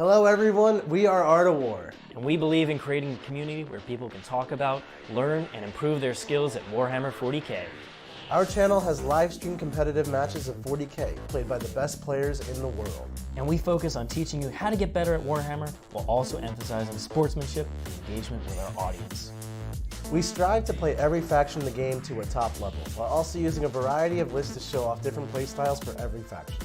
Hello everyone, we are Art of War. And we believe in creating a community where people can talk about, learn, and improve their skills at Warhammer 40K. Our channel has live stream competitive matches of 40K, played by the best players in the world. And we focus on teaching you how to get better at Warhammer, while also emphasizing sportsmanship and engagement with our audience. We strive to play every faction in the game to a top level, while also using a variety of lists to show off different playstyles for every faction.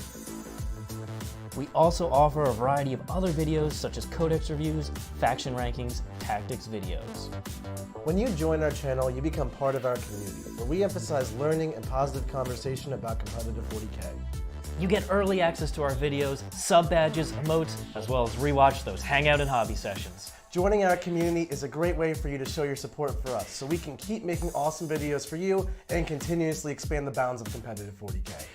We also offer a variety of other videos such as codex reviews, faction rankings, tactics videos. When you join our channel, you become part of our community, where we emphasize learning and positive conversation about competitive 40K. You get early access to our videos, sub badges, emotes, as well as rewatch those hangout and hobby sessions. Joining our community is a great way for you to show your support for us, so we can keep making awesome videos for you and continuously expand the bounds of competitive 40K.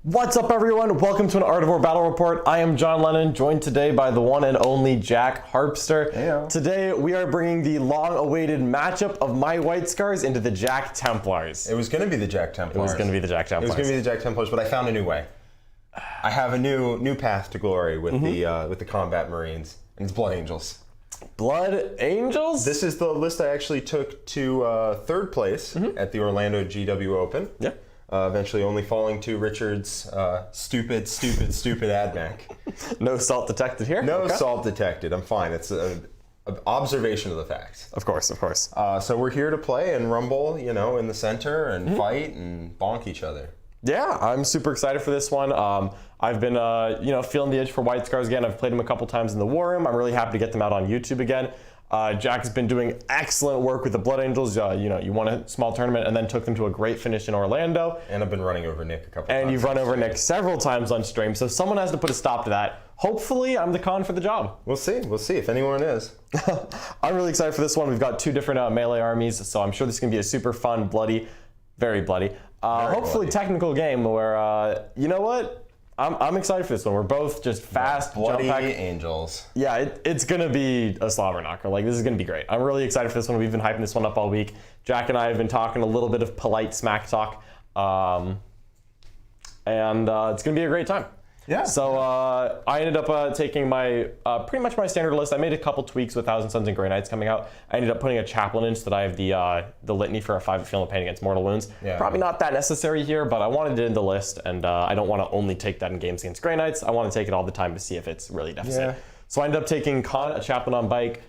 What's up everyone? Welcome to an Art of War Battle Report. I am John Lennon, joined today by the one and only Jack Harpster. Heyo. Today we are bringing the long-awaited matchup of my White Scars into the Jack Templars. It was going to be the Jack Templars. but I found a new way. I have a new path to glory with the Combat Marines, and it's Blood Angels. Blood Angels? This is the list I actually took to third place at the Orlando GW Open. Yeah. Eventually only falling to Richard's stupid AdMac. No salt detected here? No Okay. salt detected. I'm fine. It's an observation of the facts. Of course. So we're here to play and rumble, in the center and fight and bonk each other. Yeah, I'm super excited for this one. I've been, feeling the itch for White Scars again. I've played them a couple times in the War Room. I'm really happy to get them out on YouTube again. Jack has been doing excellent work with the Blood Angels. You won a small tournament and then took them to a great finish in Orlando. And I've been running over Nick a couple times. And you've run over Nick several times on stream, so someone has to put a stop to that. Hopefully, I'm the con for the job. We'll see if anyone is. I'm really excited for this one. We've got two different melee armies, so I'm sure this is going to be a super fun, very bloody, hopefully technical game where, you know what? I'm excited for this one. We're both just fast, bloody jump pack angels. Yeah, it's gonna be a slobber knocker. Like, this is gonna be great. I'm really excited for this one. We've been hyping this one up all week. Jack and I have been talking a little bit of polite smack talk, and it's gonna be a great time. Yeah. So I ended up taking my pretty much my standard list. I made a couple tweaks with Thousand Suns and Grey Knights coming out. I ended up putting a Chaplain in so that I have the Litany for a 5 Feeling Pain against mortal wounds. Yeah. Probably not that necessary here, but I wanted it in the list, and I don't want to only take that in games against Grey Knights. I want to take it all the time to see if it's really deficit. Yeah. So I ended up taking Khan, a Chaplain on bike,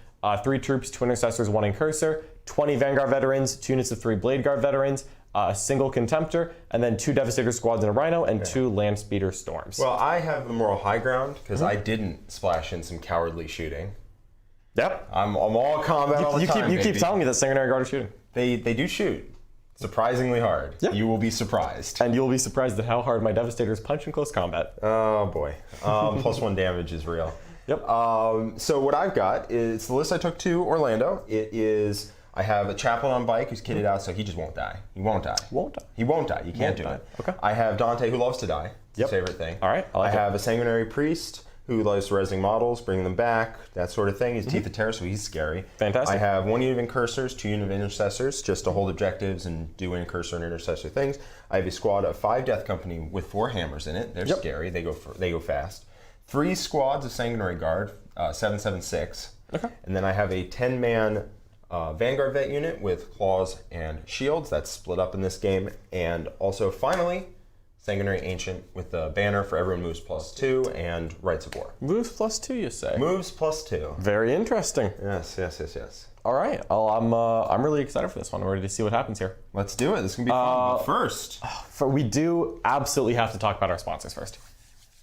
3 troops, 2 Intercessors, 1 Incursor, 20 Vanguard veterans, 2 units of 3 Blade Guard veterans, a single Contemptor, and then 2 Devastator squads and a Rhino, and 2 Landspeeder Storms. Well, I have the moral high ground because I didn't splash in some cowardly shooting. Yep. I'm all combat all the time. You keep telling me that Sanguinary Guard are shooting. They do shoot surprisingly hard. Yeah. You will be surprised. And you'll be surprised at how hard my Devastators punch in close combat. Oh boy. +1 damage is real. Yep. So what I've got is the list I took to Orlando. I have a Chaplain on bike who's kitted out, so he just won't die. He won't die. He won't die. You can't do it. Okay. I have Dante who loves to die. It's his favorite thing. All right. I have a Sanguinary Priest who loves resing models, bringing them back, that sort of thing. He's Teeth of Terra, so he's scary. Fantastic. I have 1 unit of Incursors, 2 unit of Intercessors, just to hold objectives and do Incursor and Intercessor things. I have a squad of 5 Death Company with 4 hammers in it. They're scary. They go fast. 3 squads of Sanguinary Guard, 776. Okay. And then I have a 10-man Vanguard vet unit with claws and shields. That's split up in this game. And also, finally, Sanguinary Ancient with the banner for everyone moves +2 and Rites of War. Moves +2, you say? Moves +2. Very interesting. Yes. All right. Well, I'm really excited for this one. I'm ready to see what happens here. Let's do it. This is going to be fun. But first, We do absolutely have to talk about our sponsors first.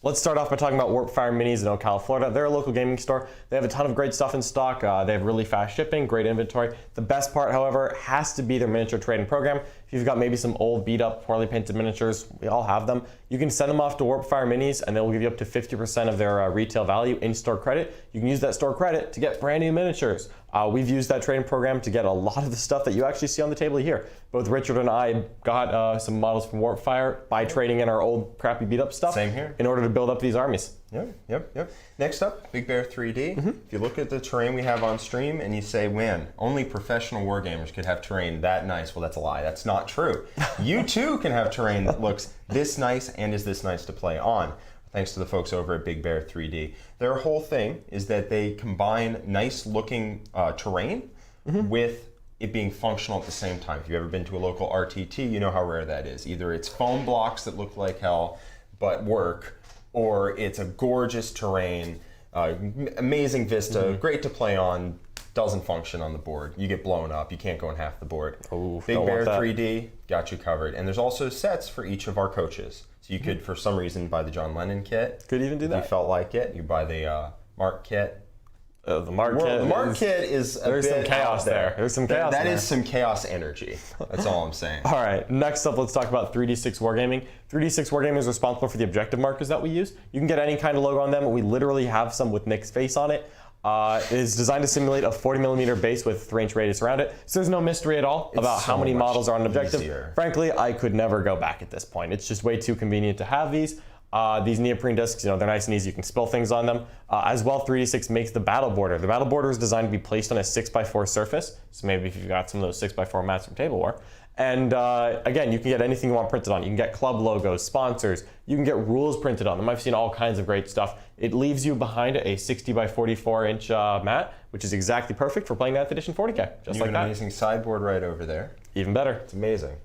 Let's start off by talking about Warpfire Minis in Ocala, Florida. They're a local gaming store. They have a ton of great stuff in stock. They have really fast shipping, great inventory. The best part, however, has to be their miniature trading program. If you've got maybe some old beat up, poorly painted miniatures, we all have them. You can send them off to Warpfire Minis and they will give you up to 50% of their retail value in store credit. You can use that store credit to get brand new miniatures. We've used that trading program to get a lot of the stuff that you actually see on the table here. Both Richard and I got some models from Warpfire by trading in our old crappy beat up stuff. Same here. In order to build up these armies. Yep. Next up, Big Bear 3D. If you look at the terrain we have on stream and you say, man, only professional wargamers could have terrain that nice. Well, that's a lie. That's not true. You too can have terrain that looks this nice and is this nice to play on. Thanks to the folks over at Big Bear 3D. Their whole thing is that they combine nice looking terrain with it being functional at the same time. If you've ever been to a local RTT, you know how rare that is. Either it's foam blocks that look like hell but work, or it's a gorgeous terrain, amazing vista, great to play on, doesn't function on the board. You get blown up, you can't go in half the board. Ooh, Big Bear 3D, got you covered. And there's also sets for each of our coaches. So you could, for some reason, buy the John Lennon kit. Could even do that. If you felt like it. You buy the Mark kit. The Mark kit is a there's bit some chaos out there. There's some chaos That there. is some chaos energy. That's all I'm saying. All right, next up, let's talk about 3D6 Wargaming. 3D6 Wargaming is responsible for the objective markers that we use. You can get any kind of logo on them. We literally have some with Nick's face on it. It is designed to simulate a 40mm base with 3-inch radius around it. So there's no mystery at all about how many models are on an objective. Easier. Frankly, I could never go back at this point. It's just way too convenient to have these. These neoprene discs, they're nice and easy. You can spill things on them. As well, 3D6 makes the battle border. The battle border is designed to be placed on a 6x4 surface. So maybe if you've got some of those 6x4 mats from Table War. And again, you can get anything you want printed on. You can get club logos, sponsors. You can get rules printed on them. I've seen all kinds of great stuff. It leaves you behind a 60x44-inch mat, which is exactly perfect for playing 9th edition 40K. Just You like have an that. amazing sideboard right over there. Even better. It's amazing.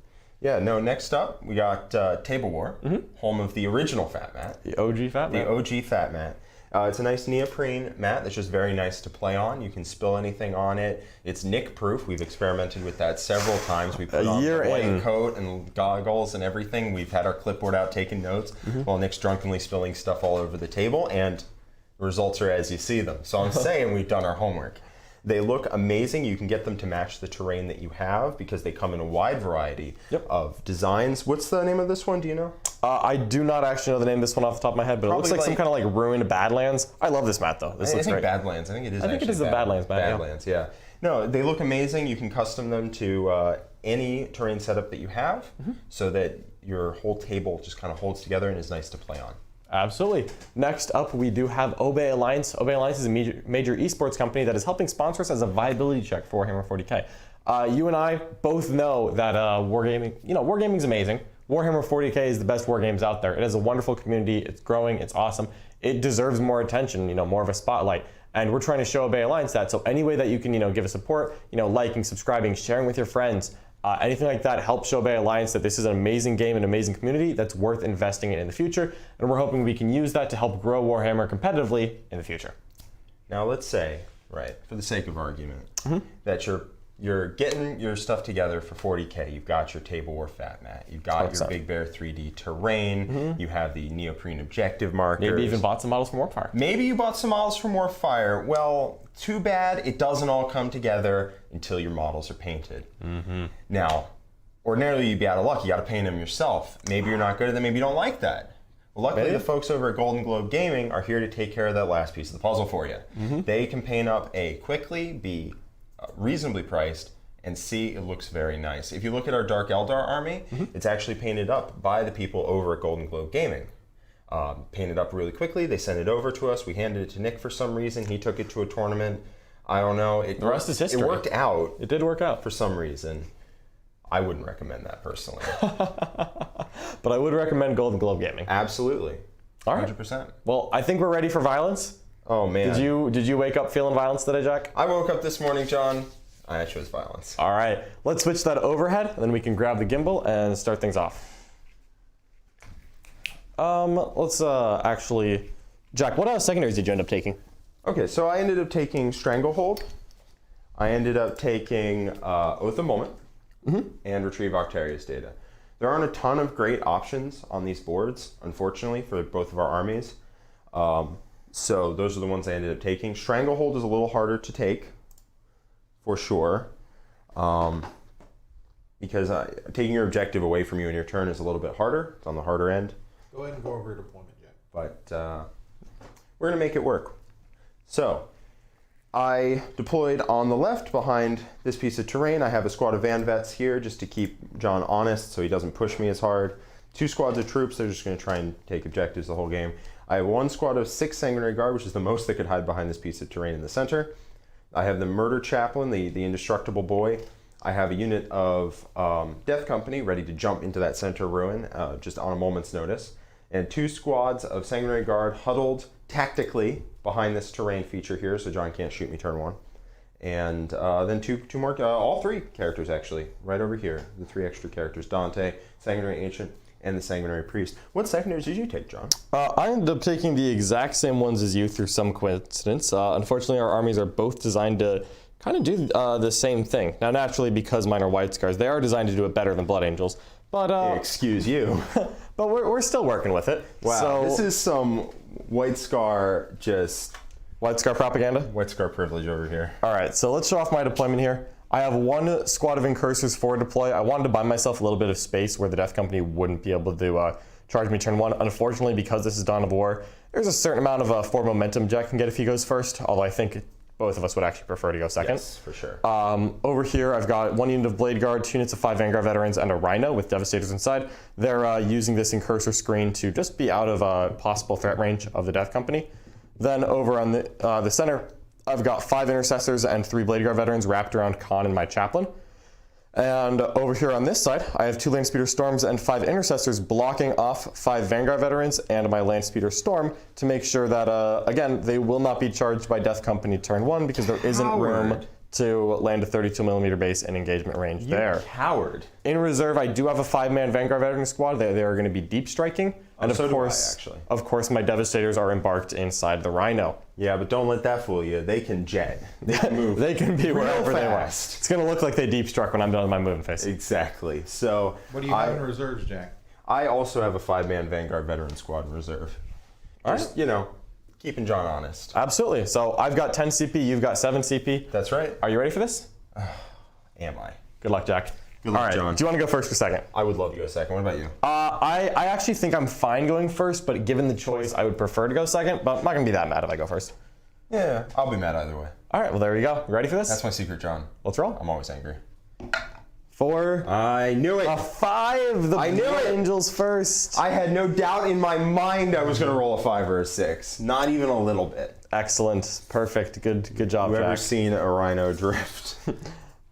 Yeah, no, next up, we got Table War, home of the original Fat Mat. The OG Fat Mat. The OG Fat Mat. It's a nice neoprene mat that's just very nice to play on. You can spill anything on it. It's nick-proof. We've experimented with that several times. We put on the white coat and goggles and everything. We've had our clipboard out taking notes while Nick's drunkenly spilling stuff all over the table, and the results are as you see them. So I'm saying we've done our homework. They look amazing. You can get them to match the terrain that you have because they come in a wide variety of designs. What's the name of this one? Do you know? I do not actually know the name of this one off the top of my head, but it looks like some kind of like ruined Badlands. I love this mat though. This looks great. Badlands. I think it is. I think it is the Badlands mat. Badlands, yeah. No, they look amazing. You can custom them to any terrain setup that you have, so that your whole table just kind of holds together and is nice to play on. Absolutely. Next up, we do have Obey Alliance. Obey Alliance is a major esports company that is helping sponsor us as a viability check for Warhammer 40K. You and I both know that wargaming is amazing. Warhammer 40K is the best war games out there. It has a wonderful community. It's growing. It's awesome. It deserves more attention. More of a spotlight. And we're trying to show Obey Alliance that. So any way that you can, give us support, liking, subscribing, sharing with your friends. Anything like that helps show Bay Alliance that this is an amazing game, an amazing community that's worth investing in the future, and we're hoping we can use that to help grow Warhammer competitively in the future. Now let's say, right, for the sake of argument, that you're getting your stuff together for 40K. You've got your Table War Fat Mat. You've got your Big Bear 3D terrain. You have the neoprene objective markers. Maybe even bought some models from Warfire. Maybe you bought some models from Warfire. Well, too bad it doesn't all come together until your models are painted. Now, ordinarily you'd be out of luck. You got to paint them yourself. Maybe you're not good at them. Maybe you don't like that. Well, luckily the folks over at Golden Globe Gaming are here to take care of that last piece of the puzzle for you. They can paint up A quickly, B reasonably priced, and C, it looks very nice. If you look at our Dark Eldar army, it's actually painted up by the people over at Golden Globe Gaming. Painted up really quickly, they sent it over to us, we handed it to Nick for some reason, he took it to a tournament. I don't know. The rest is history. It worked out. It did work out. For some reason. I wouldn't recommend that personally. But I would recommend Golden Globe Gaming. Absolutely. All right. 100%. Well, I think we're ready for violence. Oh man. Did you wake up feeling violence today, Jack? I woke up this morning, John. I chose violence. All right. Let's switch that overhead, and then we can grab the gimbal and start things off. Let's actually... Jack, what secondaries did you end up taking? Okay, so I ended up taking Stranglehold. I ended up taking Oath of Moment and Retrieve Octarius Data. There aren't a ton of great options on these boards, unfortunately, for both of our armies. So those are the ones I ended up taking. Stranglehold is a little harder to take, for sure. because taking your objective away from you in your turn is a little bit harder. It's on the harder end. Go ahead and go over your deployment, Jack. But we're going to make it work. So I deployed on the left behind this piece of terrain. I have a squad of Van Vets here just to keep John honest so he doesn't push me as hard. 2 squads of troops. They're just going to try and take objectives the whole game. I have 1 squad of 6 Sanguinary Guard, which is the most that could hide behind this piece of terrain in the center. I have the Murder Chaplain, the indestructible boy. I have a unit of Death Company ready to jump into that center ruin just on a moment's notice. And 2 squads of Sanguinary Guard huddled tactically behind this terrain feature here, so John can't shoot me turn 1. And then two more, all 3 characters actually, right over here. The 3 extra characters, Dante, Sanguinary Ancient, and the Sanguinary Priest. What secondaries did you take, John? I ended up taking the exact same ones as you through some coincidence. Unfortunately, our armies are both designed to kind of do the same thing. Now, naturally, because mine are White Scars, they are designed to do it better than Blood Angels. But excuse you. but we're still working with it. Wow, so, this is some White Scar just... White Scar propaganda? White Scar privilege over here. All right, so let's show off my deployment here. I have 1 squad of Incursors forward deploy. I wanted to buy myself a little bit of space where the Death Company wouldn't be able to charge me turn 1. Unfortunately, because this is Dawn of War, there's a certain amount of forward momentum Jack can get if he goes first, although I think both of us would actually prefer to go second. Yes, for sure. Over here, I've got 1 unit of Blade Guard, 2 units of 5 Vanguard Veterans, and a Rhino with Devastators inside. They're using this Incursor screen to just be out of possible threat range of the Death Company. Then over on the center, I've got 5 Intercessors and 3 Blade Guard Veterans wrapped around Khan and my Chaplain. And over here on this side, I have 2 Landspeeder Storms and 5 Intercessors blocking off 5 Vanguard Veterans and my Landspeeder Storm to make sure that, again, they will not be charged by Death Company turn 1 because there isn't room to land a 32mm base in engagement range there. Coward. In reserve, I do have a 5-man Vanguard Veteran squad. They are going to be deep striking. And so do I, actually. Of course, my Devastators are embarked inside the Rhino. Yeah, but don't let that fool you. They can jet. They can move. They can be wherever they want. fast. It's going to look like they deep struck when I'm done with my moving phase. Exactly. So What do you have in reserves, Jack? I also have a 5-man Vanguard Veteran squad in reserve. Just, you know, keeping John honest. Absolutely. So I've got 10 CP, you've got 7 CP. That's right. Are you ready for this? Am I? Good luck, Jack. Good luck, All right. John. Do you want to go first or second? I would love to go second. What about you? I actually think I'm fine going first, but given the choice, I would prefer to go second, but I'm not going to be that mad if I go first. Yeah, I'll be mad either way. All right, well, there you go. You ready for this? That's my secret, John. Let's roll. I'm always angry. 4. I knew it. A 5. The I knew it. Angels first. I had no doubt in my mind I was going to roll a 5 or a 6. Not even a little bit. Excellent. Perfect. Good job, Whoever Jack. seen a rhino drift?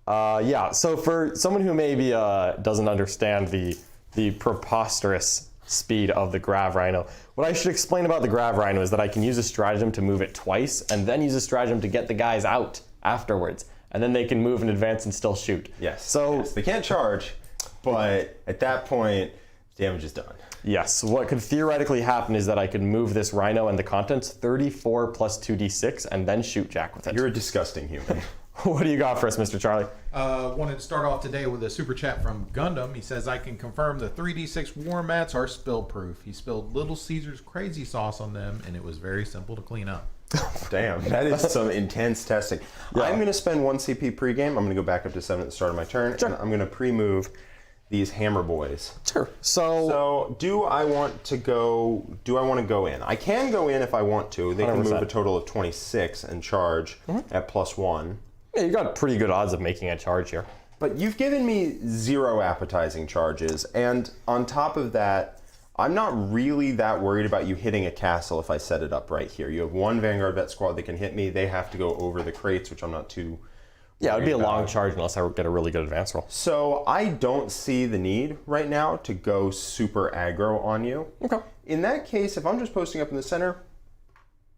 Yeah, so for someone who maybe doesn't understand the preposterous speed of the Grav Rhino, what I should explain about the Grav Rhino is that I can use a stratagem to move it twice, and then use a stratagem to get the guys out afterwards, and then they can move in advance and still shoot. Yes. So yes, they can't charge, but at that point, damage is done. yes, what could theoretically happen is that I could move this Rhino and the contents 34 plus 2d6 and then shoot Jack with it. You're a disgusting human. What do you got for us, Mr. Charlie? Wanted to start off today with a super chat from Gundam. He says, I can confirm the 3d6 war mats are spill proof. He spilled Little Caesar's crazy sauce on them, and it was very simple to clean up. Damn, that is some intense testing. Yeah. I'm going to spend 1 CP pregame. I'm going to go back up to 7 at the start of my turn. Sure. And I'm going to pre-move these hammer boys. Sure. So do I want to go in? I can go in if I want to. They can 100%. move a total of 26 and charge at +1. yeah, you got pretty good odds of making a charge here. But you've given me 0 appetizing charges, and on top of that, I'm not really that worried about you hitting a castle if I set it up right here. You have 1 Vanguard Vet squad that can hit me. They have to go over the crates, which I'm not too Yeah, it would be a worried long about. charge unless I get a really good advance roll. So I don't see the need right now to go super aggro on you. Okay. In that case, if I'm just posting up in the center,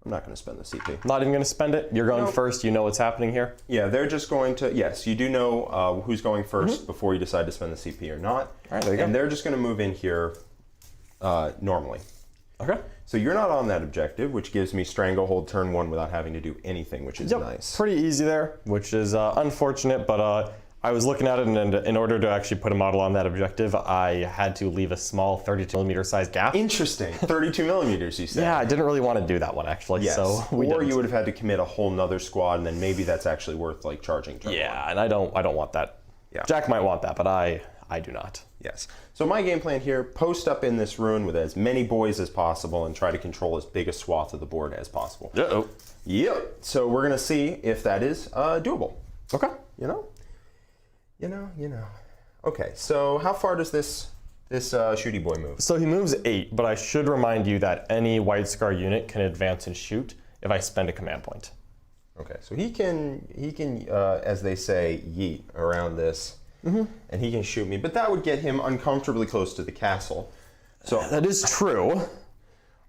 I'm not going to spend the CP. Not even going to spend it? You're going Nope. first, you know what's happening here? Yeah, they're just going to, yes, you do know who's going first before you decide to spend the CP or not. All right, there you go. And they're just going to move in here normally. Okay. So you're not on that objective, which gives me Stranglehold turn 1 without having to do anything, which is Yep, nice. pretty easy there, which is unfortunate, but I was looking at it, and in order to actually put a model on that objective, I had to leave a small 32mm size gap. Interesting. 32 millimeters, you said. Yeah, I didn't really want to do that one, actually. Yes. So we or didn't. you would have had to commit a whole nother squad, and then maybe that's actually worth like charging turn 1. Yeah, and I don't want that. Yeah. Jack might want that, but I do not. Yes. So my game plan here, post up in this ruin with as many boys as possible and try to control as big a swath of the board as possible. Uh-oh. Yep. So we're going to see if that is doable. Okay. You know. Okay, so how far does this shooty boy move? So he moves 8, but I should remind you that any White Scar unit can advance and shoot if I spend a command point. Okay, so he can as they say, yeet around this, and he can shoot me, but that would get him uncomfortably close to the castle. So That is true.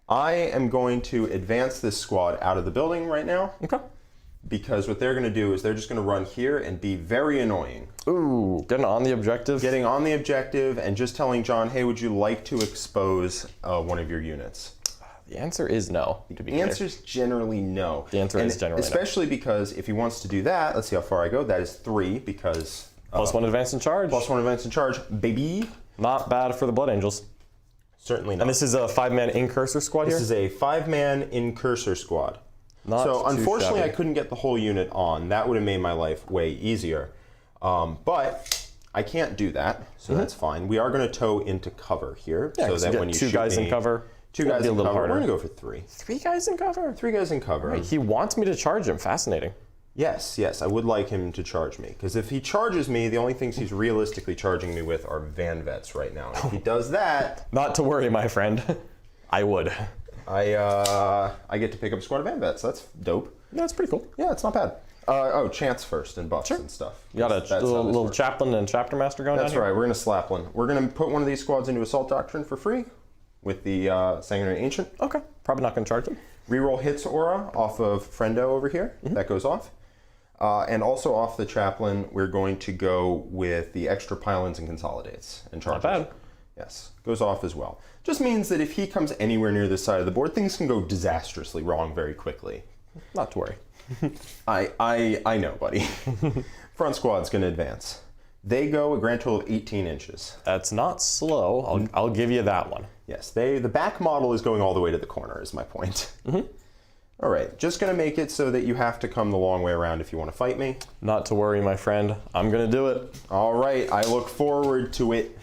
I am going to advance this squad out of the building right now. Okay. Because what they're going to do is they're just going to run here and be very annoying. Ooh, getting on the objective. Getting on the objective and just telling John, hey, would you like to expose one of your units? The answer is no, to be The clear. answer is generally no. The answer is generally no. especially because if he wants to do that, let's see how far I go. That is 3 because... +1 advance and charge. +1 advance in charge, baby. Not bad for the Blood Angels. Certainly not. And this is a 5-man Incursor squad here? This is a 5-man Incursor squad. Not So too unfortunately, shabby. I couldn't get the whole unit on. That would have made my life way easier. But I can't do that, so that's fine. We are going to tow into cover here, Yeah, so 'cause that you when get you 2 shoot guys me, in cover. 2 That'd guys be a in little cover. harder. We're going to go for 3. 3 guys in cover? 3 guys in cover. He wants me to charge him. Fascinating. Yes, I would like him to charge me. Because if he charges me, the only things he's realistically charging me with are Van Vets right now. And if he does that, Not to worry, my friend. I would. I get to pick up a squad of Van Vets. That's dope. That's pretty cool. Yeah, it's not bad. Chance first and buffs and stuff. You got a That's how little this works. chaplain and chapter master going That's down right. here? We're going to slap one. We're going to put one of these squads into Assault Doctrine for free with the Sanguinary Ancient. Okay. Probably not going to charge him. Reroll hits aura off of Friendo over here. That goes off. And also off the Chaplain, we're going to go with the extra pylons and consolidates and charges. Not bad. Yes, goes off as well. Just means that if he comes anywhere near this side of the board, things can go disastrously wrong very quickly. Not to worry. I know, buddy. Front squad's going to advance. They go a grand total of 18 inches. That's not slow. I'll give you that one. Yes, the back model is going all the way to the corner, is my point. All right, just going to make it so that you have to come the long way around if you want to fight me. Not to worry, my friend. I'm going to do it. All right, I look forward to it.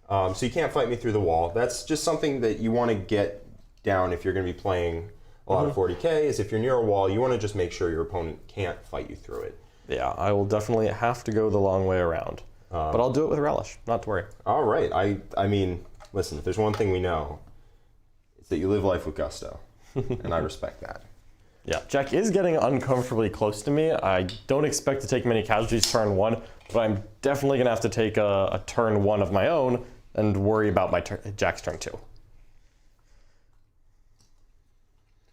So you can't fight me through the wall. That's just something that you want to get down if you're going to be playing a lot of 40k, is if you're near a wall, you want to just make sure your opponent can't fight you through it. Yeah, I will definitely have to go the long way around. But I'll do it with relish. Not to worry. All right, I mean, listen, if there's one thing we know, it's that you live life with gusto, and I respect that. Yeah, Jack is getting uncomfortably close to me. I don't expect to take many casualties turn 1, but I'm definitely going to have to take a turn 1 of my own and worry about my Jack's turn 2.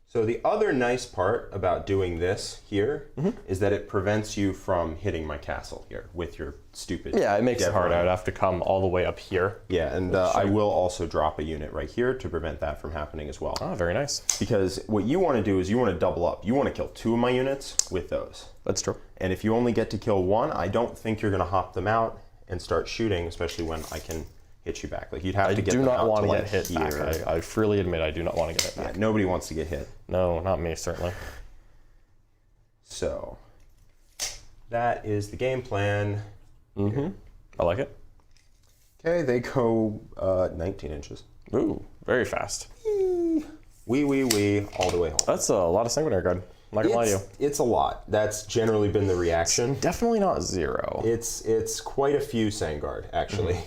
So the other nice part about doing this here is that it prevents you from hitting my castle here with your stupid... Yeah, it makes it hard. Devil. I'd have to come all the way up here. Yeah, and I will also drop a unit right here to prevent that from happening as well. Ah, very nice. Because what you want to do is you want to double up. You want to kill 2 of my units with those. That's true. And if you only get to kill 1, I don't think you're going to hop them out and start shooting, especially when I can hit you back. Like, you'd have to get them out I do not want to like get hit back. here. I freely admit I do not want to get hit Yeah, back. nobody wants to get hit. No, not me, certainly. So that is the game plan. I like it. Okay, they go 19 inches. Ooh, very fast. Wee, all the way home. That's a lot of Sanguinary Guard. I'm not gonna lie to you. It's a lot. That's generally been the reaction. Definitely not 0. It's quite a few Sangard, actually.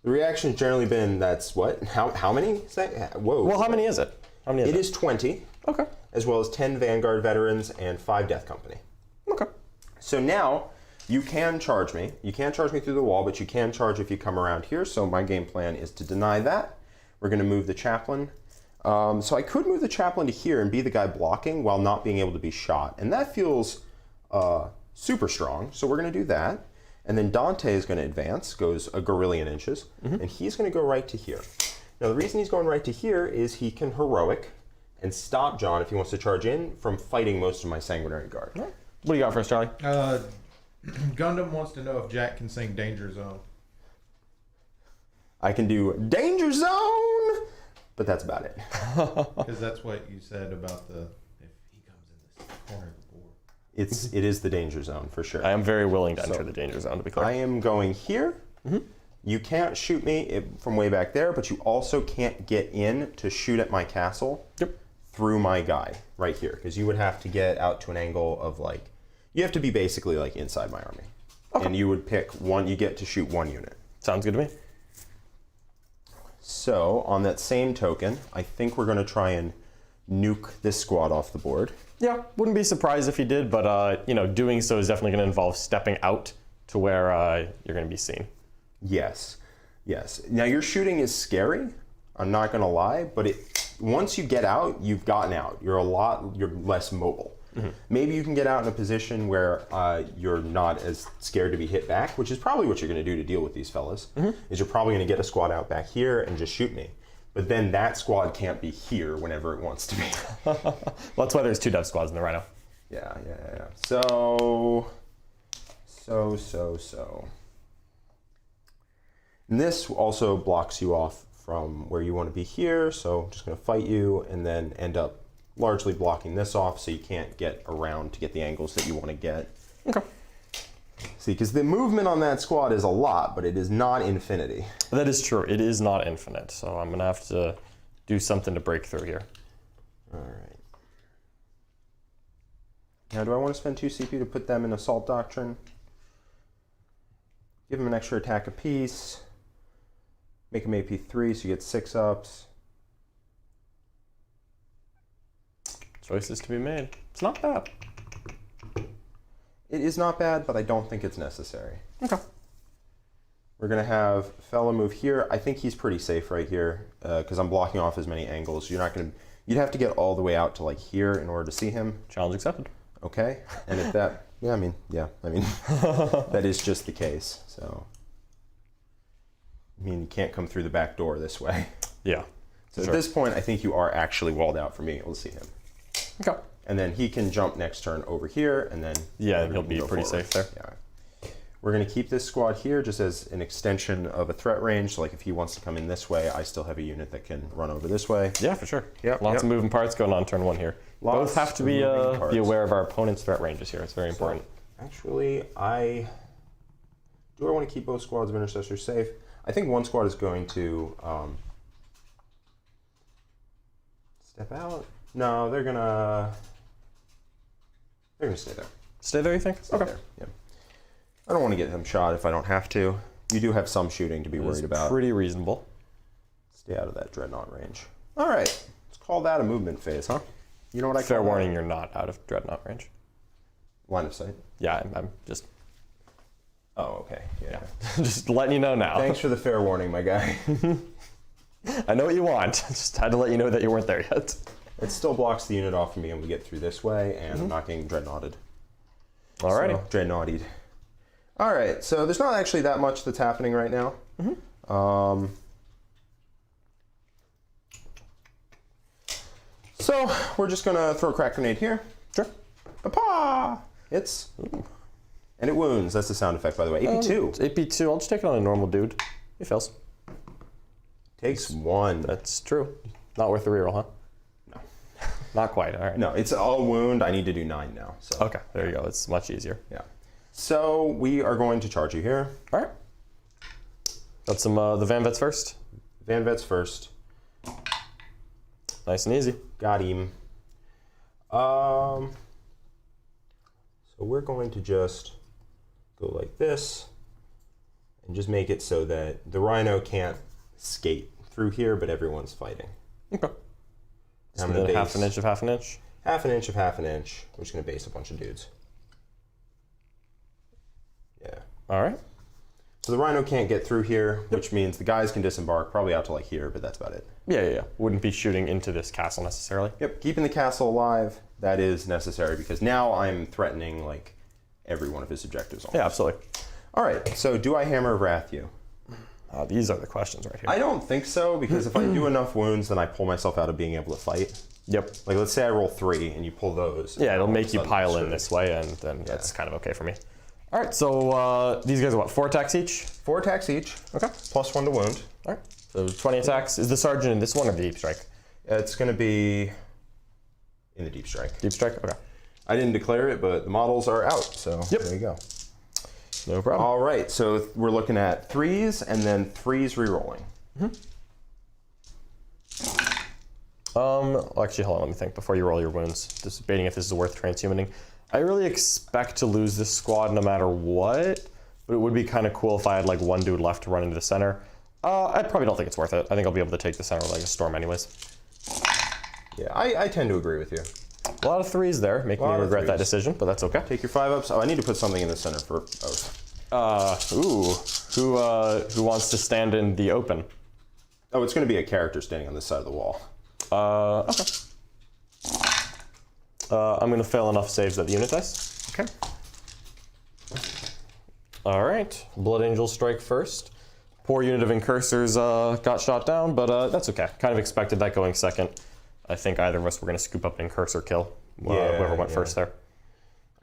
The reaction's generally been, that's what? How many? Whoa. Well, how many is it? How many is It is 20, Okay. as well as 10 Vanguard veterans and 5 Death Company. Okay. So now, you can charge me. You can't charge me through the wall, but you can charge if you come around here. So my game plan is to deny that. We're going to move the Chaplain. So I could move the Chaplain to here and be the guy blocking while not being able to be shot. And that feels super strong. So we're going to do that. And then Dante is going to advance, goes a gorillion inches, and he's going to go right to here. Now the reason he's going right to here is he can heroic and stop John, if he wants to charge in, from fighting most of my Sanguinary Guard. What do you got for us, Charlie? Gundam wants to know if Jack can sing Danger Zone. I can do Danger Zone, but that's about it. Because that's what you said about if he comes in this corner of the board. It is the danger zone for sure. I am very willing to enter the danger zone, to be clear. I am going here. You can't shoot me from way back there, but you also can't get in to shoot at my castle through my guy right here, because you would have to get out to an angle of like, you have to be basically like inside my army. Okay. And you would pick one, you get to shoot one unit. Sounds good to me. So on that same token, I think we're going to try and nuke this squad off the board. Yeah, wouldn't be surprised if he did, but you know, doing so is definitely going to involve stepping out to where you're going to be seen. Yes, yes. Now your shooting is scary. I'm not going to lie, but once you get out, you've gotten out. You're less mobile. Maybe you can get out in a position where you're not as scared to be hit back, which is probably what you're going to do to deal with these fellas. Is you're probably going to get a squad out back here and just shoot me. But then that squad can't be here whenever it wants to be. Well, that's why there's 2 dev squads in the Rhino. Yeah. So. And this also blocks you off from where you want to be here, so I'm just going to fight you and then end up largely blocking this off so you can't get around to get the angles that you want to get. Okay. See, because the movement on that squad is a lot, but it is not infinity. That is true. It is not infinite, so I'm going to have to do something to break through here. All right. Now, do I want to spend 2 CP to put them in Assault Doctrine? Give them an extra attack apiece. Make them AP3 so you get 6 ups. Choices to be made. It's not bad. It is not bad, but I don't think it's necessary. Okay. We're going to have Fella move here. I think he's pretty safe right here because I'm blocking off as many angles. You're not going to... You'd have to get all the way out to like here in order to see him. Challenge accepted. Okay. And if that... I mean, that is just the case. So, I mean, you can't come through the back door this way. Yeah. So at this point, I think you are actually walled out from being able to see him. Okay. And then he can jump next turn over here, and then... Yeah, he'll be pretty safe there. Yeah. We're going to keep this squad here just as an extension of a threat range. So like if he wants to come in this way, I still have a unit that can run over this way. Yeah, for sure. Yep, Lots of moving parts going on turn 1 here. Both have to be aware of our opponent's threat ranges here. It's very important. Actually, do I want to keep both squads of Intercessors safe? I think one squad is going to step out. No, they're gonna stay there. Stay there, you think? Stay there. Yeah. I don't want to get them shot if I don't have to. You do have some shooting to be worried about. Pretty reasonable. Stay out of that Dreadnought range. All right, let's call that a movement phase, huh? You know what I call Fair that? warning, you're not out of Dreadnought range. Line of sight. Yeah, I'm just... Oh, okay. Yeah. Just letting you know now. Thanks for the fair warning, my guy. I know what you want. Just had to let you know that you weren't there yet. It still blocks the unit off from being able to get through this way, and I'm not getting dreadnoughted. Alrighty. So, dreadnoughted. All right, so there's not actually that much that's happening right now. So we're just gonna throw a crack grenade here. Sure. Papa! Hits. And it wounds. That's the sound effect, by the way. AP2. It's AP2. I'll just take it on a normal dude. He fails. Takes 1. That's true. Not worth the reroll, huh? No. Not quite. All right. No, it's all wound. I need to do 9 now. So. Okay, there you go. It's much easier. Yeah. So we are going to charge you here. All right. Got some the Van Vets first. Van Vets first. Nice and easy. Got him. So we're going to just go like this and just make it so that the Rhino can't skate through here, but everyone's fighting. Okay. I'm So gonna base half an inch of half an inch. half an inch of half an inch. We're just going to base a bunch of dudes. Yeah. All right. So the Rhino can't get through here, which means the guys can disembark probably out to like here, but that's about it. Yeah. Wouldn't be shooting into this castle necessarily. Yep, keeping the castle alive, that is necessary because now I'm threatening like every one of his objectives. Almost. Yeah, absolutely. All right, so do I Hammer of Wrath you? These are the questions right here. I don't think so because if I do enough wounds, then I pull myself out of being able to fight. Yep. Like let's say I roll 3 and you pull those. Yeah, it'll all make of a you sudden pile screwed. in this way, and then that's kind of okay for me. All right, so these guys are what, 4 attacks each? 4 attacks each. Okay. Plus 1 to wound. All right, so 20 attacks. Is the Sergeant in this one or the Deep Strike? It's going to be in the Deep Strike. Deep Strike, okay. I didn't declare it, but the models are out, so there you go. No problem. All right, so we're looking at 3s and then 3s re-rolling. Actually, hold on, let me think before you roll your wounds. Just debating if this is worth transhumaning. I really expect to lose this squad no matter what, but it would be kind of cool if I had like one dude left to run into the center. I probably don't think it's worth it. I think I'll be able to take the center like a storm anyways. Yeah, I tend to agree with you. A lot of 3s there, making me regret that decision, but that's okay. Take your 5-ups. Oh, I need to put something in the center for Oath. Who wants to stand in the open? Oh, it's going to be a character standing on this side of the wall. Okay. I'm going to fail enough saves at the unit dice. Okay. All right, Blood Angels strike first. Poor unit of Incursors got shot down, but that's okay. Kind of expected that going second. I think either of us were going to scoop up an Incursor kill, whoever went first there.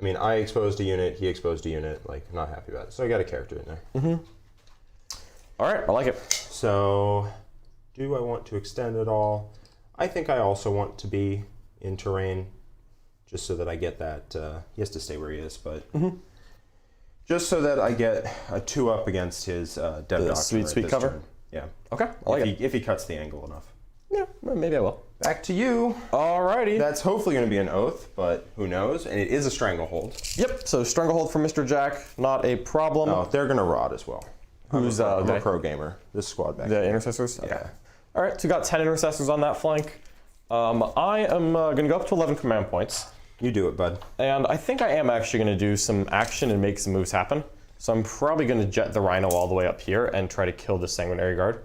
I mean, I exposed a unit, he exposed a unit, like, I'm not happy about it. So I got a character in there. All right, I like it. So, do I want to extend it all? I think I also want to be in terrain, just so that I get that, he has to stay where he is, but just so that I get a 2-up against his Dev Doctor. Sweet cover? Turn. Yeah. Okay, I like it. If he cuts the angle enough. Yeah, well, maybe I will. Back to you. Alrighty. That's hopefully going to be an Oath, but who knows? And it is a Stranglehold. Yep, so Stranglehold from Mr. Jack, not a problem. Oh, they're going to rot as well. Who's I'm a pro gamer. This squad back the here. Intercessors? Okay. Yeah. All right, so we got 10 Intercessors on that flank. I am going to go up to 11 command points. You do it, bud. And I think I am actually going to do some action and make some moves happen. So I'm probably going to jet the Rhino all the way up here and try to kill the Sanguinary Guard.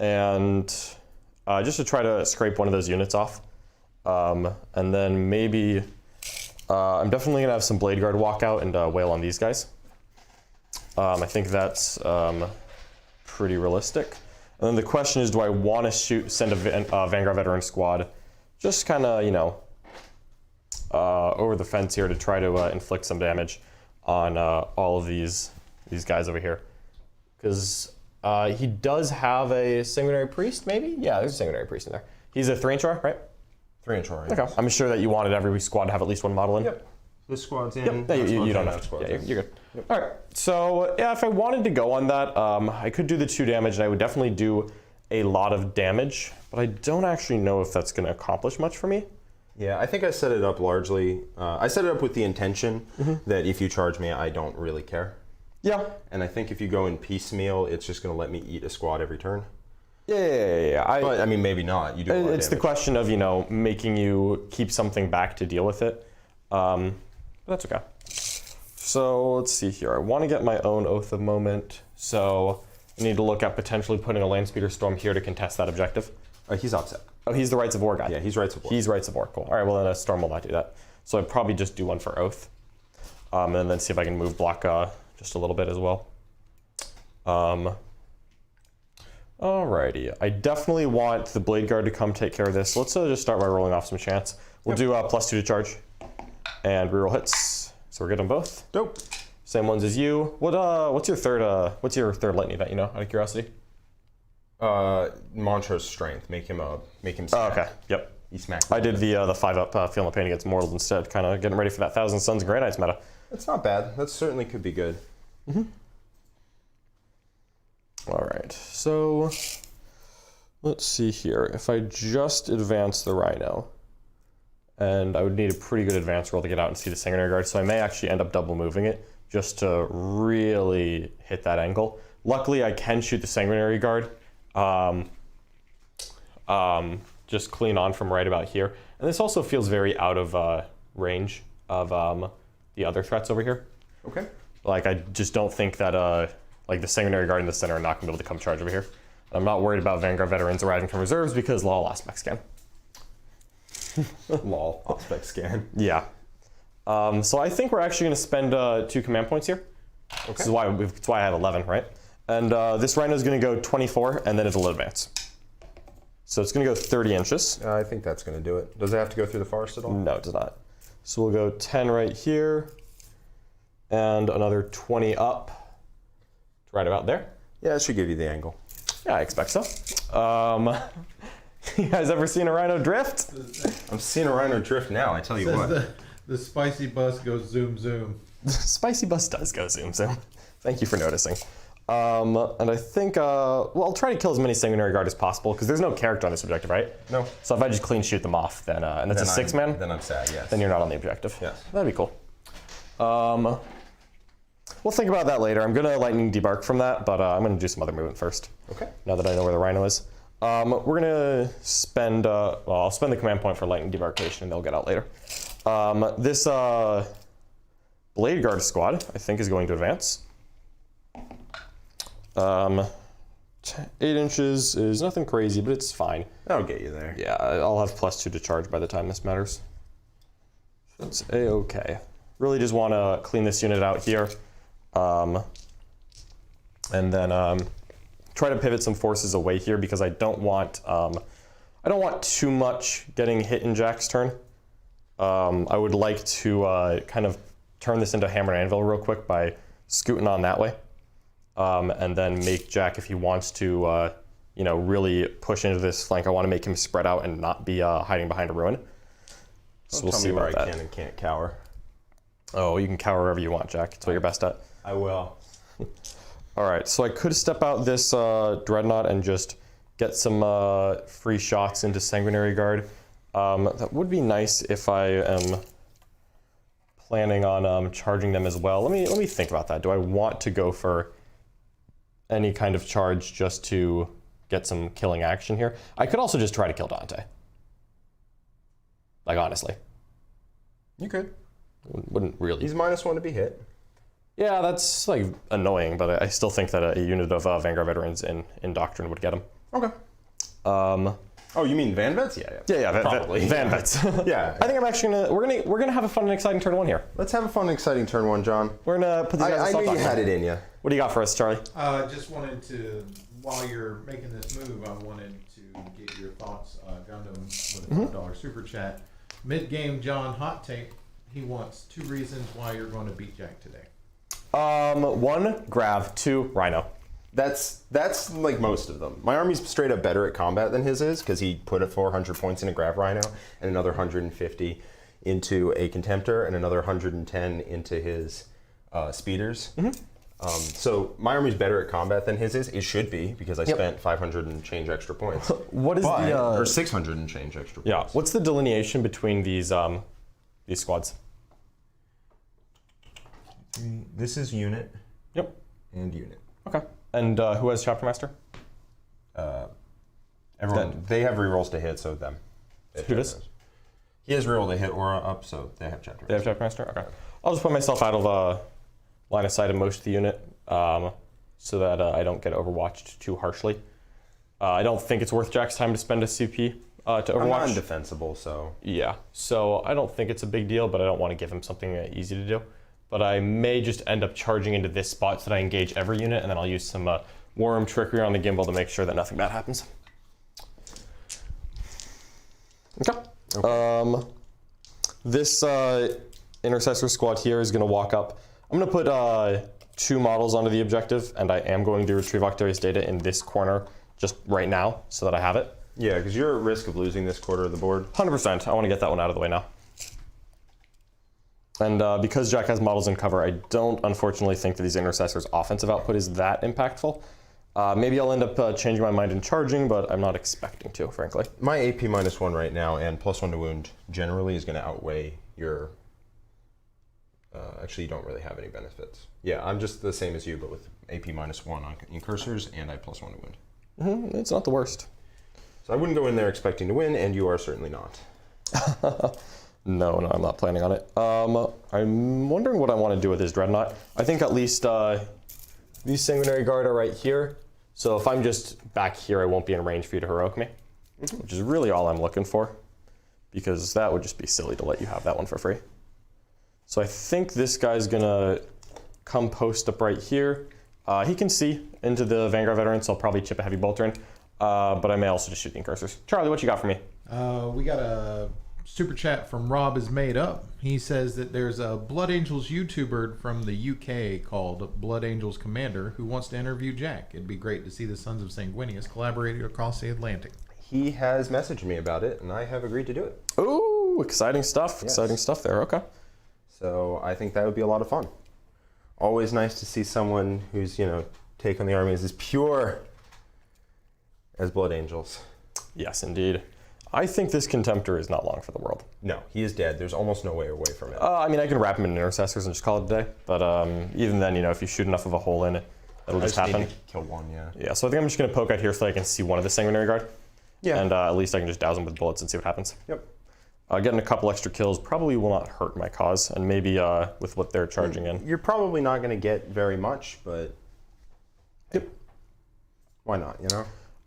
Just to try to scrape one of those units off. And then maybe I'm definitely going to have some Blade Guard walk out and wail on these guys. I think that's pretty realistic. And then the question is, do I want to send a Vanguard Veteran squad just kind of, you know, over the fence here to try to inflict some damage on all of these guys over here? Because he does have a Sanguinary Priest, maybe? Yeah, there's a Sanguinary Priest in there. He's a 3-inch roar, right? 3-inch roar. Okay. I'm sure that you wanted every squad to have at least one model in. Yep. This squad's in. Yep. You don't have to. Yeah, you're good. Yep. All right. So yeah, if I wanted to go on that, I could do the 2 damage, and I would definitely do a lot of damage, but I don't actually know if that's going to accomplish much for me. Yeah, I think I set it up largely. I set it up with the intention that if you charge me, I don't really care. Yeah. And I think if you go in piecemeal, it's just going to let me eat a squad every turn. Yeah. But I mean, maybe not. You do. It's the question of, you know, making you keep something back to deal with it. But that's okay. So let's see here. I want to get my own Oath of Moment. So I need to look at potentially putting a Landspeeder Storm here to contest that objective. He's upset. Oh, he's the Rites of War guy. Yeah, he's Rites of War. He's Rites of War. Cool. All right. Well, then a Storm will not do that. So I'd probably just do one for Oath, and then see if I can move block just a little bit as well. Alrighty. I definitely want the Blade Guard to come take care of this. Let's just start by rolling off some chance. We'll do +2 to charge and reroll hits. So we're good on both. Dope. Same ones as you. What's your third lightning event? You know, out of curiosity. Montrose Strength. Make him smack. Oh, okay. Yep. He smacked. I did the 5-up Feel No Pain against Mortals instead, kind of getting ready for that Thousand Suns and Grey Knights meta. That's not bad. That certainly could be good. All right. So let's see here. If I just advance the Rhino, and I would need a pretty good advance roll to get out and see the Sanguinary Guard, so I may actually end up double moving it just to really hit that angle. Luckily, I can shoot the Sanguinary Guard just clean on from right about here. And this also feels very out of range of the other threats over here. Okay. Like, I just don't think that like the Sanguinary Guard in the center are not going to be able to come charge over here. I'm not worried about Vanguard veterans arriving from reserves because lol, aspect scan. Lol, aspect scan. Yeah. So I think we're actually going to spend 2 command points here. Okay. This is why I have 11, right? And this Rhino is going to go 24, and then it'll advance. So it's going to go 30 inches. I think that's going to do it. Does it have to go through the forest at all? No, it does not. So we'll go 10 right here, and another 20 up, right about there. Yeah, it should give you the angle. Yeah, I expect so. You guys ever seen a rhino drift? I'm seeing a rhino drift now, I tell you what. The spicy bus goes zoom zoom. Spicy bus does go zoom zoom. Thank you for noticing. And I think, well, I'll try to kill as many Sanguinary Guard as possible, because there's no character on this objective, right? No. So if I just clean shoot them off, then, and that's a 6-man? Then I'm sad, yes. Then you're not on the objective. Yes. That'd be cool. We'll think about that later. I'm going to lightning debark from that, but I'm going to do some other movement first. Okay. Now that I know where the rhino is. We're going to spend, well, I'll spend the command point for lightning debarkation, and they'll get out later. This Blade Guard squad, I think, is going to advance. 8 inches is nothing crazy, but it's fine. That'll get you there. Yeah, I'll have +2 to charge by the time this matters. That's a-okay. Really just want to clean this unit out here. And then try to pivot some forces away here, because I don't want too much getting hit in Jack's turn. I would like to kind of turn this into hammer and anvil real quick by scooting on that way. And then make Jack, if he wants to, you know, really push into this flank, I want to make him spread out and not be hiding behind a ruin. So we'll see about that. Tell me where I can and can't cower. Oh, you can cower wherever you want, Jack. It's what you're best at. I will. All right, so I could step out this Dreadnought and just get some free shots into Sanguinary Guard. That would be nice if I am planning on charging them as well. Let me think about that. Do I want to go for any kind of charge just to get some killing action here? I could also just try to kill Dante. Like, honestly. You could. Wouldn't really. He's -1 to be hit. Yeah, that's like annoying, but I still think that a unit of Vanguard veterans in Doctrine would get him. Okay. Oh, you mean Van Vets? Yeah. Probably. Van Vets. Yeah. I think I'm actually we're gonna have a fun and exciting turn 1 here. Let's have a fun and exciting turn 1, John. We're gonna put these guys I in knew you had it in you. What do you got for us, Charlie? Just wanted to, while you're making this move, I wanted to get your thoughts. Gundam with a $5 super chat. Mid-game John hot take. He wants 2 reasons why you're going to beat Jack today. 1, Grav. 2, Rhino. That's like most of them. My army's straight up better at combat than his is, because he put 400 points in a Grav Rhino and another 150 into a Contemptor and another 110 into his speeders. So my army's better at combat than his is. It should be, because I spent 500 and change extra points. What is or 600 and change extra points. Yeah. What's the delineation between these squads? This is unit. Yep. And unit. Okay. And who has Chapter Master? Everyone. They have rerolls to hit, so them. Who does? He has reroll to hit Aura up, so they have Chapter Master. They have Chapter Master? Okay. I'll just put myself out of line of sight of most of the unit, so that I don't get overwatched too harshly. I don't think it's worth Jack's time to spend a CP to Overwatch. I'm not indefensible, so... Yeah, so I don't think it's a big deal, but I don't want to give him something easy to do. But I may just end up charging into this spot so that I engage every unit, and then I'll use some Worm Trickery on the Gimbal to make sure that nothing bad happens. Okay. This Intercessor squad here is going to walk up. I'm going to put 2 models onto the objective, and I am going to retrieve Octarius data in this corner just right now so that I have it. Yeah, because you're at risk of losing this quarter of the board. 100%. I want to get that one out of the way now. And because Jack has models in cover, I don't unfortunately think that these Intercessors' offensive output is that impactful. Maybe I'll end up changing my mind and charging, but I'm not expecting to, frankly. My AP -1 right now and +1 to wound generally is going to outweigh your... actually, you don't really have any benefits. Yeah, I'm just the same as you, but with AP -1 on Incursors, and I +1 to wound. It's not the worst. So I wouldn't go in there expecting to win, and you are certainly not. No, I'm not planning on it. I'm wondering what I want to do with this Dreadnought. I think at least these Sanguinary Guard are right here. So if I'm just back here, I won't be in range for you to heroic me, which is really all I'm looking for, because that would just be silly to let you have that one for free. So I think this guy's gonna come post up right here. He can see into the Vanguard veteran, so I'll probably chip a heavy bolter in, but I may also just shoot the Incursors. Charlie, what you got for me? We got a super chat from Rob is made up. He says that there's a Blood Angels YouTuber from the UK called Blood Angels Commander who wants to interview Jack. It'd be great to see the Sons of Sanguinius collaborating across the Atlantic. he has messaged me about it, and I have agreed to do it. Ooh, exciting stuff. Yes. Exciting stuff there. Okay. So I think that would be a lot of fun. Always nice to see someone who's, take on the army is as pure as Blood Angels. Yes, indeed. I think this Contemptor is not long for the world. No, he is dead. There's almost no way away from it. I mean, I can wrap him in Intercessors and just call it a day. But even then, if you shoot enough of a hole in it, it'll just happen. Need to kill one, yeah. Yeah, so I think I'm just going to poke out here so I can see one of the Sanguinary Guard. Yeah. And at least I can just douse them with bullets and see what happens. Yep. Getting a couple extra kills probably will not hurt my cause, and maybe with what they're charging in. You're probably not going to get very much, but Yep. Why not,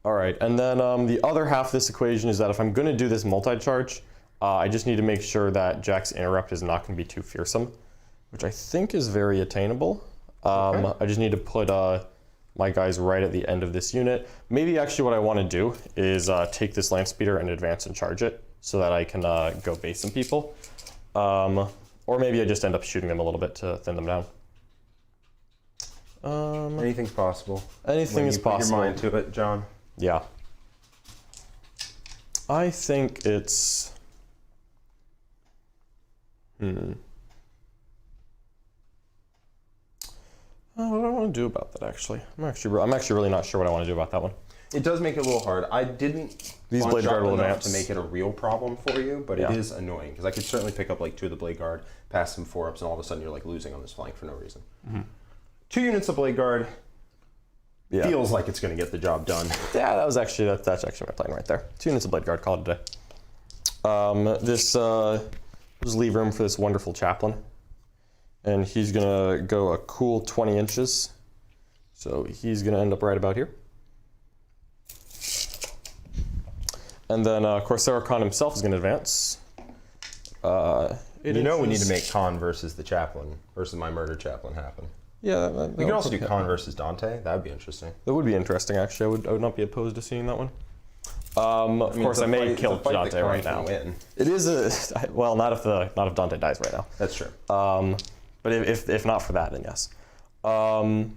All right, and then the other half of this equation is that if I'm going to do this multi-charge, I just need to make sure that Jack's interrupt is not going to be too fearsome, which I think is very attainable. Okay. I just need to put my guys right at the end of this unit. Maybe actually what I want to do is take this Lance Speeder and advance and charge it so that I can go base some people. Or maybe I just end up shooting them a little bit to thin them down. Anything's possible. Anything is possible. Put your mind to it, John. Yeah. I think it's... what do I want to do about that, actually? I'm actually really not sure what I want to do about that one. It does make it a little hard. I didn't These Blade Guard will enough advance to make it a real problem for you, but Yeah. it is annoying because I could certainly pick up like 2 of the Blade Guard, pass some 4-ups, and all of a sudden you're like losing on this flank for no reason. 2 units of Blade Guard Yeah. feels like it's going to get the job done. Yeah, that's actually my plan right there. 2 units of Blade Guard, call it a day. Just leave room for this wonderful Chaplain. And he's gonna go a cool 20 inches. So he's gonna end up right about here. And then Kor'sarro Khan himself is gonna advance. We need to make Khan versus the Chaplain, versus my murder Chaplain happen. Yeah, We could also do Khan versus Dante. That would be interesting. That would be interesting, actually. I would not be opposed to seeing that one. Of course, I may kill Dante right now. Win. It is well, not if Dante dies right now. That's true. But if not for that, then yes. The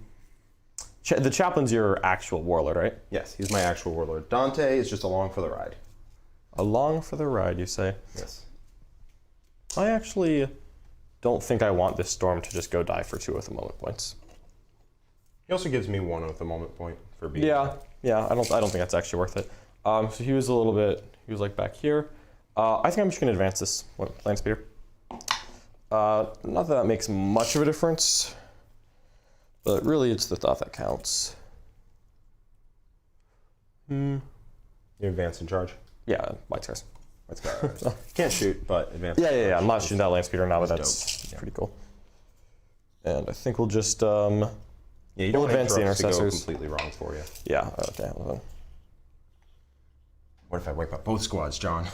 Chaplain's your actual Warlord, right? Yes, he's my actual Warlord. Dante is just along for the ride. Along for the ride, you say? Yes. I actually don't think I want this Storm to just go die for 2 of the moment points. He also gives me 1 with the moment point for being. Yeah. I don't think that's actually worth it. So he was like back here. I think I'm just gonna advance this Land Speeder. Not that makes much of a difference, but really it's the thought that counts. You advance and charge. Yeah, White Scars. Can't shoot, but advance. Yeah. I'm not shooting that Land Speeder now, but that's dope. pretty cool. And I think we'll just Yeah, you don't want advance the interrupts to go Intercessors. completely wrong for you. Yeah. Okay. Well, What if I wipe out both squads, John?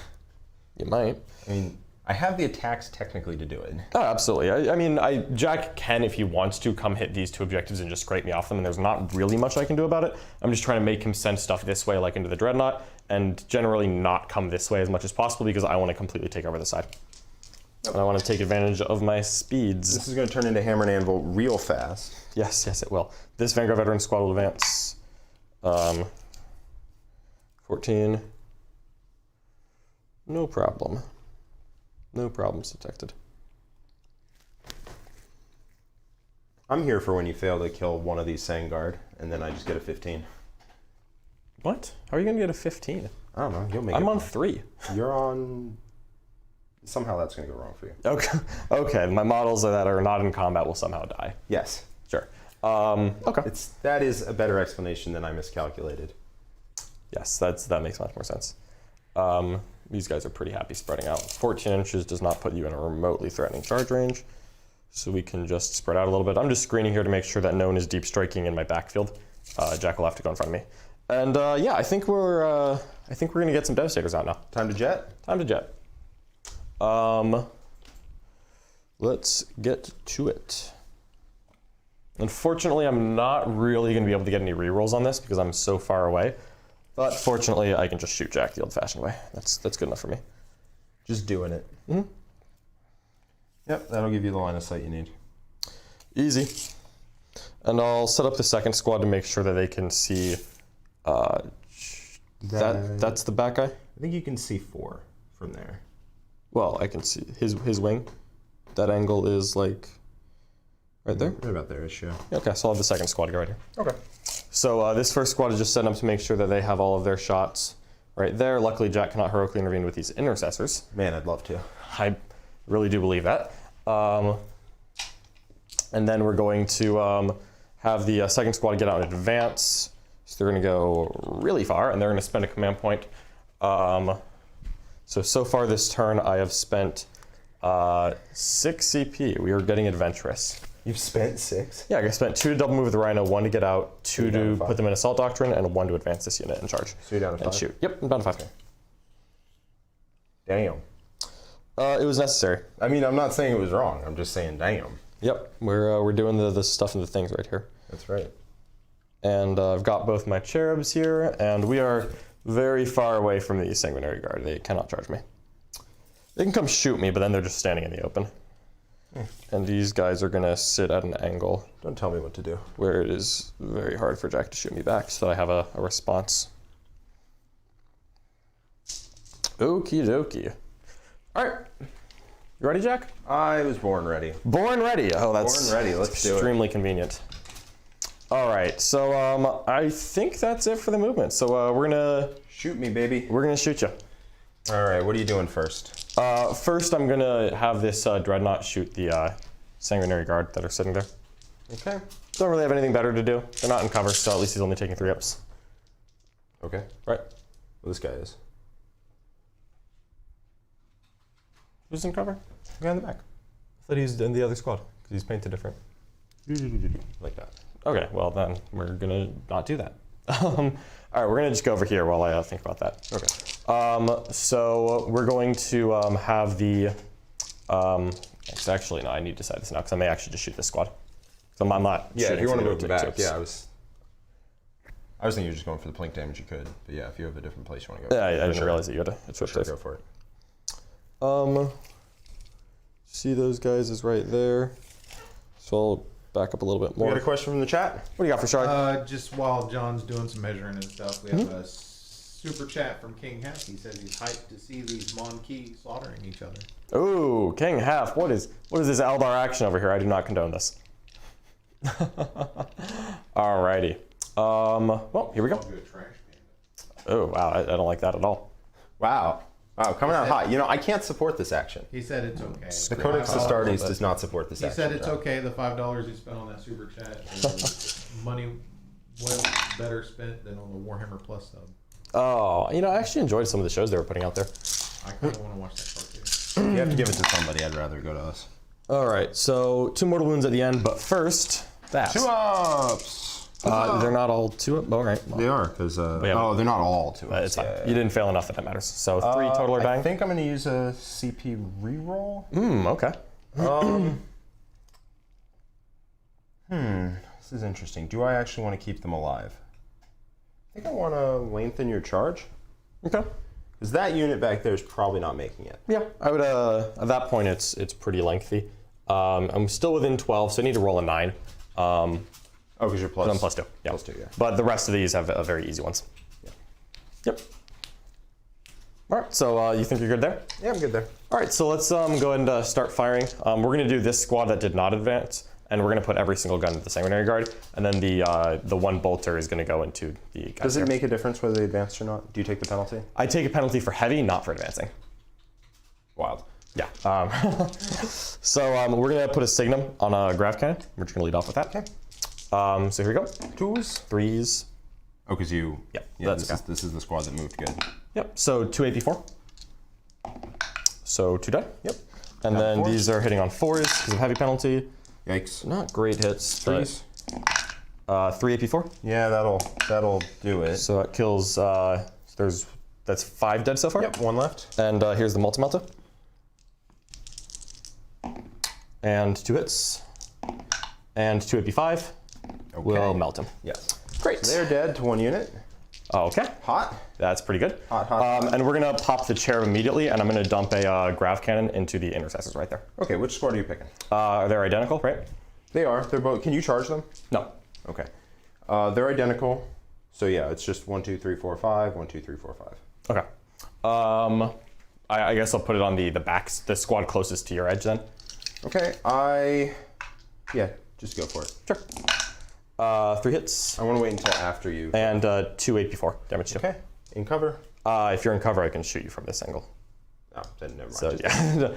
you might. I mean, I have the attacks technically to do it. Oh, absolutely. I mean, Jack can, if he wants to, come hit these 2 objectives and just scrape me off them, and there's not really much I can do about it. I'm just trying to make him send stuff this way, like into the Dreadnought, and generally not come this way as much as possible because I want to completely take over the side. And I want to take advantage of my speeds. This is going to turn into Hammer and Anvil real fast. Yes, it will. This Vanguard Veteran Squad will advance. 14. No problem. No problems detected. I'm here for when you fail to kill one of these Vanguard, and then I just get a 15. What? How are you going to get a 15? I don't know. You'll make I'm it. on 3. You're on. Somehow that's going to go wrong for you. Okay. My models that are not in combat will somehow die. Yes. Sure. Okay. That is a better explanation than I miscalculated. Yes, that makes much more sense. These guys are pretty happy spreading out. 14 inches does not put you in a remotely threatening charge range, so we can just spread out a little bit. I'm just screening here to make sure that no one is deep striking in my backfield. Jack will have to go in front of me. And yeah, I think we're gonna get some Devastators out now. Time to jet? Time to jet. Let's get to it. Unfortunately, I'm not really going to be able to get any rerolls on this because I'm so far away. But fortunately, I can just shoot Jack the old-fashioned way. That's good enough for me. Just doing it. Mm-hmm. Yep, that'll give you the line of sight you need. Easy. And I'll set up the second squad to make sure that they can see That's the back guy? I think you can see 4 from there. Well, I can see his wing. That angle is like right there. Right about there, yeah. Okay, so I'll have the second squad go right here. Okay. So this first squad is just set up to make sure that they have all of their shots right there. Luckily, Jack cannot heroically intervene with these intercessors. Man, I'd love to. I really do believe that. And then we're going to have the second squad get out in advance. So they're going to go really far, and they're going to spend a command point. So far this turn, I have spent 6 CP. We are getting adventurous. You've spent 6? Yeah, I spent 2 to double move with the Rhino, 1 to get out, 2 to put them in Assault Doctrine, and 1 to advance this unit and charge. So you're down to 5? And shoot. Yep, I'm down to 5. Damn. It was necessary. I mean, I'm not saying it was wrong. I'm just saying damn. Yep, we're doing the stuff and the things right here. That's right. And I've got both my cherubs here, and we are very far away from the Sanguinary Guard. They cannot charge me. They can come shoot me, but then they're just standing in the open. And these guys are gonna sit at an angle Don't tell me what to do. where it is very hard for Jack to shoot me back, so that I have a response. Okie dokie. All right, you ready, Jack? I was born ready. Born ready. Oh, that's Born ready. Let's do it. extremely convenient. All right, so I think that's it for the movement. So we're Shoot me, baby. gonna shoot you. All right, what are you doing first? First, I'm gonna have this Dreadnought shoot the Sanguinary Guard that are sitting there. Okay. Don't really have anything better to do. They're not in cover, so at least he's only taking 3 ups. Okay. Right. Well, this guy is. Who's in cover? The guy in the back. I thought he's in the other squad because he's painted different. Like that. Okay, well then we're gonna not do that. All right, we're gonna just go over here while I think about that. Okay. So we're going to have the. Actually, no, I need to decide this now because I may actually just shoot this squad. So I'm not. Yeah, if shooting you want for to the move them tips. back, yeah, I was thinking you were just going for the plink damage you could, but yeah, if you have a different place you want to go. Yeah, I didn't sure. realize that you had to switch Sure, this. go for it. See those guys is right there. So I'll back up a little bit We more. got a question from the chat. What do you got for Shard? Just while John's doing some measuring and stuff, we have a super chat from King Hess. He says he's hyped to see these Monkey slaughtering each other. Ooh, King Half. What is this Eldar action over here? I do not condone this. Alrighty. Well, here we go. I'll do a trash can. Oh wow, I don't like that at all. Wow. Wow, coming out hot. You know, I can't support this action. He said it's okay. The Codex Astartes does not support this He action. said it's John. okay. The $5 he spent on that super chat is money well better spent than on the Warhammer Plus sub. Oh, you know, I actually enjoyed some of the shows they were putting out there. I kind of want to watch that part too. If you have to give it to somebody, I'd rather go to us. All right, so 2 mortal wounds at the end, but first that. 2 ups! They're not all 2 up. All right. Well, They are, because, yeah. oh, they're not all 2 ups. it's fine. You didn't fail enough that that matters. So 3 total are I bang. think I'm going to use a CP reroll. Okay. This is interesting. Do I actually want to keep them alive? I think I want to lengthen your charge. Okay. Because that unit back there is probably not making it. Yeah, I would. At that point, it's pretty lengthy. I'm still within 12, so I need to roll a 9. Oh, because you're plus. I'm +2. Yeah. +2, yeah. But the rest of these have very easy ones. Yeah. Yep. All right. So you think you're good there? Yeah, I'm good there. All right. So let's go ahead and start firing. We're going to do this squad that did not advance, and we're going to put every single gun into the Sanguinary Guard, and then the 1 bolter is going to go into the guys Does it here. make a difference whether they advanced or not? Do you take the penalty? I take a penalty for heavy, not for advancing. Wild. Yeah. So we're going to put a Signum on a Grav Cannon. We're just going to lead off with that. Okay. So here we go. 2s? 3s. Oh, because you... Yep, Yeah, that's this is the squad that moved good. Yep. So 2 AP4. So 2 die. Yep. And Down then 4s. these are hitting on 4s because of heavy penalty. Yikes. Not great hits. 3s? But, 3 AP4. Yeah, that'll do it. So that kills. That's 5 dead so far. Yep, 1 left. And here's the multi-melta. And 2 hits. And 2 AP5. Okay. Will melt him. Yes. Great. They're dead to 1 unit. Oh, okay. Hot. That's pretty good. Hot. And we're gonna pop the cherub immediately, and I'm gonna dump a Grav Cannon into the Intercessors right there. Okay, which squad are you picking? They're identical, right? They are. They're both. Can you charge them? No. Okay. They're identical. So yeah, it's just 1, 2, 3, 4, 5. 1, 2, 3, 4, 5. Okay. I guess I'll put it on the backs, the squad closest to your edge then. Okay, yeah, just go for it. Sure. 3 hits. I want to wait until after you. And 2 AP4 damage too. Okay, in cover. If you're in cover, I can shoot you from this angle. Oh, then never mind. So yeah.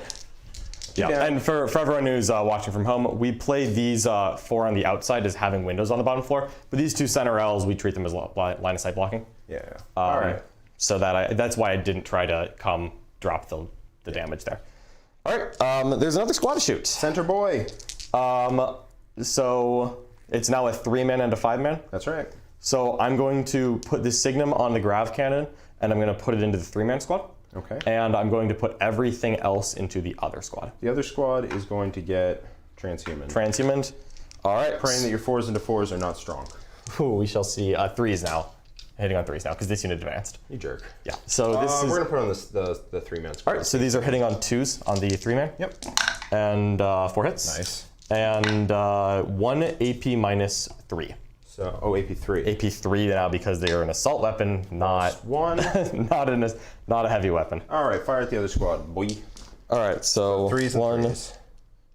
Yeah, and for everyone who's watching from home, we play these 4 on the outside as having windows on the bottom floor, but these 2 center L's, we treat them as line of sight blocking. Yeah. All right. So that's why I didn't try to drop the damage there. All right, there's another squad to shoot. Center boy. So it's now a 3-man and a 5-man. That's right. So I'm going to put the Signum on the Grav Cannon, and I'm going to put it into the 3-man squad. Okay. And I'm going to put everything else into the other squad. The other squad is going to get transhuman. Transhuman. All right. Praying that your 4s into 4s are not strong. Ooh, we shall see. 3s now. Hitting on 3s now because this unit advanced. You jerk. Yeah. So this is. We're gonna put on the 3-man squad. All right. So these are hitting on 2s on the 3-man. Yep. And 4 hits. Nice. And 1 AP minus 3. So AP3. AP3 now because they are an assault weapon, not one. not a heavy weapon. All right, fire at the other squad, boy. All right. So 3s and 1, 3s.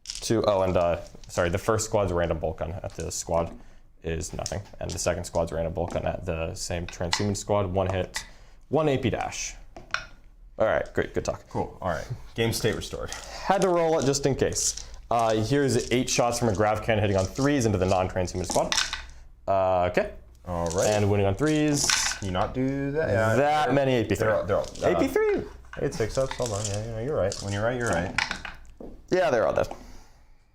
2. Oh, and sorry, the first squad's random bolt gun at the squad is nothing, and the second squad's random bolt gun at the same transhuman squad. 1 hit, 1 AP dash. All right, great, good talk. Cool. All right, game state restored. Had to roll it just in case. Here's 8 shots from a grav cannon hitting on 3s into the non-transhuman squad. Okay. All right. And winning on 3s. Can you not do that? Yeah, That many AP3. They're all AP3. It's 6 ups. Hold on. Yeah, you're right. When you're right, you're right. Yeah, they're all dead.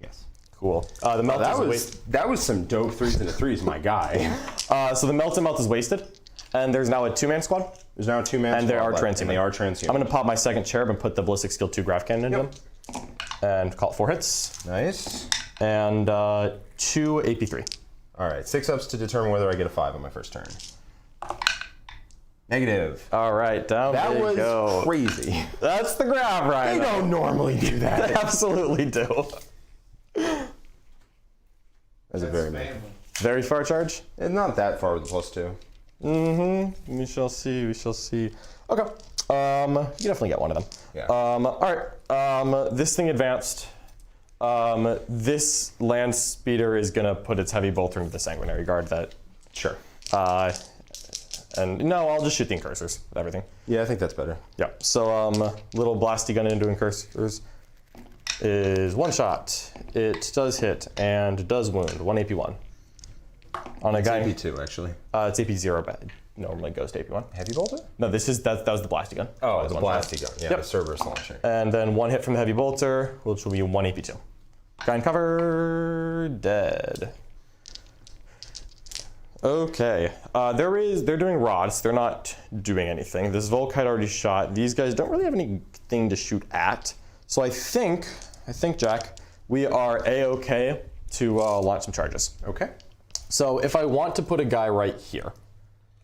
Yes. Cool. The melt That was some dope 3s into 3s, my guy. So the melt and melt is wasted, and there's now a 2-man squad. There's now a 2-man And they are left, transhuman. and they are transhuman. I'm gonna pop my second cherub and put the ballistic skill 2 grav cannon into them, and call it 4 hits. Nice. And 2 AP3. All right, 6 ups to determine whether I get a 5 on my first turn. Negative. All right, down That they was go. crazy. That's the grav, right? They don't normally do that. They absolutely do. That's a very bad. Very far charge. It's not that far with the +2. Mm-hmm. We shall see. We shall see. Okay. You definitely get one of them. Yeah. All right. This thing advanced. This land speeder is gonna put its heavy bolter into the Sanguinary Guard. That. Sure. And no, I'll just shoot the Incursors with everything. Yeah, I think that's better. Yeah. So little blasty gun into Incursors is 1 shot. It does hit and does wound. 1 AP1. On a It's guy. AP2 actually. It's AP0, but it normally goes to AP1. Heavy bolter? No, that was the blasty gun. Oh, That was the one blasty shot. gun. Yeah, Yep. the Cerberus launcher. And then 1 hit from the heavy bolter, which will be 1 AP2. Guy in cover, dead. Okay, they're doing rods. They're not doing anything. This Volkite already shot. These guys don't really have anything to shoot at. So I think, Jack, we are A-okay to launch some charges. Okay. So if I want to put a guy right here,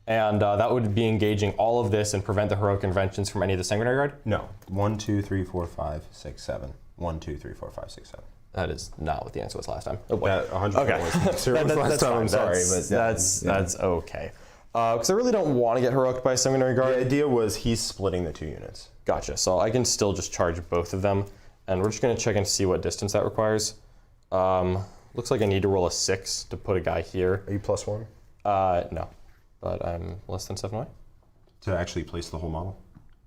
and that would be engaging all of this and prevent the heroic interventions from any of the Sanguinary Guard? No. 1, 2, 3, 4, 5, 6, 7. 1, 2, 3, 4, 5, 6, 7. That is not what the answer was last time. Oh boy. That 100% Okay. was the answer last time. fine. I'm sorry, but That's okay. Because I really don't want to get heroic by a Sanguinary Guard. The idea was he's splitting the 2 units. Gotcha. So I can still just charge both of them, and we're just going to check and see what distance that requires. Looks like I need to roll a 6 to put a guy here. Are you +1? No, but I'm less than 7 away. To actually place the whole model?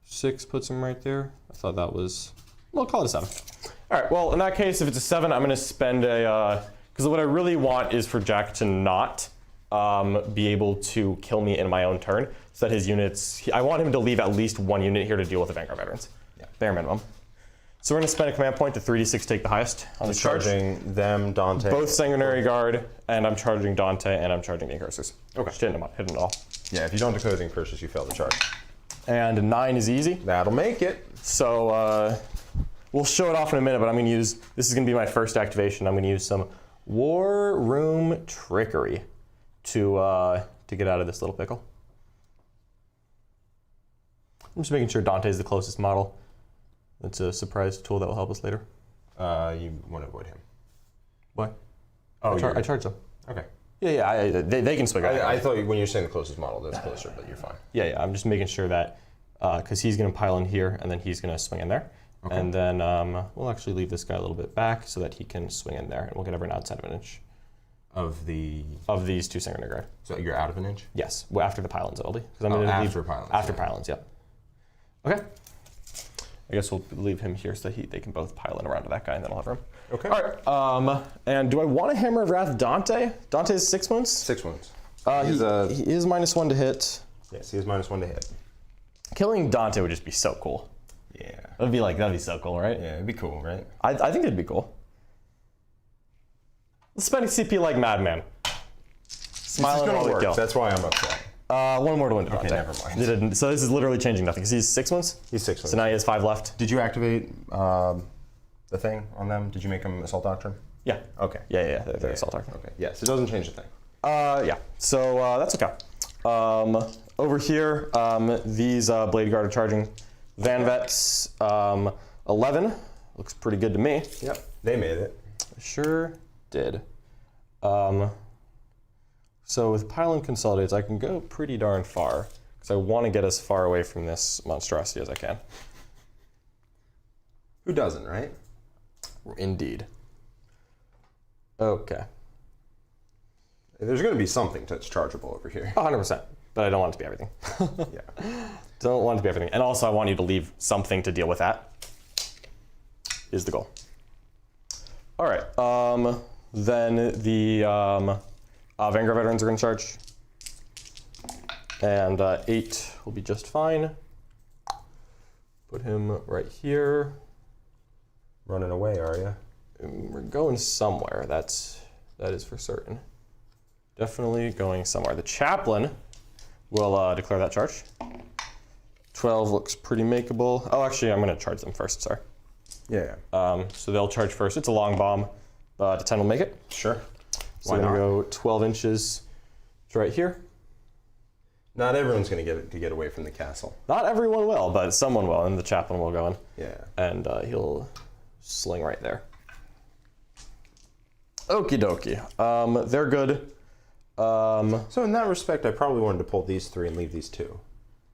6 puts him right there. I thought that was, well, call it a 7. All right, well, in that case, if it's a 7, I'm going to spend a, because what I really want is for Jack to not be able to kill me in my own turn, so that his units, I want him to leave at least 1 unit here to deal with the Vanguard veterans. Yeah. Bare minimum. So we're going to spend a command point to 3d6 take the highest on the charge. Charging them, Dante. Both Sanguinary Guard, and I'm charging Dante, and I'm charging the Incursors. Okay. Just hitting them all. Yeah, if you don't decode the Incursors, you fail the charge. And 9 is easy. That'll make it. So we'll show it off in a minute, but I'm going to use, this is going to be my first activation. I'm going to use some War Room Trickery to get out of this little pickle. I'm just making sure Dante's the closest model. It's a surprise tool that will help us later. You want to avoid him. Why? Oh, I charged him. Okay. Yeah, they can swing. I thought when you were saying the closest model, that's closer, but you're fine. Yeah, I'm just making sure that, because he's going to pile in here, and then he's going to swing in there. Okay. And then we'll actually leave this guy a little bit back so that he can swing in there, and we'll get everyone outside of an inch. Of these 2 Sanguinary Guard. So you're out of an inch? Yes, well, after the pylons, it'll be. After pylons. After pylons, yep. Okay. I guess we'll leave him here so that they can both pile in around to that guy, and then I'll have room. Okay. All right. And do I want to Hammer of Wrath Dante? Dante is 6 wounds? 6 wounds. He is -1 to hit. Yes, he is -1 to hit. Killing Dante would just be so cool. Yeah. That'd be so cool, right? Yeah, it'd be cool, right? I think it'd be cool. Let's spend a CP like Madman. Smiling gonna while we work. kill. That's why I'm upset. 1 more to win to Dante. Okay, never mind. So this is literally changing nothing, because he's 6 wounds? He's 6 wounds. So now he has 5 left. Did you activate the thing on them? Did you make them Assault Doctrine? Yeah. Okay. Yeah, they're Assault Doctrine. Okay, yes, it doesn't change the thing. Yeah, so that's okay. Over here, these Blade Guard are charging Van Vets 11. Looks pretty good to me. Yep, they made it. Sure did. So with Pylon Consolidates, I can go pretty darn far, because I want to get as far away from this monstrosity as I can. Who doesn't, right? Indeed. Okay. There's going to be something that's chargeable over here. 100%, but I don't want it to be everything. Yeah. Don't want it to be everything. And also I want you to leave something to deal with that, is the goal. All right, then the Vanguard Veterans are going to charge. And 8 will be just fine. Put him right here. Running away, are you? We're going somewhere, that is for certain. Definitely going somewhere. The Chaplain will declare that charge. 12 looks pretty makeable. Oh, actually, I'm going to charge them first, sorry. Yeah. So they'll charge first. It's a long bomb, but a 10 will make it. Sure. So I'm going to go 12 inches to right here. Not everyone's going to get away from the castle. Not everyone will, but someone will, and the Chaplain will go in. Yeah. And he'll sling right there. Okie dokie. They're good. So in that respect, I probably wanted to pull these 3 and leave these 2.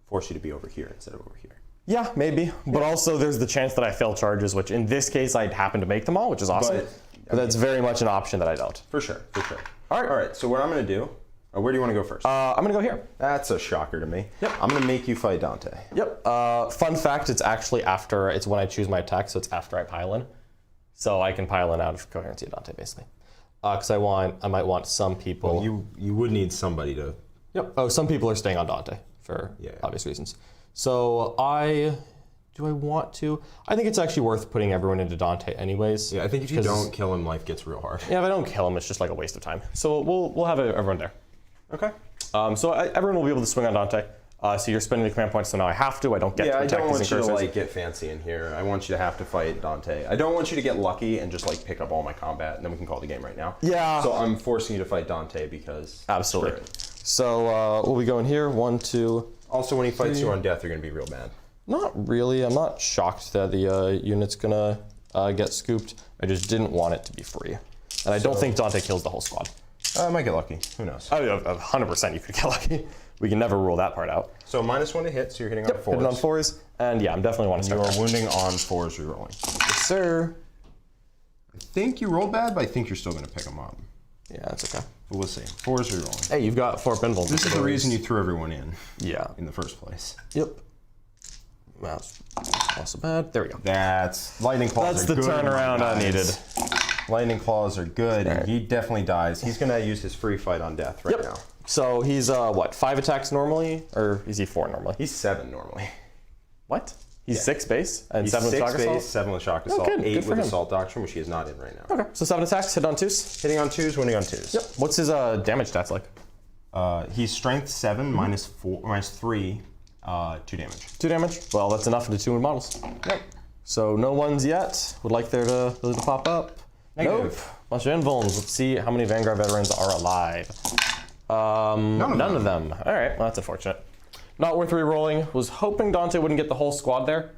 Force you to be over here instead of over here. Yeah, maybe. But also there's the chance that I fail charges, which in this case I happen to make them all, which is awesome. But that's very much an option that I don't. For sure, for sure. All right, so what I'm going to do, where do you want to go first? I'm going to go here. That's a shocker to me. Yep. I'm going to make you fight Dante. Yep. Fun fact, it's actually after, it's when I choose my attack, so it's after I pile in. So I can pile in out of coherency of Dante, basically. Because I might want some people. Well, you would need somebody to. Yep. Oh, some people are staying on Dante for obvious reasons. So do I want to? I think it's actually worth putting everyone into Dante anyways. Yeah, I think if you don't kill him, life gets real hard. Yeah, if I don't kill him, it's just like a waste of time. So we'll have everyone there. Okay. So everyone will be able to swing on Dante. So you're spending the command points, so now I have to. I don't get to attack these Incursors. Yeah, I don't want you to like get fancy in here. I want you to have to fight Dante. I don't want you to get lucky and just like pick up all my combat, and then we can call the game right now. Yeah. So I'm forcing you to fight Dante because. Absolutely. So we'll be going here. 1, 2. Also, when he fights you on death, you're gonna be real bad. Not really. I'm not shocked that the unit's gonna get scooped. I just didn't want it to be free, and I don't think Dante kills the whole squad. I might get lucky. Who knows? Oh, 100% you could get lucky. We can never rule that part out. So -1 to hit, so you're hitting on 4s. Hitting on 4s, and yeah, I'm definitely want to start. You are wounding on 4s rerolling. Yes, sir. I think you rolled bad, but I think you're still going to pick them up. Yeah, that's okay. But we'll see. 4s rerolling. Hey, you've got 4 pinballs. This is the reason you threw everyone in. Yeah. In the first place. Yep. That's not so bad. There we go. That's lightning claws. That's the turnaround I needed. Lightning claws are good, and he definitely dies. He's going to use his free fight on death right now. So he's what, 5 attacks normally, or is he 4 normally? He's 7 normally. What? He's 6 base and he's 7 with shock 6 assault. base, 7 with shock assault, good. 8 Good for with him. assault doctrine, which he is not in right now. Okay, so 7 attacks, hit on 2s. Hitting on 2s, winning on 2s. Yep. What's his damage stats like? He's strength 7 -3, 2 damage. 2 damage. Well, that's enough into 2 wound models. Yep. So no ones yet. Would like there to pop up. Negative. Nope. Bunch of invulns. Let's see how many Vanguard veterans are alive. None of them. All right. Well, that's unfortunate. Not worth re-rolling. Was hoping Dante wouldn't get the whole squad there.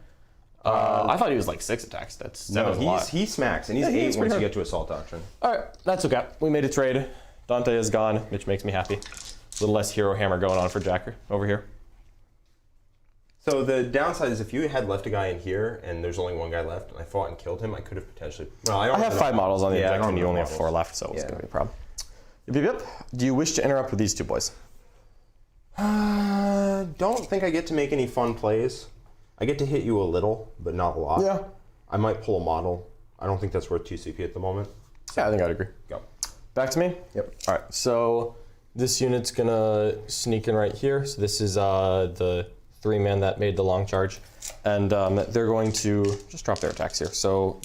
I thought he was like 6 attacks. That's a lot. he smacks, and he's 8 once you get to assault doctrine. All right. That's okay. We made a trade. Dante is gone, which makes me happy. A little less hero hammer going on for Jacker over here. So the downside is if you had left a guy in here and there's only one guy left and I fought and killed him, I could have potentially... Well, I have 5 models on the objective and you only have models. 4 left, so it's going to be a problem. Yep, yep, yep. Do you wish to interrupt with these 2 boys? Don't think I get to make any fun plays. I get to hit you a little, but not a lot. Yeah. I might pull a model. I don't think that's worth 2 CP at the moment. Yeah, I think I'd agree. Go. Back to me? Yep. All right, so this unit's going to sneak in right here. So this is the 3-man that made the long charge. And they're going to just drop their attacks here. So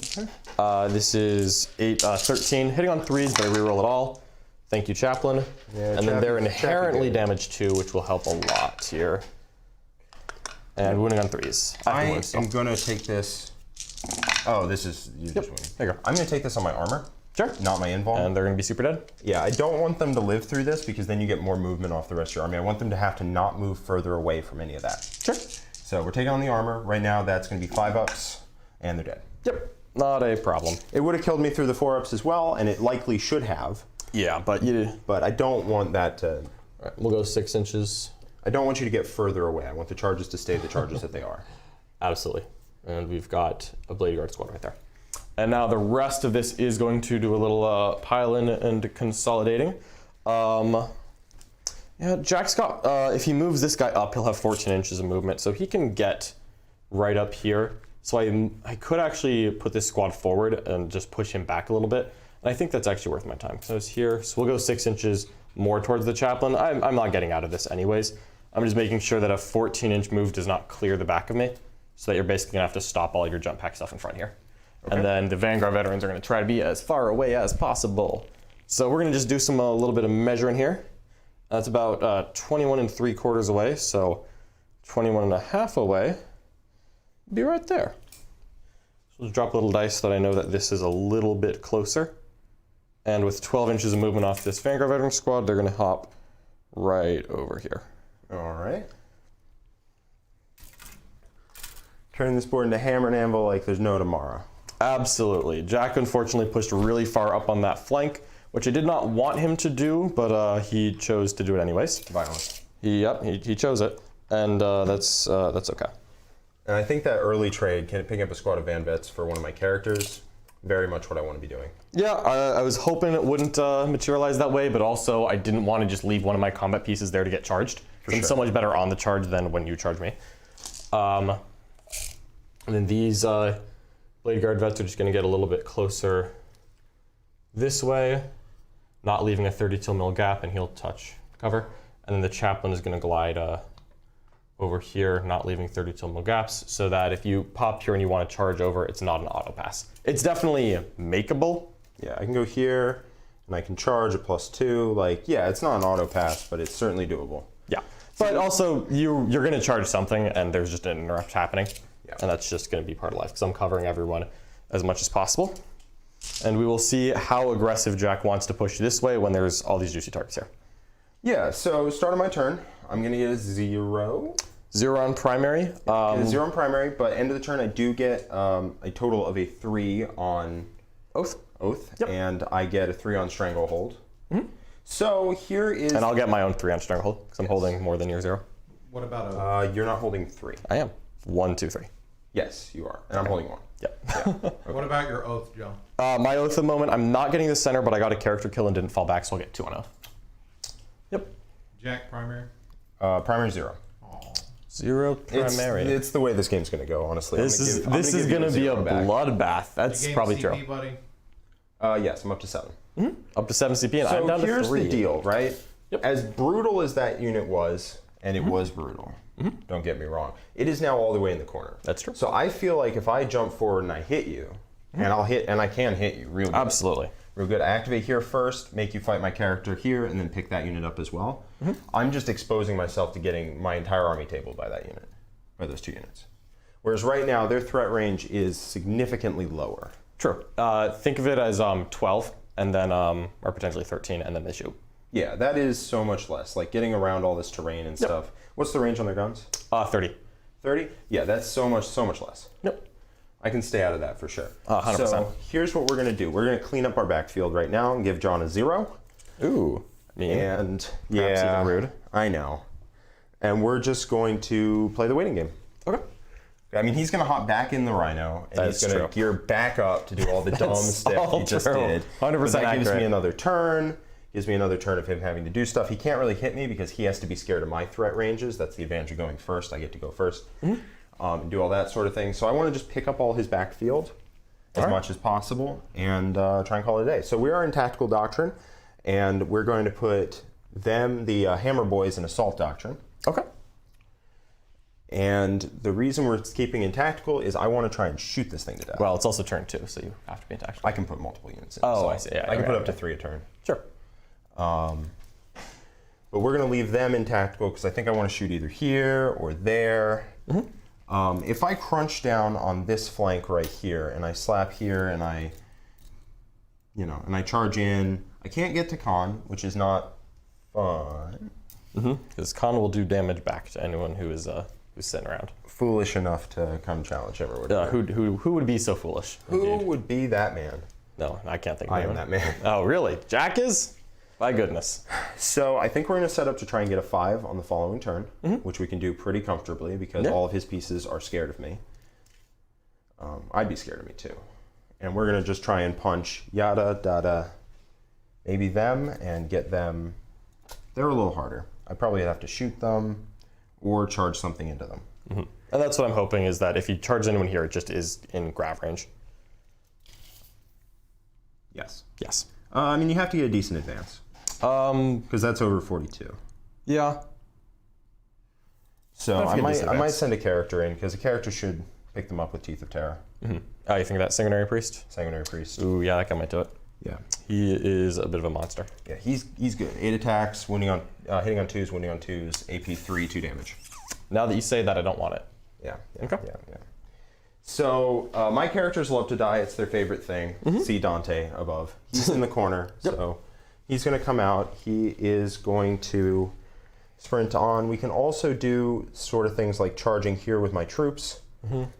this is 13, hitting on 3s, but I reroll it all. Thank you, Chaplain. Yeah, and then they're inherently damaged 2, which will help a lot here. And wounding on 3s. I am going to take this. Oh, this is... You just wounded. There you go. I'm going to take this on my armor. Sure. Not my invuln. And they're going to be super dead. Yeah, I don't want them to live through this because then you get more movement off the rest of your army. I want them to have to not move further away from any of that. Sure. So we're taking on the armor. Right now, that's going to be 5-ups, and they're dead. Yep. Not a problem. It would have killed me through the 4-ups as well, and it likely should have. Yeah, but you... But I don't want that to... All right, we'll go 6 inches. I don't want you to get further away. I want the charges to stay the charges that they are. Absolutely. And we've got a Blade Guard squad right there. And now the rest of this is going to do a little pile-in and consolidating. Yeah, Jack's got, if he moves this guy up, he'll have 14 inches of movement, so he can get right up here. So I could actually put this squad forward and just push him back a little bit. And I think that's actually worth my time. So it's here, so we'll go 6 inches more towards the Chaplain. I'm not getting out of this anyways. I'm just making sure that a 14-inch move does not clear the back of me, so that you're basically gonna have to stop all your jump pack stuff in front here. Okay. And then the Vanguard veterans are gonna try to be as far away as possible. So we're gonna just do a little bit of measuring here. That's about 21 3/4 away, so 21 1/2 away. Be right there. So just drop a little dice so that I know that this is a little bit closer. And with 12 inches of movement off this Vanguard veteran squad, they're gonna hop right over here. All right. Turn this board into hammer and anvil like there's no tomorrow. Absolutely. Jack unfortunately pushed really far up on that flank, which I did not want him to do, but he chose to do it anyways. Violence. He chose it, and that's okay. And I think that early trade, picking up a squad of Van Vets for one of my characters, very much what I want to be doing. Yeah, I was hoping it wouldn't materialize that way, but also I didn't want to just leave one of my combat pieces there to get charged. I'm so much better on the charge than when you charge me. And then these Blade Guard vets are just going to get a little bit closer this way, not leaving a 32 mil gap, and he'll touch cover. And then the Chaplain is going to glide over here, not leaving 32 mil gaps, so that if you pop here and you want to charge over, it's not an auto pass. It's definitely makeable. Yeah, I can go here, and I can charge a +2. Like, yeah, it's not an auto pass, but it's certainly doable. Yeah, but also you're going to charge something, and there's just an interrupt happening. Yeah. And that's just going to be part of life, because I'm covering everyone as much as possible. And we will see how aggressive Jack wants to push this way when there's all these juicy targets here. Yeah, so start of my turn, I'm going to get a 0. 0 on primary. 0 on primary, but end of the turn I do get a total of a 3 on Oath. Yep. And I get a 3 on Stranglehold. Mm-hmm. So here is... And I'll get my own 3 on Stranglehold, because I'm holding more than your 0. What about a... you're not holding 3. I am. 1, 2, 3. Yes, you are. And I'm holding 1. Yep. Yeah. Okay. What about your oath, John? My oath at the moment, I'm not getting the center, but I got a character kill and didn't fall back, so I'll get 2 on oath. Yep. Jack, primary? Primary 0. 0 primary. It's the way this game's going to go, honestly. This is going to be a bloodbath. That's probably CP, true. Buddy? Yes, I'm up to 7. Mm-hmm. Up to 7 CP, and So I'm down to 3. here's the deal, right? Yep. As brutal as that unit was, and it was brutal, don't get me wrong, it is now all the way in the corner. That's true. So I feel like if I jump forward and I hit you, and I can hit you real good. Absolutely. Real good. I activate here first, make you fight my character here, and then pick that unit up as well. I'm just exposing myself to getting my entire army tabled by that unit, by those 2 units. Whereas right now, their threat range is significantly lower. True. Think of it as 12, and then, or potentially 13, and then they shoot. Yeah, that is so much less. Like getting around all this terrain and stuff. What's the range on their guns? 30. 30? Yeah, that's so much less. Yep. I can stay out of that for sure. 100%. So here's what we're going to do. We're going to clean up our backfield right now and give John a 0. Ooh. Mean. And Perhaps yeah, even rude. I know. And we're just going to play the waiting game. Okay. I mean, he's going to hop back in the Rhino, and That's he's going to true. gear back up to do all the dumb stuff he just true. did. 100% But that gives accurate. me another turn. Gives me another turn of him having to do stuff. He can't really hit me because he has to be scared of my threat ranges. That's the advantage of going first. I get to go first and do all that sort of thing. So I want to just pick up all his backfield as much as possible and try and call it a day. So we are in Tactical Doctrine, and we're going to put them, the Hammer Boys, in Assault Doctrine. Okay. And the reason we're keeping in Tactical is I want to try and shoot this thing to death. Well, it's also turn 2, so you have to be in tactical. I can put multiple units in. Oh, so I see. Yeah, I can right, put up to right. 3 a turn. Sure. But we're going to leave them in Tactical because I think I want to shoot either here or there. If I crunch down on this flank right here and I slap here and I charge in, I can't get to Khan, which is not fun. Because Khan will do damage back to anyone who is who's sitting around. Foolish enough to come challenge him or whatever. Who would be so foolish? Who Indeed. would be that man? No, I can't think of I am anyone. that man. Oh, really? Jack is? My goodness. So I think we're going to set up to try and get a 5 on the following turn, which we can do pretty comfortably because all of his pieces are scared of me. I'd be scared of me too. And we're going to just try and punch yada, dada, maybe them and get them. They're a little harder. I probably have to shoot them or charge something into them. And that's what I'm hoping is that if you charge anyone here, it just is in grab range. Yes. Yes. I mean, you have to get a decent advance because that's over 42. Yeah. So Don't I forget might disadvantage. send a character in because a character should pick them up with Teeth of Terra. Oh, you think of that Sanguinary Priest? Sanguinary Priest. Ooh, yeah, that guy might do it. Yeah. He is a bit of a monster. Yeah, he's good. 8 attacks, wounding on, hitting on 2s, wounding on 2s, AP 3, 2 damage. Now that you say that, I don't want it. Yeah. Okay. Yeah. So my characters love to die. It's their favorite thing. See Dante above. He's in the corner. So he's going to come out. He is going to sprint on. We can also do sort of things like charging here with my troops,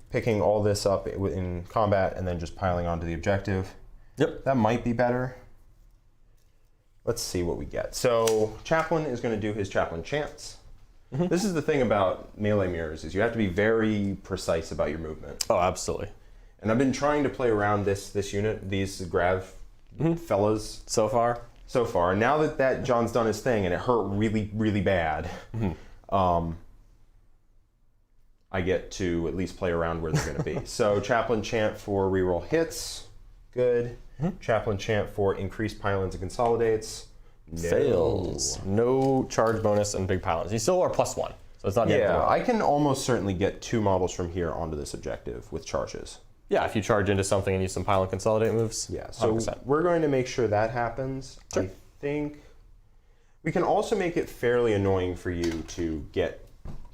picking all this up in combat, and then just piling onto the objective. Yep. That might be better. Let's see what we get. So Chaplain is going to do his Chaplain chants. This is the thing about melee mirrors is you have to be very precise about your movement. Oh, absolutely. And I've been trying to play around this unit, these grav fellas So far? so far. Now that John's done his thing and it hurt really, really bad, I get to at least play around where they're going to be. So Chaplain chant for reroll hits, good. Chaplain chant for increased pylons and consolidates. No. Fails. No charge bonus and big pylons. You still are +1, so it's not yet. Yeah, I can almost certainly get 2 models from here onto this objective with charges. Yeah, if you charge into something and use some pylon consolidate moves. Yeah, so 100%. we're going to make sure that happens. Sure. I think we can also make it fairly annoying for you to get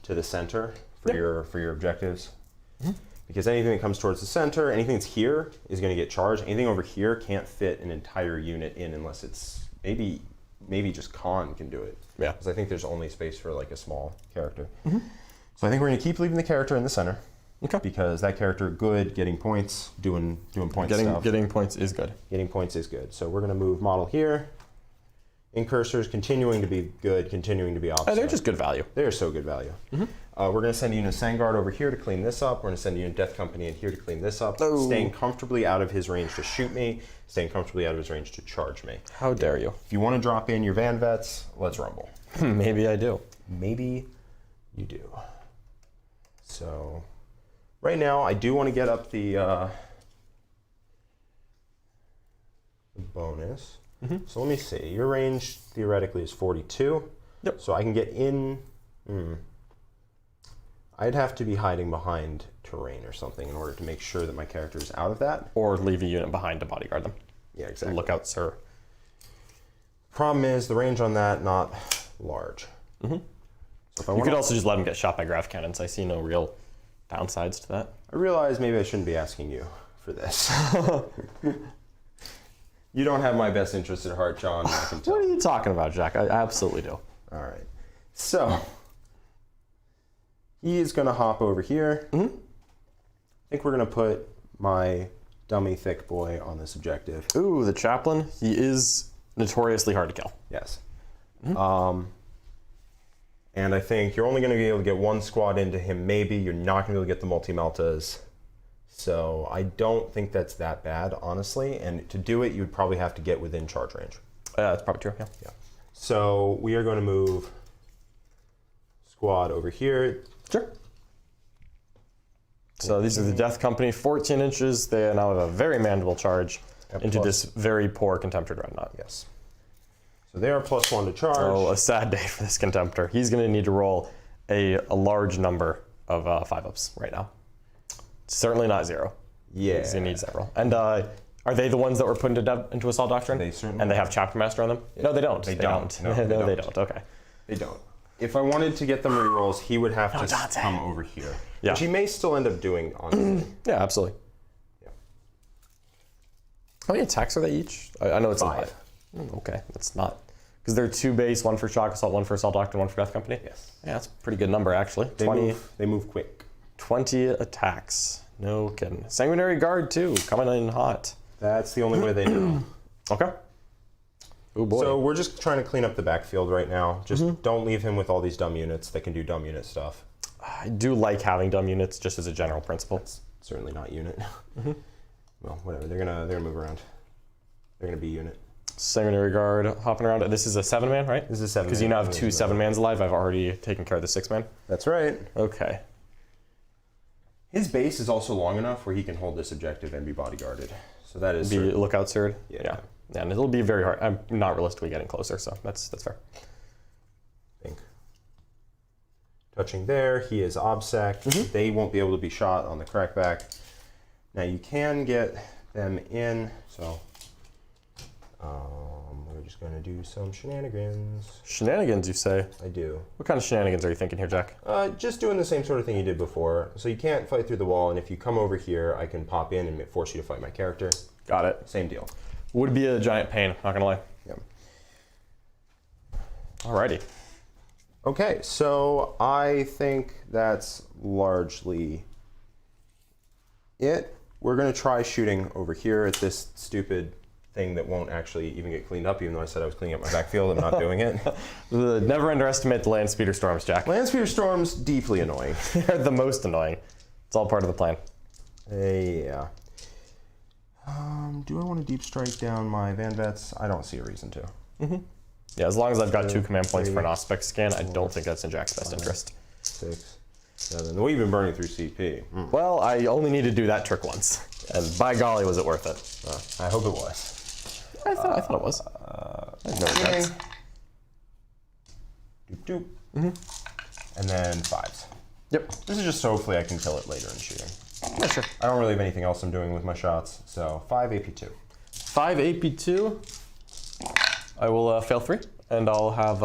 to the center for your objectives. Because anything that comes towards the center, anything that's here is going to get charged. Anything over here can't fit an entire unit in unless it's maybe just Khan can do it. Yeah. Because I think there's only space for like a small character. So I think we're going to keep leaving the character in the center. Okay. Because that character good, getting points, doing point stuff. Getting points is good. Getting points is good. So we're going to move model here. Incursors continuing to be good, continuing to be awesome. Oh, they're just good value. They're so good value. We're going to send a unit Vanguard over here to clean this up. We're going to send a unit Death Company in here to clean this up. Oh. Staying comfortably out of his range to shoot me. Staying comfortably out of his range to charge me. How dare you? If you want to drop in your Van Vets, let's rumble. Maybe I do. Maybe you do. So right now, I do want to get up the bonus. So let me see. Your range theoretically is 42. Yep. So I can get in. I'd have to be hiding behind terrain or something in order to make sure that my character is out of that. Or leave a unit behind to bodyguard them. Yeah, exactly. Look out, sir. Problem is the range on that not large. So if I You want could also just let them get shot by grav cannons. I see no real downsides to that. I realize maybe I shouldn't be asking you for this. You don't have my best interest at heart, John. I can tell. What are you talking about, Jack? I absolutely do. All right. So he is going to hop over here. I think we're going to put my dummy thick boy on this objective. Ooh, the Chaplain. He is notoriously hard to kill. Yes. And I think you're only going to be able to get one squad into him, maybe. You're not going to be able to get the multi-meltas. So I don't think that's that bad, honestly. And to do it, you would probably have to get within charge range. That's probably true, yeah. Yeah. So we are going to move squad over here. Sure. So these are the Death Company, 14 inches. They now have a very manageable charge into this very poor Contemptor Dreadnought. Yes. So they are +1 to charge. Oh, a sad day for this Contemptor. He's going to need to roll a large number of 5-ups right now. Certainly not 0. Yeah. He needs that roll. And are they the ones that were put into Assault Doctrine? They certainly And they have Chapter Master on them? Yeah. No, they don't. They don't. No, no, they don't. Okay. They don't. If I wanted to get them rerolls, he would have to Dante. come over here. Yeah. Which he may still end up doing, honestly. Yeah, absolutely. Yeah. How many attacks are they each? I know it's 5. Okay, that's not... Because they're 2 base, 1 for Shock Assault, 1 for Assault Doctrine, 1 for Death Company? Yes. Yeah, that's a pretty good number, actually. They move quick. 20 attacks. No kidding. Sanguinary Guard, too, coming in hot. That's the only way they know. Okay. Oh, boy. So we're just trying to clean up the backfield right now. Just don't leave him with all these dumb units that can do dumb unit stuff. I do like having dumb units, just as a general principle. It's certainly not unit. Well, whatever. They're gonna move around. They're gonna be unit. Sanguinary Guard hopping around. This is a 7-man, right? This is a 7-man. Because you now have 2 7-mans alive. I've already taken care of the 6-man. That's right. Okay. His base is also long enough where he can hold this objective and be bodyguarded. So that is Be lookout sword. Yeah. And it'll be very hard. I'm not realistically getting closer, so that's fair. I think. Touching there, he is obsec. They won't be able to be shot on the crackback. Now you can get them in, so we're just going to do some shenanigans. Shenanigans, you say? I do. What kind of shenanigans are you thinking here, Jack? Just doing the same sort of thing you did before. So you can't fight through the wall, and if you come over here, I can pop in and force you to fight my character. Got it. Same deal. Would be a giant pain, not gonna lie. Yep. Alrighty. Okay, so I think that's largely it. We're going to try shooting over here at this stupid thing that won't actually even get cleaned up, even though I said I was cleaning up my backfield. I'm not doing it. Never underestimate the land speeder storms, Jack. Land speeder storms, deeply annoying. They're the most annoying. It's all part of the plan. Yeah. Do I want to deep strike down my Van Vets? I don't see a reason to. Yeah, as long as I've got 2 command points for an Aspect scan, I don't think that's in Jack's best interest. 6, 7. Well, you've been burning through CP. Well, I only need to do that trick once, and by golly, was it worth it? I hope it was. I thought it was. I have no regrets. Doop, doop. And then 5s. Yep. This is just so hopefully I can kill it later in shooting. Yeah, sure. I don't really have anything else I'm doing with my shots, so 5 AP2. 5 AP2. I will fail 3, and I'll have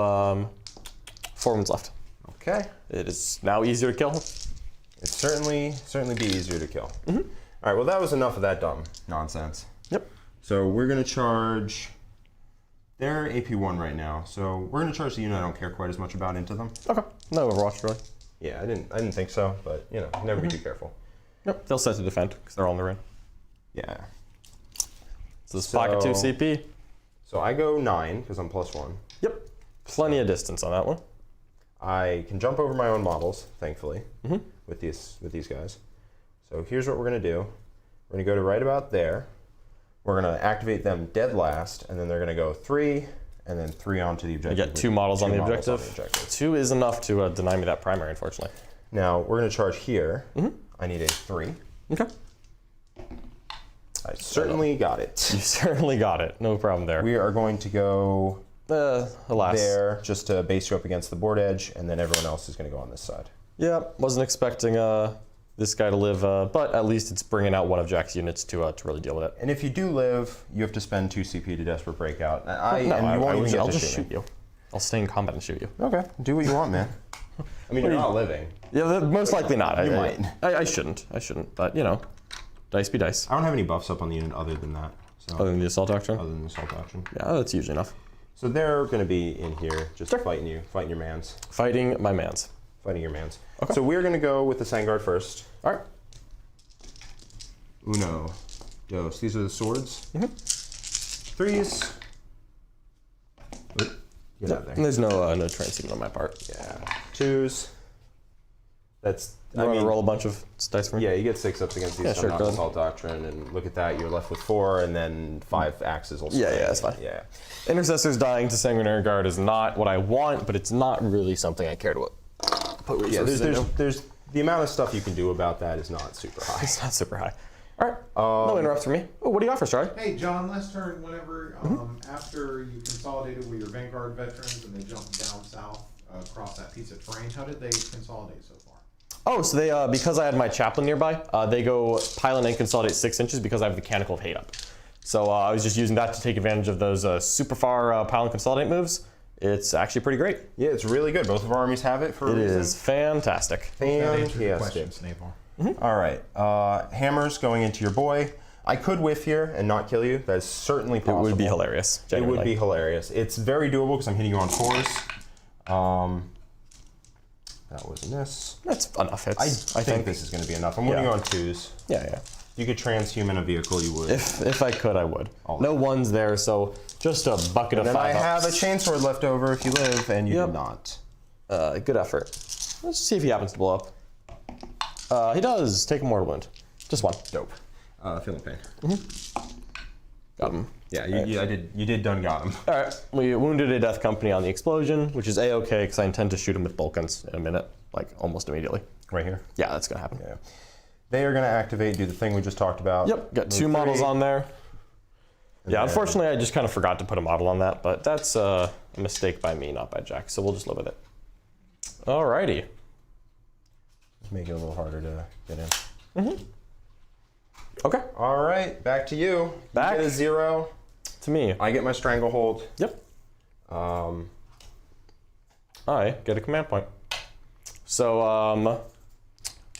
4 wounds left. Okay. It is now easier to kill. It's certainly be easier to kill. All right, well that was enough of that dumb nonsense. Yep. So we're gonna charge, they're AP1 right now, so we're gonna charge the unit I don't care quite as much about into them. Okay. No Overwatch, really. Yeah, I didn't think so, but you know, never be too careful. Yep. They'll set to defend, because they're all in the ring. Yeah. So this is pocket 2 CP. So I go 9, because I'm +1. Yep. Plenty of distance on that one. I can jump over my own models, thankfully, with these guys. So here's what we're gonna do. We're gonna go to right about there. We're gonna activate them dead last, and then they're gonna go 3, and then 3 onto the objective. You get 2 models on the objective. 2 is enough to deny me that primary, unfortunately. Now we're gonna charge here. I need a 3. Okay. I certainly got it. You certainly got it. No problem there. We are going to go Alas. there just to base you up against the board edge, and then everyone else is going to go on this side. Yeah, wasn't expecting this guy to live, but at least it's bringing out one of Jack's units to really deal with it. And if you do live, you have to spend 2 CP to Desperate Breakout. I'll just shoot you. I'll stay in combat and shoot you. Okay, do what you want, man. I mean, you're not living. Yeah, most likely not. You might. I shouldn't, but you know, dice be dice. I don't have any buffs up on the unit other than that. So, Other than the Assault Doctrine? other than the Assault Doctrine. Yeah, that's usually enough. So they're going to be in here, just fighting your mans. Fighting my mans. Fighting your mans. Okay. So we're going to go with the Vanguard first. All right. Uno, dos. These are the swords. 3s, Get out of there. And there's no transcending on my part. Yeah. 2s. That's. I want to roll a bunch of dice for me? Yeah, you get 6 ups against these. Yeah, sure, go ahead. Assault Doctrine, and look at that. You're left with 4, and then 5 axes. Also Yeah, that's fine. Yeah. Intercessors dying to Sanguinary Guard is not what I want, but it's not really something I care to put Yeah. resources into. There's the amount of stuff you can do about that is not super high. It's not super high. All right. No interrupts for me. Oh, what do you offer, Charlie? Hey, John, last turn, whenever, after you consolidated with your Vanguard veterans and they jumped down south across that piece of terrain, how did they consolidate so far? Oh, so they, because I had my Chaplain nearby, they go pile in and consolidate 6 inches because I have the Canticle of Hate up. So I was just using that to take advantage of those super far pile and consolidate moves. It's actually pretty great. Yeah, it's really good. Both of our armies have it for a reason. It is fantastic. That answered your Fantastic. question, Snavar. All right. Hammers going into your boy. I could whiff here and not kill you. That is certainly It possible. would be hilarious. It Genuinely. would be hilarious. It's very doable because I'm hitting you on 4s. That was a miss. That's enough hits. I think this is going to be enough. I'm winning Yeah. on 2s. Yeah. You could transhuman a vehicle, you would. If I could, I would. All No ones there, so just a bucket of then 5 I have a ups. chainsword left over if you live, and you Yep. did not. Good effort. Let's see if he happens to blow up. He does. Take a mortal wound. Just 1. Dope. Feeling pain. Got him. Yeah, you did done got him. All right. We wounded a death company on the explosion, which is a-okay because I intend to shoot him with Vulcans in a minute, like almost immediately. Right here. Yeah, that's gonna happen. Yeah. They are going to activate, do the thing we just talked about. Yep. Got Move 2 models 3. on there. Yeah, then- unfortunately, I just kind of forgot to put a model on that, but that's a mistake by me, not by Jack. So we'll just live with it. Alrighty. Just make it a little harder to get in. Okay. All right, back to you. Back. You get a 0. To me. I get my stranglehold. Yep. I get a command point. So,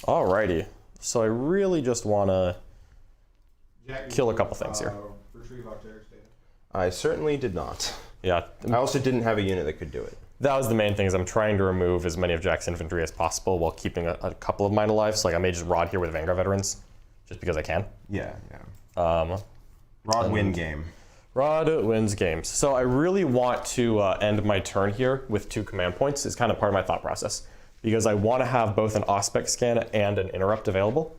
alrighty. So I really just want to Jack, kill a you, couple things here. Retrieve Arcturus data. I certainly did not. Yeah, I also didn't have a unit that could do it. that was the main thing, is I'm trying to remove as many of Jack's infantry as possible while keeping a couple of mine alive. So like I may just rod here with Vanguard veterans, just because I can. Yeah. Rod win game. Rod wins games. So I really want to end my turn here with 2 command points. It's kind of part of my thought process, because I want to have both an Auspex scan and an interrupt available,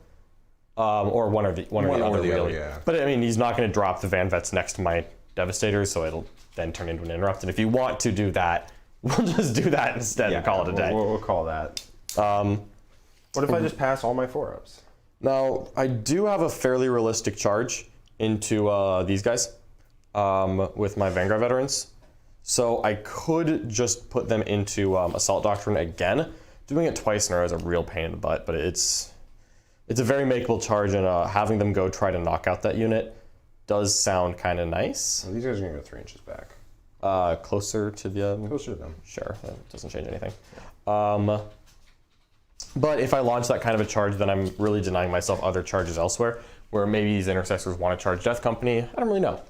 or one or the other, really. yeah. But I mean, he's not going to drop the Van Vets next to my Devastators, so it'll then turn into an interrupt. And if you want to do that, we'll just do that instead and call it a day. We'll call that. What if I just pass all my 4-ups? Now, I do have a fairly realistic charge into these guys with my Vanguard veterans. So I could just put them into Assault Doctrine again. Doing it twice in a row is a real pain in the butt, but it's a very makeable charge, and having them go try to knock out that unit does sound kind of nice. Well, these guys are going to go 3 inches back. Closer to the... Closer to them. Sure, that doesn't change anything. But if I launch that kind of a charge, then I'm really denying myself other charges elsewhere, where maybe these Intercessors want to charge Death Company. I don't really know.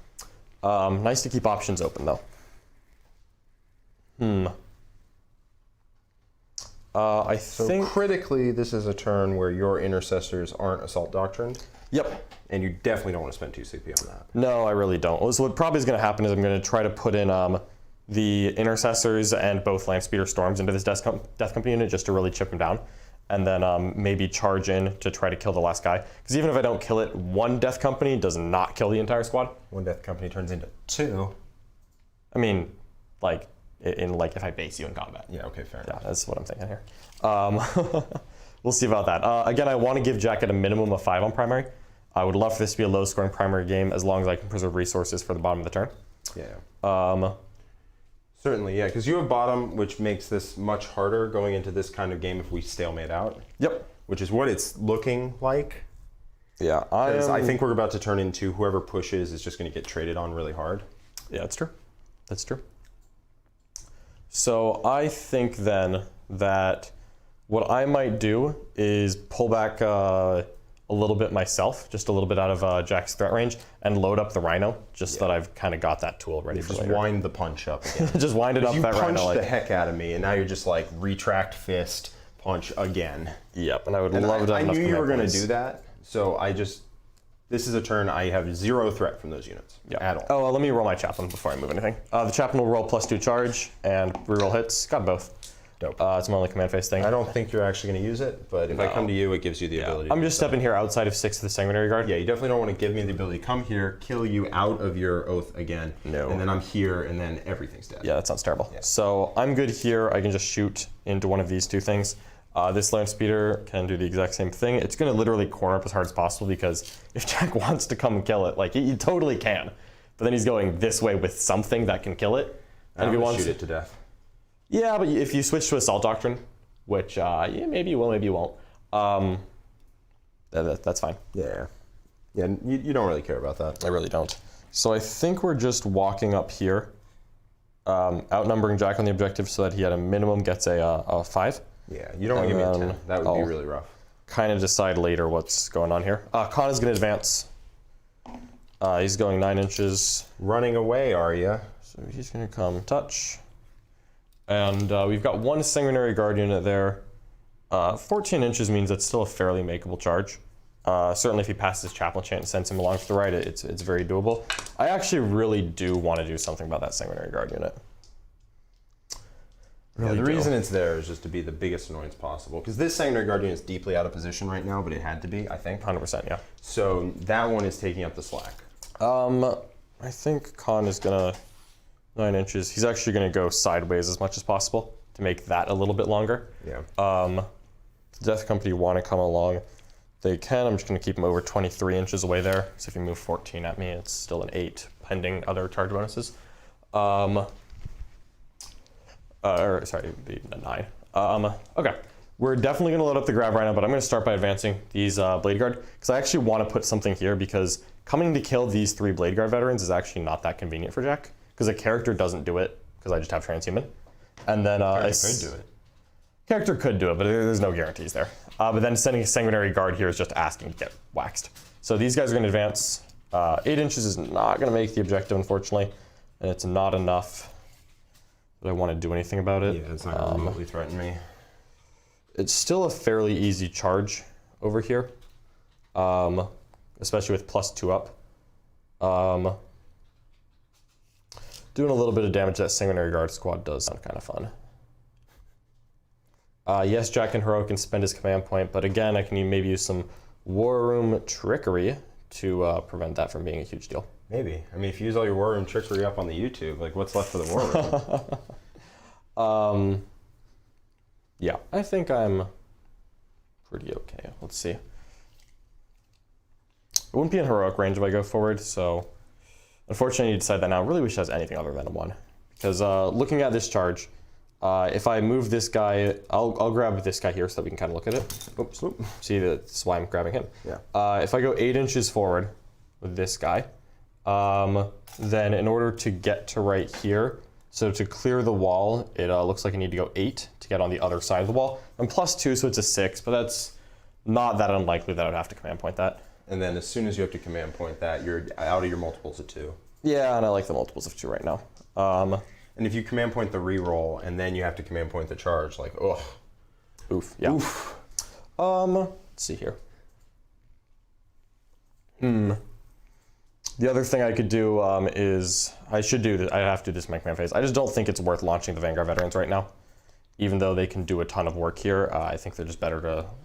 Nice to keep options open, though. I So think... critically, this is a turn where your Intercessors aren't Assault Doctrined, Yep. and you definitely don't want to spend 2 CP on that. No, I really don't. So what probably is going to happen is I'm going to try to put in the Intercessors and both Landspeeder Storms into this Death Company unit just to really chip them down. And then maybe charge in to try to kill the last guy. Because even if I don't kill it, 1 Death Company does not kill the entire squad. 1 Death Company turns into 2. I mean, like, if I base you in combat. Yeah, okay, fair Yeah, enough. that's what I'm thinking here. We'll see about that. Again, I want to give Jack at a minimum of 5 on primary. I would love for this to be a low-scoring primary game as long as I can preserve resources for the bottom of the turn. Yeah. Certainly, yeah, because you have bottom, which makes this much harder going into this kind of game if we stalemate out. Yep. Which is what it's looking like. Yeah, I think we're about to turn into whoever pushes is just going to get traded on really hard. Yeah, that's true. That's true. So I think then that what I might do is pull back a little bit myself, just a little bit out of Jack's threat range, and load up the Rhino, just that I've kind of got that tool ready for Just later. wind the punch up again. Just wind it up, You that punched Rhino. the heck out of me, and now you're just like retract fist, punch again. Yep, and I would And love to have I enough knew you were command going to points. do that, so I just This is a turn I have 0 threat from those units at all. Oh, let me roll my Chaplain before I move anything. The Chaplain will roll +2 charge and reroll hits. Got both. Dope. It's my only command phase thing. I don't think you're actually going to use it, but if I come to you, it gives you the ability. I'm just stepping here outside of 6 of the Sanguinary Guard. Yeah, you definitely don't want to give me the ability to come here, kill you out of your oath again. No. And then I'm here, and then everything's dead. Yeah, that sounds terrible. Yeah. So I'm good here. I can just shoot into one of these 2 things. This Land Speeder can do the exact same thing. It's going to literally corner up as hard as possible because if Jack wants to come and kill it, like he totally can. But then he's going this way with something that can kill it. And if he wants shoot it to death. Yeah, but if you switch to Assault Doctrine, which yeah, maybe you will, maybe you won't, that's fine. Yeah. Yeah, you don't really care about that. I really don't. So I think we're just walking up here, outnumbering Jack on the objective so that he at a minimum gets a 5. Yeah, you don't want to give me a 10. That would be really rough. Kind of decide later what's going on here. Khan is going to advance. He's going 9 inches. Running away, are you? So he's going to come touch. And we've got 1 Sanguinary Guard unit there. 14 inches means it's still a fairly makeable charge. Certainly if he passes Chaplain Chant and sends him along for the ride, it's very doable. I actually really do want to do something about that Sanguinary Guard unit. Really the reason it's there is just to be the biggest annoyance possible. Because this Sanguinary Guard unit is deeply out of position right now, but it had to be, I think. 100%, yeah. So that one is taking up the slack. I think Khan is going to 9 inches. He's actually going to go sideways as much as possible to make that a little bit longer. Yeah. The Death Company want to come along. They can. I'm just going to keep him over 23 inches away there. So if you move 14 at me, it's still an 8, pending other charge bonuses. Or sorry, it'd be a 9. Okay. We're definitely going to load up the grab right now, but I'm going to start by advancing these Blade Guard, because I actually want to put something here, because coming to kill these 3 Blade Guard veterans is actually not that convenient for Jack, because a character doesn't do it, because I just have Transhuman. And then Character could do it, but there's no guarantees there. But then sending a Sanguinary Guard here is just asking to get waxed. So these guys are going to advance. 8 inches is not going to make the objective, unfortunately, and it's not enough that I want to do anything about it. Yeah, it's not going to remotely threaten me. It's still a fairly easy charge over here, especially with +2 up. Doing a little bit of damage to that Sanguinary Guard squad does sound kind of fun. Yes, Jack and Heroic can spend his command point, but again, I can maybe use some War Room Trickery to prevent that from being a huge deal. Maybe. I mean, if you use all your War Room Trickery up on the YouTube, like what's left for the War Room? Yeah, I think I'm pretty okay. Let's see. It wouldn't be in Heroic range if I go forward, so unfortunately I need to decide that now. I really wish it has anything other than a 1. Because looking at this charge, if I move this guy, I'll grab this guy here so that we can kind of look at it. Oops. See, that's why I'm grabbing him. Yeah. If I go 8 inches forward with this guy, then in order to get to right here, so to clear the wall, it looks like I need to go 8 to get on the other side of the wall. I'm +2, so it's a 6, but that's not that unlikely that I would have to command point that. And then as soon as you have to command point that, you're out of your multiples of 2. Yeah, and I like the multiples of 2 right now. And if you command point the reroll, and then you have to command point the charge, like, ugh. Oof, yeah. Oof. Let's see here. The other thing I could do is, I have to do this in my command phase. I just don't think it's worth launching the Vanguard veterans right now. Even though they can do a ton of work here, I think they're just better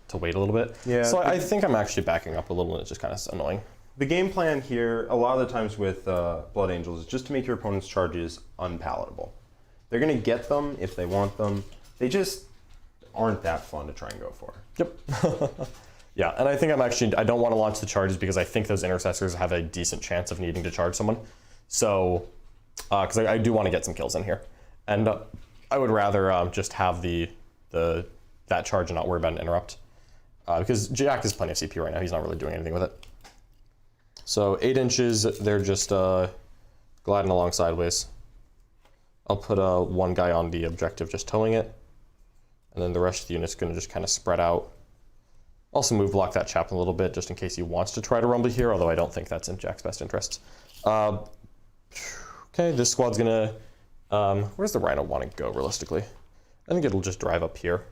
to wait a little bit. Yeah. So I think I'm actually backing up a little, and it's just kind of annoying. The game plan here, a lot of the times with Blood Angels, is just to make your opponent's charges unpalatable. They're going to get them if they want them. They just aren't that fun to try and go for. Yep. Yeah, and I think I don't want to launch the charges because I think those Intercessors have a decent chance of needing to charge someone. So, because I do want to get some kills in here. And I would rather just have that charge and not worry about an interrupt. Because Jack has plenty of CP right now. He's not really doing anything with it. So 8 inches, they're just gliding along sideways. I'll put one guy on the objective just towing it. And then the rest of the unit's going to just kind of spread out. Also move block that Chaplain a little bit just in case he wants to try to rumble here, although I don't think that's in Jack's best interests. Okay, this squad's going to... where's the Rhino want to go realistically? I think it'll just drive up here.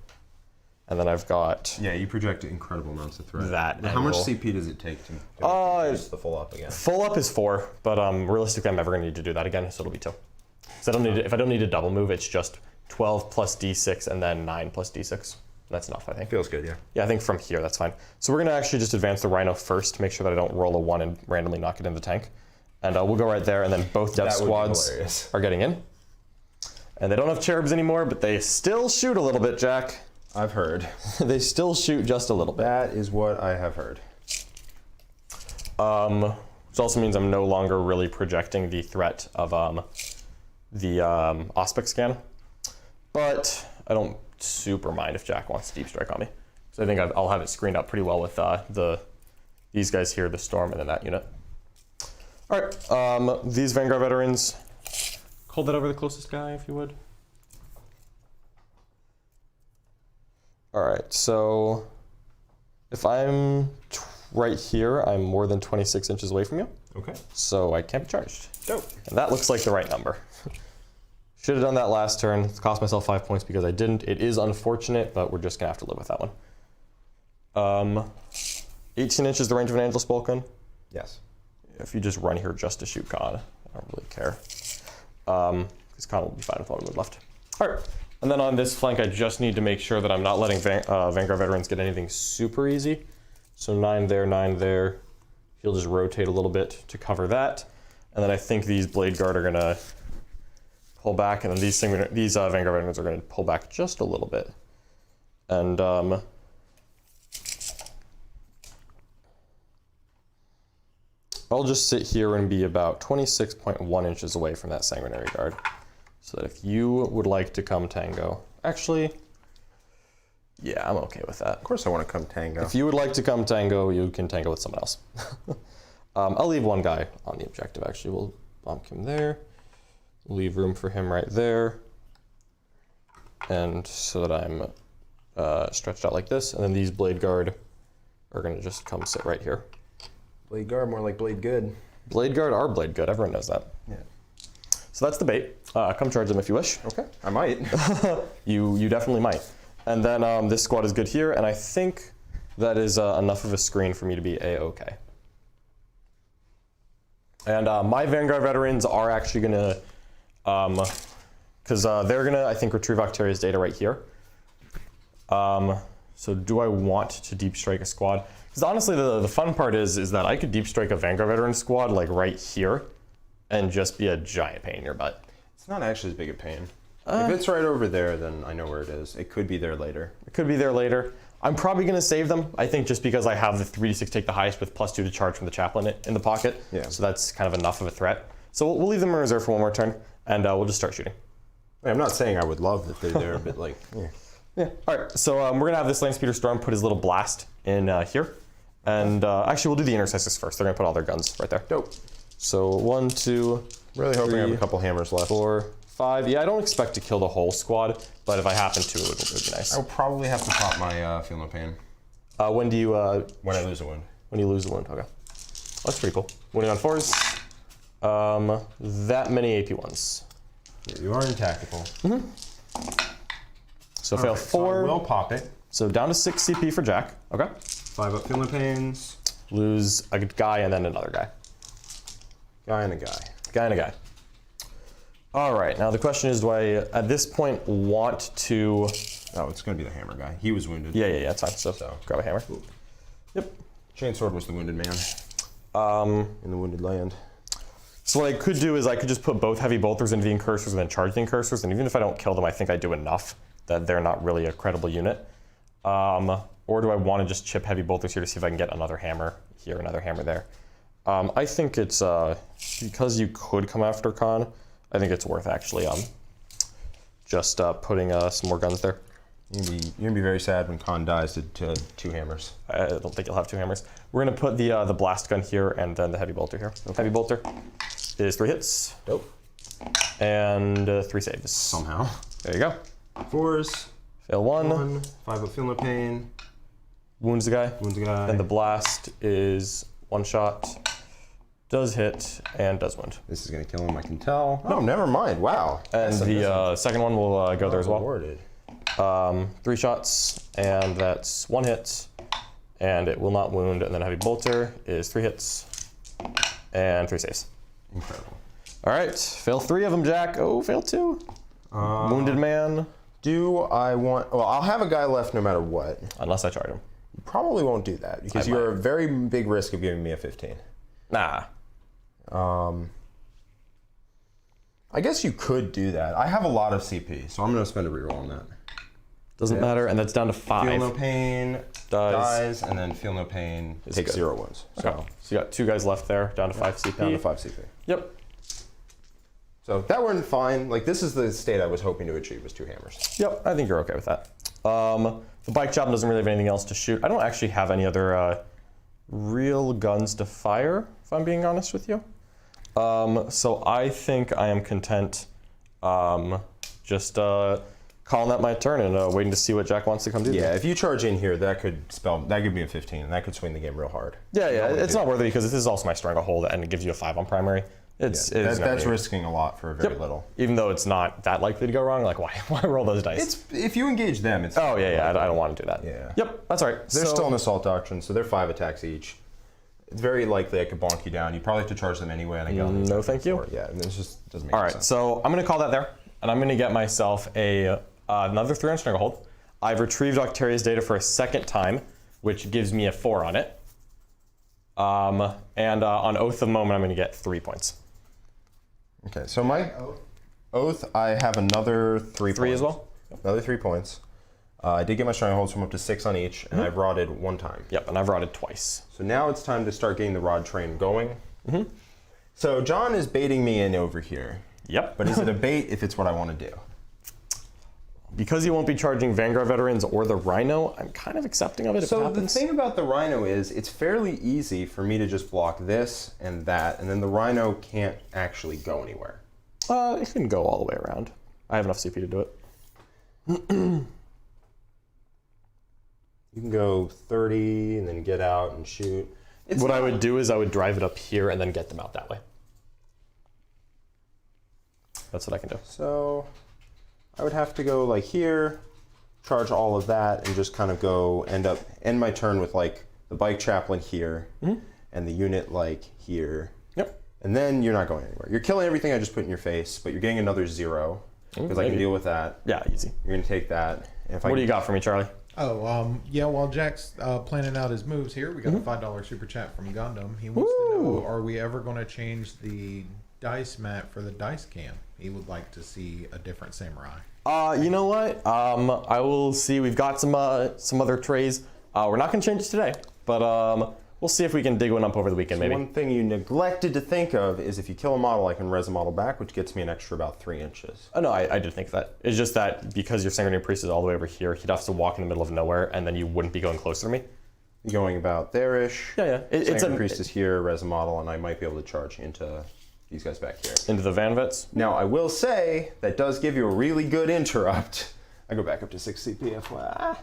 And then I've got Yeah, you project incredible amounts of threat. that. Now, how much angle. CP does it take to use the full up again? Full up is 4, but realistically, I'm never going to need to do that again, so it'll be 2. So I don't need if I don't need a double move, it's just 12 plus D6 and then 9 plus D6. That's enough, I think. Feels good, yeah. Yeah, I think from here, that's fine. So we're going to actually just advance the Rhino first to make sure that I don't roll a 1 and randomly knock it in the tank. And we'll go right there, and then both death squads are getting in. And they don't have cherubs anymore, but they still shoot a little bit, Jack. I've heard. They still shoot just a little bit. That is what I have heard. Which also means I'm no longer really projecting the threat of the Auspex scan. But I don't super mind if Jack wants to deep strike on me. So I think I'll have it screened up pretty well with these guys here, the Storm, and then that unit. All right, these Vanguard veterans, hold that over the closest guy if you would. All right, so if I'm right here, I'm more than 26 inches away from you. Okay. So I can't be charged. Dope. And that looks like the right number. Should have done that last turn. It cost myself 5 points because I didn't. It is unfortunate, but we're just gonna have to live with that one. 18 inches the range of an Angelus Bolt gun. Yes. If you just run here just to shoot Khan, I don't really care. Because Khan will be fine with one move left. All right, and then on this flank, I just need to make sure that I'm not letting Vanguard veterans get anything super easy. So 9 there, 9 there. He'll just rotate a little bit to cover that. And then I think these Blade Guard are gonna pull back, and then these Vanguard veterans are gonna pull back just a little bit. And I'll just sit here and be about 26.1 inches away from that Sanguinary Guard. So that if you would like to come tango, actually, yeah, I'm okay with that. Of course I want to come tango. If you would like to come tango, you can tango with someone else. I'll leave one guy on the objective, actually. We'll bump him there. Leave room for him right there. And so that I'm stretched out like this. And then these Blade Guard are going to just come sit right here. Blade Guard, more like Blade Good. Blade Guard are Blade Good. Everyone knows that. Yeah. So that's the bait. Come charge them if you wish. Okay, I might. You definitely might. And then this squad is good here, and I think that is enough of a screen for me to be A-okay. And my Vanguard veterans are actually gonna, because they're gonna, I think, retrieve Octaria's data right here. So do I want to deep strike a squad? Because honestly, the fun part is that I could deep strike a Vanguard veteran squad like right here, and just be a giant pain in your butt. It's not actually as big a pain. If it's right over there, then I know where it is. It could be there later. It could be there later. I'm probably going to save them, I think, just because I have the 3d6 take the highest with +2 to charge from the Chaplain in the pocket. Yeah. So that's kind of enough of a threat. So we'll leave them in reserve for one more turn, and we'll just start shooting. I'm not saying I would love that they're there, but like, yeah. Yeah. All right. So we're going to have this Land Speeder Storm put his little blast in here. And actually, we'll do the Intercessors first. They're going to put all their guns right there. Dope. So 1, 2, Really hoping I have 3, a couple hammers left. 4, 5. Yeah, I don't expect to kill the whole squad, but if I happen to, it would be nice. I'll probably have to pop my Feel No Pain. When do you... when I lose a wound. When you lose a wound, okay. That's pretty cool. Wounding on 4s. That many AP ones. Yeah, you are in tactical. So fail 4. So I will pop it. So down to 6 CP for Jack. Okay. 5 up Feel No Pains. Lose a guy and then another guy. Guy and a guy. Guy and a guy. All right, now the question is, do I, at this point, want to... Oh, it's going to be the hammer guy. He was wounded. Yeah, it's fine. So grab a hammer. Yep. Chainsword was the wounded man. In the wounded land. So what I could do is I could just put both heavy bolters into the Incursors and then charge the Incursors, and even if I don't kill them, I think I do enough that they're not really a credible unit. Or do I want to just chip heavy bolters here to see if I can get another hammer here, another hammer there? I think it's, because you could come after Khan, I think it's worth actually just putting some more guns there. You're gonna be very sad when Khan dies to 2 hammers. I don't think you'll have 2 hammers. We're gonna put the blast gun here and then the heavy bolter here. Okay. Heavy bolter is 3 hits. Dope. And 3 saves. Somehow. There you go. 4s. Fail 1. 1. 5 up Feel No Pain. Wounds the guy. Wounds the guy. And the blast is 1 shot. Does hit and does wound. This is gonna kill him, I can tell. Oh, never mind. Wow. And the second one will go there as well. Rewarded. 3 shots, and that's 1 hit, and it will not wound. And then Heavy Bolter is 3 hits and 3 saves. Incredible. All right, fail 3 of them, Jack. Oh, fail 2. Wounded man. Do I want? Well, I'll have a guy left no matter what. Unless I charge him. You probably won't do that because you're a very big risk of giving me a 15. Nah. I guess you could do that. I have a lot of CP, so I'm going to spend a reroll on that. Doesn't matter, and that's down to 5. Feel no pain, dies, and then feel no pain, takes good. 0 wounds. Okay. So you got 2 guys left there, down to 5 CP. Down to 5 CP. Yep. So that went fine. Like, this is the state I was hoping to achieve, was 2 hammers. Yep, I think you're okay with that. The bike chaplain doesn't really have anything else to shoot. I don't actually have any other real guns to fire, if I'm being honest with you. So I think I am content just calling that my turn and waiting to see what Jack wants to come do. Yeah, if you charge in here, that could give me a 15, and that could swing the game real hard. Yeah, it's not worth it because this is also my stranglehold, and it gives you a 5 on primary. That's risking a lot for very little. Even though it's not that likely to go wrong, like why roll those dice? If you engage them, it's... Oh, yeah, I don't want to do that. Yeah. Yep, that's all right. They're still an assault doctrine, so they're 5 attacks each. It's very likely I could bonk you down. You probably have to charge them anyway, and I go... No, thank you. Yeah, and it just doesn't make sense. All right, so I'm going to call that there, and I'm going to get myself another 3 on Stranglehold. I've retrieved Octaria's data for a 2nd time, which gives me a 4 on it. And on Oath of Moment, I'm going to get 3 points. Okay, so my Oath, I have another 3 points. 3 as well? Another 3 points. I did get my Strangleholds from up to 6 on each, and I've rodded 1 time. Yep, and I've rodded twice. So now it's time to start getting the rod train going. So John is baiting me in over here. Yep. But is it a bait if it's what I want to do? Because you won't be charging Vanguard veterans or the Rhino, I'm kind of accepting of it if it happens. So the thing about the Rhino is it's fairly easy for me to just block this and that, and then the Rhino can't actually go anywhere. It can go all the way around. I have enough CP to do it. You can go 30 and then get out and shoot. What I would do is I would drive it up here and then get them out that way. That's what I can do. So I would have to go like here, charge all of that, and just kind of end my turn with like the bike chaplain here and the unit like here. Yep. And then you're not going anywhere. You're killing everything I just put in your face, but you're getting another 0 because I can deal with that. Yeah, easy. You're gonna take that. What do you got for me, Charlie? Oh, yeah, while Jack's planning out his moves here, we got a $5 super chat from Gundam. He wants to know, are we ever going to change the dice mat for the dice cam? He would like to see a different samurai. You know what? I will see. We've got some other trays. We're not going to change it today, but we'll see if we can dig one up over the weekend, maybe. One thing you neglected to think of is if you kill a model, I can res a model back, which gets me an extra about 3 inches. Oh, no, I did think of that. It's just that because your Sanguinary Priest is all the way over here, he'd have to walk in the middle of nowhere, and then you wouldn't be going closer to me. You're going about there-ish. Yeah. Sanguinary Priest is here, res a model, and I might be able to charge into these guys back here. Into the Van Vets? Now, I will say, that does give you a really good interrupt. I go back up to 6 CP, FYI.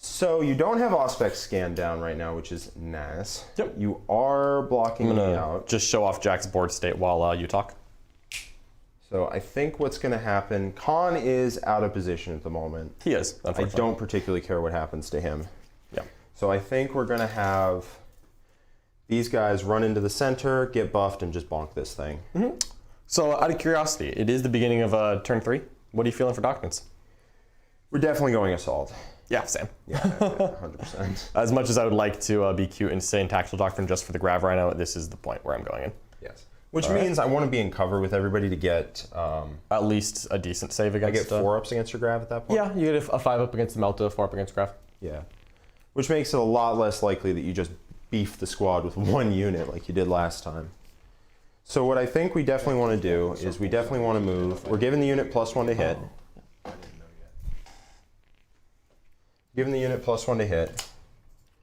So you don't have Auspex scanned down right now, which is nice. Yep. You are blocking me out. Just show off Jack's board state while you talk. So I think what's going to happen, Khan is out of position at the moment. He is, I unfortunately. don't particularly care what happens to him. Yeah. So I think we're going to have these guys run into the center, get buffed, and just bonk this thing. So out of curiosity, it is the beginning of turn 3. What are you feeling for doctrines? We're definitely going assault. Yeah, same. Yeah, 100%. As much as I would like to be cute and stay in Tactical Doctrine just for the Grav Rhino, this is the point where I'm going in. Yes. Which means I want to be in cover with everybody to get... at least a decent save against... I get 4-ups against your Grav at that point? Yeah, you get a 5-up against the Melta, 4-up against Grav. Yeah. Which makes it a lot less likely that you just beef the squad with 1 unit like you did last time. So what I think we definitely want to do is we definitely want to move. We're giving the unit +1 to hit. Giving the unit +1 to hit.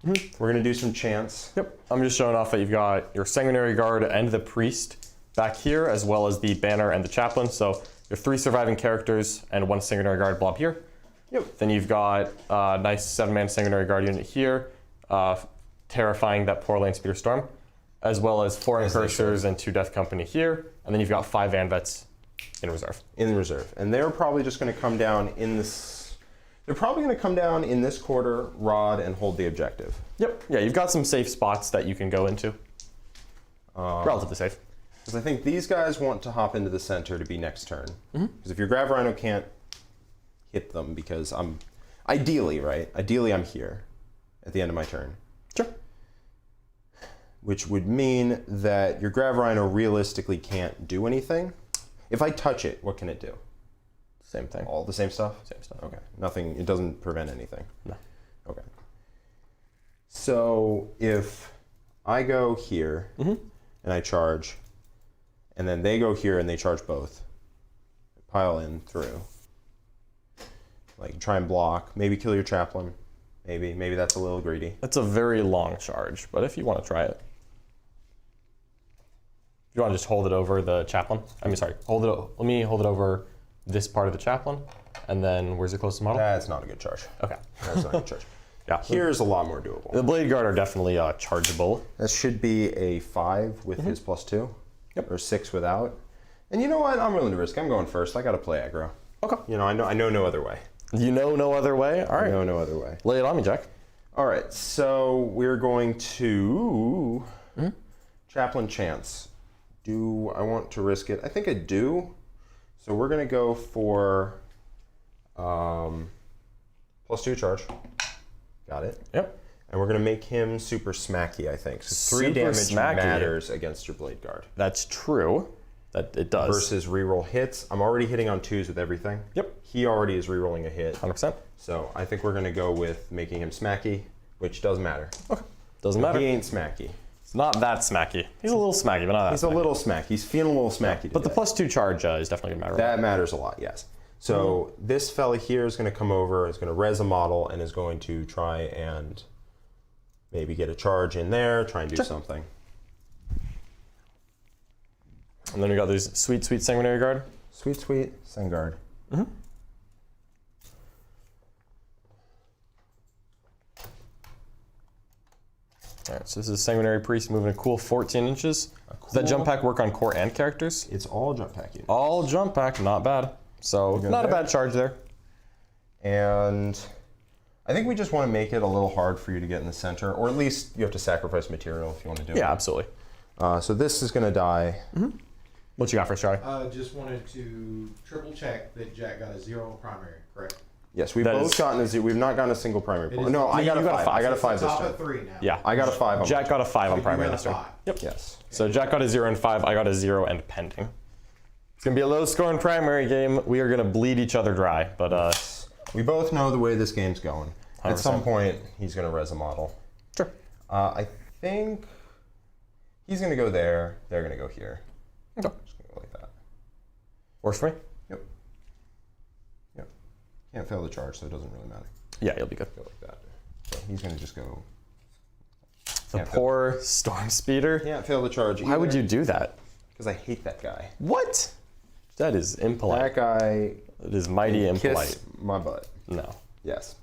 We're going to do some chants. Yep. I'm just showing off that you've got your Sanguinary Guard and the Priest back here, as well as the Banner and the Chaplain. So your 3 surviving characters and 1 Sanguinary Guard blob here. Yep. Then you've got a nice 7-man Sanguinary Guard unit here, terrifying that poor Lane Speeder Storm, as well as 4 Incursors and 2 Death Company here. And then you've got 5 Van Vets in reserve. In reserve. And they're probably just going to come down in this... They're probably going to come down in this quarter, rod, and hold the objective. Yep. Yeah, you've got some safe spots that you can go into. Relatively safe. Because I think these guys want to hop into the center to be next turn. Because if your Grav Rhino can't hit them, because I'm... Ideally, right? Ideally, I'm here at the end of my turn. Sure. Which would mean that your Grav Rhino realistically can't do anything. If I touch it, what can it do? Same thing. All the same stuff? Same stuff. Okay. Nothing, it doesn't prevent anything. No. Okay. So if I go here and I charge, and then they go here and they charge both, pile in through, like try and block, maybe kill your Chaplain, maybe that's a little greedy. That's a very long charge, but if you want to try it. If you want to just hold it over the Chaplain, let me hold it over this part of the Chaplain, and then where's the closest model? That's not a good charge. Okay. That's not a good charge. Yeah. Here's a lot more doable. The Blade Guard are definitely chargeable. That should be a 5 with his +2. Yep. Or 6 without. And you know what? I'm willing to risk. I'm going first. I got to play aggro. Okay. You know, I know no other way. You know no other way? All right. I know no other way. Lay it on me, Jack. All right. So we're going to Chaplain Chance. Do I want to risk it? I think I do. So we're going to go for +2 charge. Got it. Yep. And we're going to make him super smacky, I think. So 3 Super damage smacky. matters against your Blade Guard. That's true. That it does. Versus reroll hits. I'm already hitting on 2s with everything. Yep. He already is rerolling a hit. 100%. So I think we're going to go with making him smacky, which doesn't matter. Okay. Doesn't matter. He ain't smacky. It's not that smacky. He's a little smacky, but not that He's smacky. a little smacky. He's feeling a little smacky But the today. +2 charge is definitely going to matter. That matters a lot, yes. So this fella here is going to come over, is going to res a model, and is going to try and maybe get a charge in there, try and do something. And then we got these sweet, sweet Sanguinary Guard. Sweet, sweet Vanguard. All right, so this is Sanguinary Priest moving a cool 14 inches. Does that jump pack work on core and characters? It's all jump pack units. All jump pack, not bad. So not a there. bad charge there. And I think we just want to make it a little hard for you to get in the center, or at least you have to sacrifice material if you want to do it. Yeah, absolutely. So this is going to die. What you got for us, Charlie? Just wanted to triple check that Jack got a 0 on primary, correct? Yes, we've That both is- gotten a 0. We've not gotten a single primary point. is- No, I got a you got a 5. five. I got a It's 5 this top turn. of 3 now. Yeah. I got a 5 on Jack got a 5 on You primary got a this turn. 5. Yep. Yes. So Jack got a 0 and 5. I got a 0 and pending. It's gonna be a low scoring primary game. We are gonna bleed each other dry, but We both know the way this game's going. At 100%. some point, he's going to res a model. sure. I think he's going to go there. They're going to go here. Okay. Just going to go like that. Works for me. Yep. Yep. Can't fail the charge, so it doesn't really matter. Yeah, you'll be good. Go like that. So he's going to just go. The Can't poor Storm Speeder. Can't fail the charge. Why would you do that? Because I hate that guy. What? That is impolite. That guy It is mighty impolite. kiss my butt. No. Yes.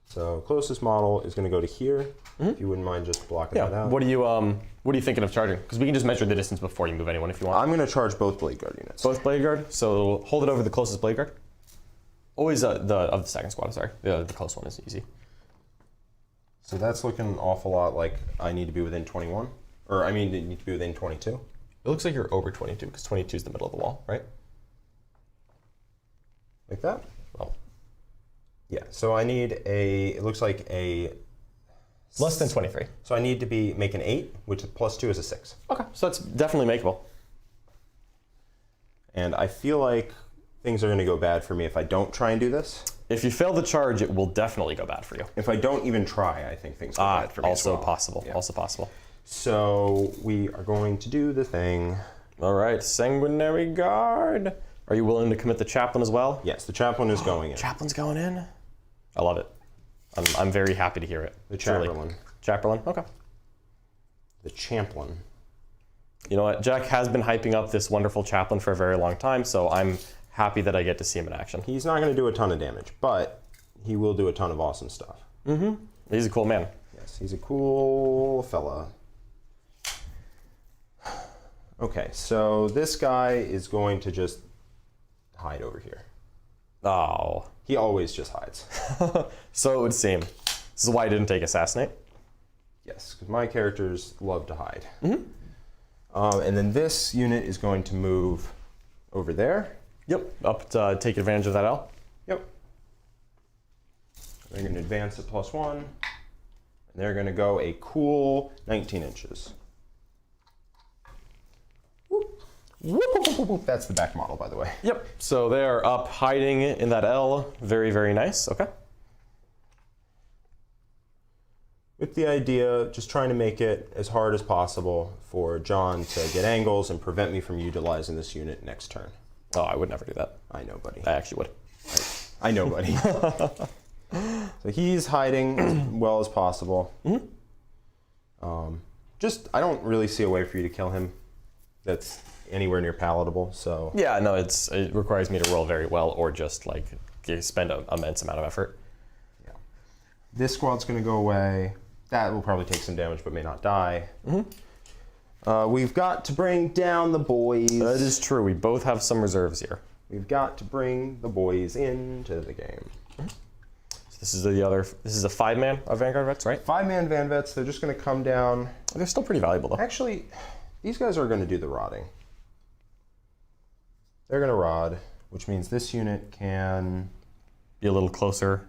So closest model is going to go to here. If you wouldn't mind just blocking that Yeah. out. What are you thinking of charging? Because we can just measure the distance before you move anyone if you want. I'm going to charge both Blade Guard units. Both Blade Guard. So hold it over the closest Blade Guard. Always of the second squad. Sorry, the close one is easy. So that's looking an awful lot like I need to be within 21. Or I mean, you need to be within 22. It looks like you're over 22 because 22 is the middle of the wall, right? Like that? Well, Yeah. So I need it looks like a... less than 23. So I need to make an 8, which +2 is a 6. Okay, so that's definitely makeable. And I feel like things are going to go bad for me if I don't try and do this. If you fail the charge, it will definitely go bad for you. If I don't even try, I think things go bad for me as Also well. possible. Yeah. Also possible. So we are going to do the thing. All right, Sanguinary Guard. Are you willing to commit the Chaplain as well? Yes, the Chaplain is going in. Chaplain's going in. I love it. I'm very happy to hear it. The Truly. Chaplain. Chaplain. Okay. The Chaplain. You know what? Jack has been hyping up this wonderful Chaplain for a very long time, so I'm happy that I get to see him in action. He's not going to do a ton of damage, but he will do a ton of awesome stuff. He's a cool man. Yes, he's a cool fella. Okay, so this guy is going to just hide over here. Oh. He always just hides. So it would seem. This is why I didn't take Assassinate. Yes, because my characters love to hide. And then this unit is going to move over there. Yep, up to take advantage of that L. Yep. They're going to advance at +1. And they're going to go a cool 19 inches. Whoop. Whoop, whoop, whoop, whoop. That's the back model, by the way. Yep, so they are up hiding in that L. Very, very nice. Okay. With the idea, just trying to make it as hard as possible for John to get angles and prevent me from utilizing this unit next turn. Oh, I would never do that. I know, buddy. I actually would. I know, buddy. So he's hiding as well as possible. Just, I don't really see a way for you to kill him that's anywhere near palatable, so. Yeah, no, it requires me to roll very well or just like spend an immense amount of effort. Yeah. This squad's going to go away. That will probably take some damage but may not die. We've got to bring down the boys. That is true. We both have some reserves here. We've got to bring the boys into the game. So this is this is a 5-man of Vanguard vets, right? 5-man Van Vets, they're just going to come down. They're still pretty valuable though. Actually, these guys are going to do the rodding. They're going to rod, which means this unit can... Be a little closer.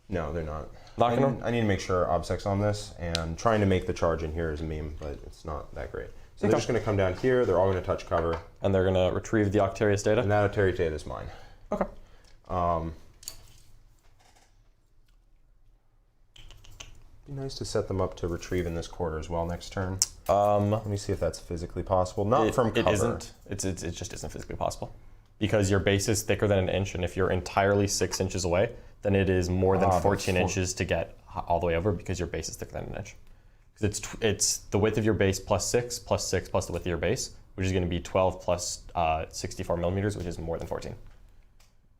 No, they're not. Not gonna? I need to make sure OBSEC's on this, and trying to make the charge in here is a meme, but it's not that great. So they're just going to come down here, they're all going to touch cover. And they're going to retrieve the Octarius data? And that Octarius data is mine. Okay. Be nice to set them up to retrieve in this quarter as well next turn. Let me see if that's physically possible. Not from cover. It isn't. It just isn't physically possible. Because your base is thicker than an inch, and if you're entirely 6 inches away, then it is more than 14 inches to get all the way over because your base is thicker than an inch. Because it's the width of your base plus 6 plus the width of your base, which is going to be 12 plus 64 millimeters, which is more than 14.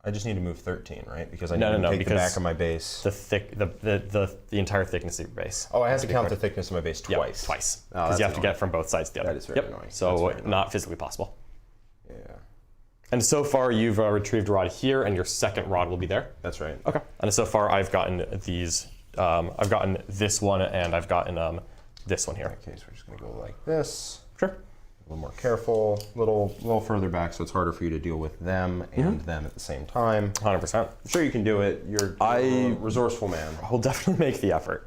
I just need to move 13, right? Because I need to take the back of my base. The entire thickness of your base. Oh, I have to count the thickness of my base twice. Yep, twice. Oh, Because you have to get from both sides together. That is very annoying. So not physically possible. Yeah. And so far you've retrieved a rod here, and your second rod will be there. That's right. Okay. And so far I've gotten these. I've gotten this one, and I've gotten this one here. Okay, so we're just gonna go like this. Sure. A little more careful, a little further back, so it's harder for you to deal with them and them at the same time. 100%. I'm sure you can do it. You're a resourceful man. I'll definitely make the effort.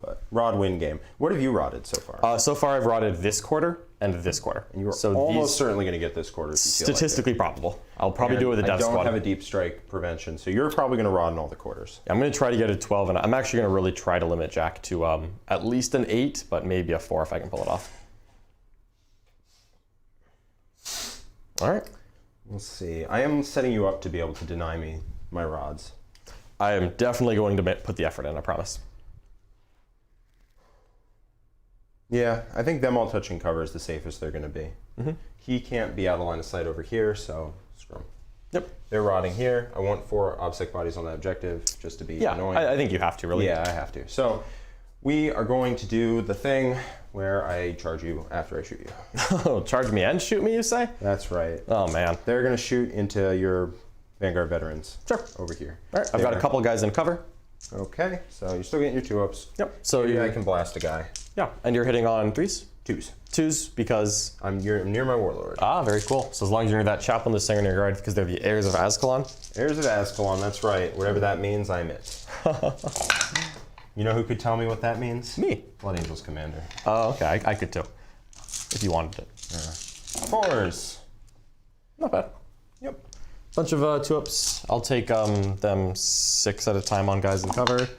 But rod win game. What have you rodded so far? So far I've rodded this quarter and this quarter. And you're almost certainly going to get this quarter if you feel like it. Statistically probable. I'll probably do it with a death I squad. don't have a deep strike prevention, so you're probably going to rod in all the quarters. I'm going to try to get a 12, and I'm actually going to really try to limit Jack to at least an 8, but maybe a 4 if I can pull it off. All right. We'll see. I am setting you up to be able to deny me my rods. I am definitely going to put the effort in, I promise. Yeah, I think them all touching cover is the safest they're going to be. He can't be out of line of sight over here, so screw him. Yep. They're rotting here. I want 4 OBSEC bodies on that objective just to be annoying. I think you have to, really. Yeah, I have to. So we are going to do the thing where I charge you after I shoot you. Oh, charge me and shoot me, you say? That's right. Oh, man. They're going to shoot into your Vanguard veterans. Sure. Over here. All right, I've got a couple guys in cover. Okay, so you're still getting your 2-ups. Yep. So I can blast a guy. Yeah, and you're hitting on 3s? 2s. 2s because... I'm near my Warlord. Ah, very cool. So as long as you're near that Chaplain, the Sanguinary Guard, because they're the heirs of Azkaban. Heirs of Azkaban, that's right. Whatever that means, I'm it. You know who could tell me what that means? Me. Blood Angels Commander. Oh, okay, I could too. If you wanted it. 4s. Not bad. Yep. Bunch of 2-ups. I'll take them 6 at a time on guys in cover.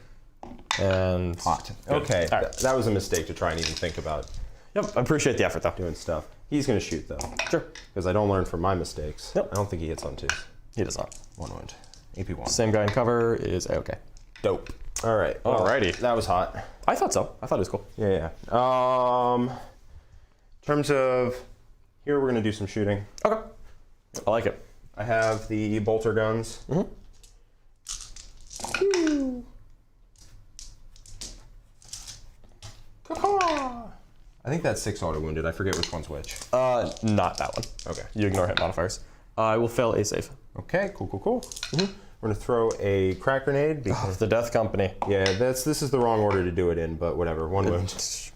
And... Hot. Good. Okay, All right. that was a mistake to try and even think about Yep, I appreciate the effort though. doing stuff. He's going to shoot though. Sure. Because I don't learn from my mistakes. Yep. I don't think he hits on 2s. He does not. 1 wound. AP1. Same guy in cover is A-okay. Dope. All right. Well, Alrighty. that was hot. I thought so. I thought it was cool. Yeah. In terms of here, we're going to do some shooting. Okay. I like it. I have the bolter guns. think that's 6 auto wounded. I forget which one's which. Not that one. Okay. You ignore hit modifiers. I will fail a save. Okay, cool. We're gonna throw a crack grenade because The Death Company. yeah, this is the wrong order to do it in, but whatever. 1 wound.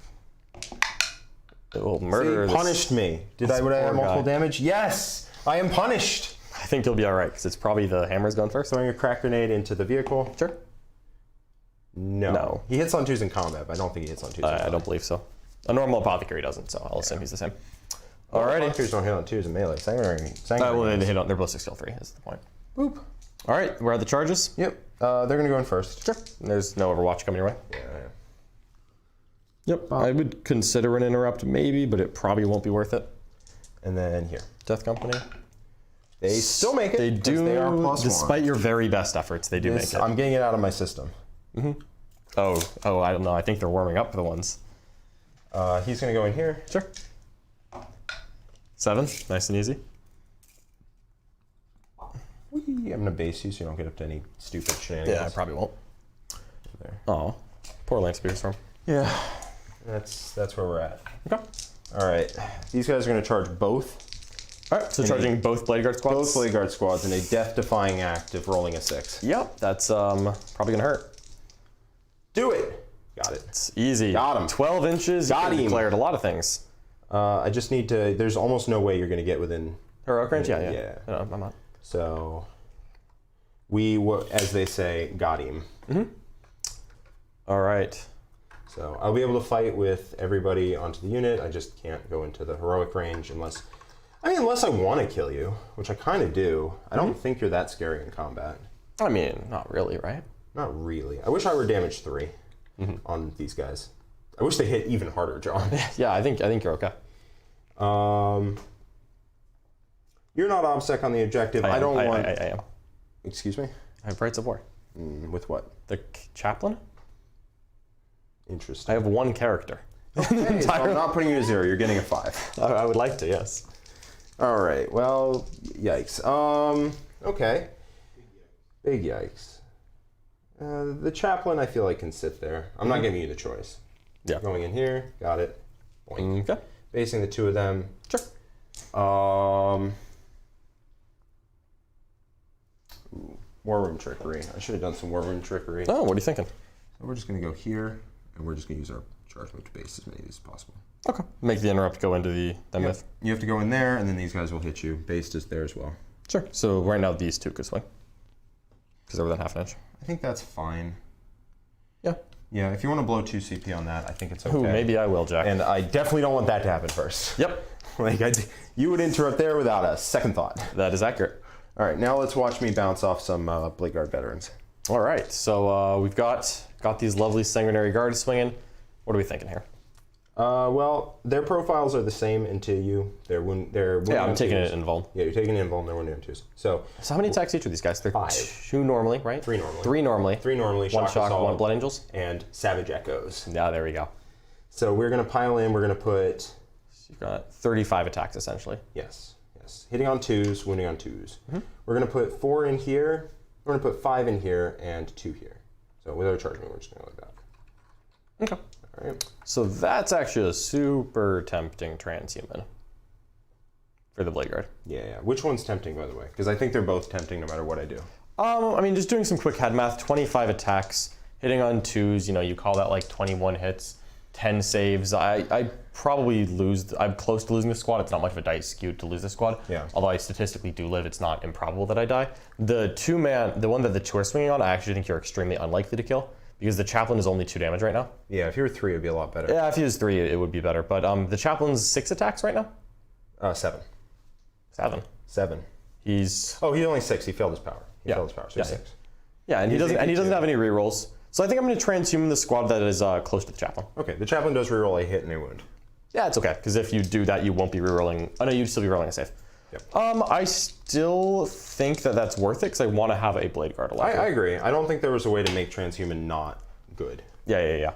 It will murder. See, punished me. Would I poor have multiple guy. damage? Yes, I am punished. I think you'll be all right because it's probably the hammers going first. Throwing a crack grenade into the vehicle. Sure. No. He hits on 2s in combat, but I don't think he hits on 2s. I don't believe so. A normal apothecary doesn't, so I'll assume he's the same. Alrighty. Apothecaries don't hit on 2s in melee. Sanguinary. Well, they hit on. They're ballistic skill 3. Is the point. Boop. All right, we're at the charges. Yep. They're gonna go in first. Sure. There's no Overwatch coming your way. Yeah. Yep. I would consider an interrupt maybe, but it probably won't be worth it. And then here. Death Company. They still make it. They 'cause do, They are +1. despite your very best efforts, they do make it. I'm getting it out of my system. Oh, I don't know. I think they're warming up for the ones. He's gonna go in here. Sure. 7, nice and easy. Whee, I'm gonna base you so you don't get up to any stupid shenanigans. Yeah, I probably won't. There. Oh, poor Lance Spear Storm. Yeah. That's where we're at. Okay. All right. These guys are gonna charge both. All right, so charging both Blade Guard squads. Both Blade Guard squads in a death-defying act of rolling a 6. Yep, that's probably gonna hurt. Do it. Got it. It's easy. Got him. 12 inches. Got you him. Declared a lot of things. I just need to. There's almost no way you're gonna get within. Heroic range? Yeah. Yeah. No, I'm not. So we, as they say, got him. All right. So I'll be able to fight with everybody onto the unit. I just can't go into the heroic range unless I want to kill you, which I kind of do. I don't think you're that scary in combat. I mean, not really, right? Not really. I wish I were damage 3 on these guys. I wish they hit even harder, John. Yeah, I think you're okay. You're not OBSEC on the objective. I don't want. I am. Excuse me? I have Rites of War. With what? The Chaplain? Interesting. I have 1 character. Okay, so I'm not putting you to 0. You're getting a 5. I would like to, yes. All right. Well, yikes. Okay. Big yikes. The Chaplain, I feel like, can sit there. I'm not giving you the choice. Yeah. Going in here. Got it. Boink. Okay. Basing the 2 of them. Sure. War Room Trickery. I should have done some War Room Trickery. Oh, what are you thinking? So we're just going to go here, and we're just going to use our charge move to base as many as possible. Okay. Make the interrupt go into the myth. You have to go in there, and then these guys will hit you. Based is there as well. Sure. So right now these 2 could swing. Because they're within half an inch. I think that's fine. Yeah. Yeah, if you want to blow 2 CP on that, I think it's okay. Ooh, maybe I will, Jack. And I definitely don't want that to happen first. Yep. You would interrupt there without a second thought. That is accurate. All right, now let's watch me bounce off some Blade Guard veterans. All right. So we've got these lovely Sanguinary guards swinging. What are we thinking here? Well, their profiles are the same into you. They're Yeah, I'm taking it invuln. Yeah, you're taking invuln, and they're wounded on 2s. So how many attacks each of these guys? They're 5. 2 normally, right? 3 normally. 3 normally. 3 normally. 1 shock, assault, 1 blood angels. and Savage Echoes. Yeah, there we go. So we're gonna pile in. We're gonna put So you've got 35 attacks essentially. yes, hitting on 2s, wounding on 2s. We're gonna put 4 in here. We're gonna put 5 in here and 2 here. So with our charge move, we're just gonna go like that. Okay. All right. So that's actually a super tempting transhuman for the Blade Guard. Yeah. Which one's tempting, by the way? Because I think they're both tempting no matter what I do. I mean, just doing some quick head math, 25 attacks, hitting on 2s, you call that like 21 hits, 10 saves. I probably lose, I'm close to losing the squad. It's not much of a dice skewed to lose the squad. Yeah. Although I statistically do live, it's not improbable that I die. The 2-man, the one that the 2 are swinging on, I actually think you're extremely unlikely to kill because the Chaplain is only 2 damage right now. Yeah, if you were 3, it'd be a lot better. Yeah, if he was 3, it would be better. But the Chaplain's 6 attacks right now? 7. 7. He's... Oh, he's only 6. He failed his power. He Yeah. failed his power, so he's 6. Yeah, and he doesn't AP2. have any rerolls. So I think I'm going to transhuman the squad that is close to the Chaplain. Okay, the Chaplain does reroll a hit and a wound. Yeah, it's okay, because if you do that, you won't be rerolling. Oh no, you'd still be rolling a save. Yep. I still think that that's worth it, because I want to have a Blade Guard alive. I agree. I don't think there was a way to make transhuman not good. Yeah.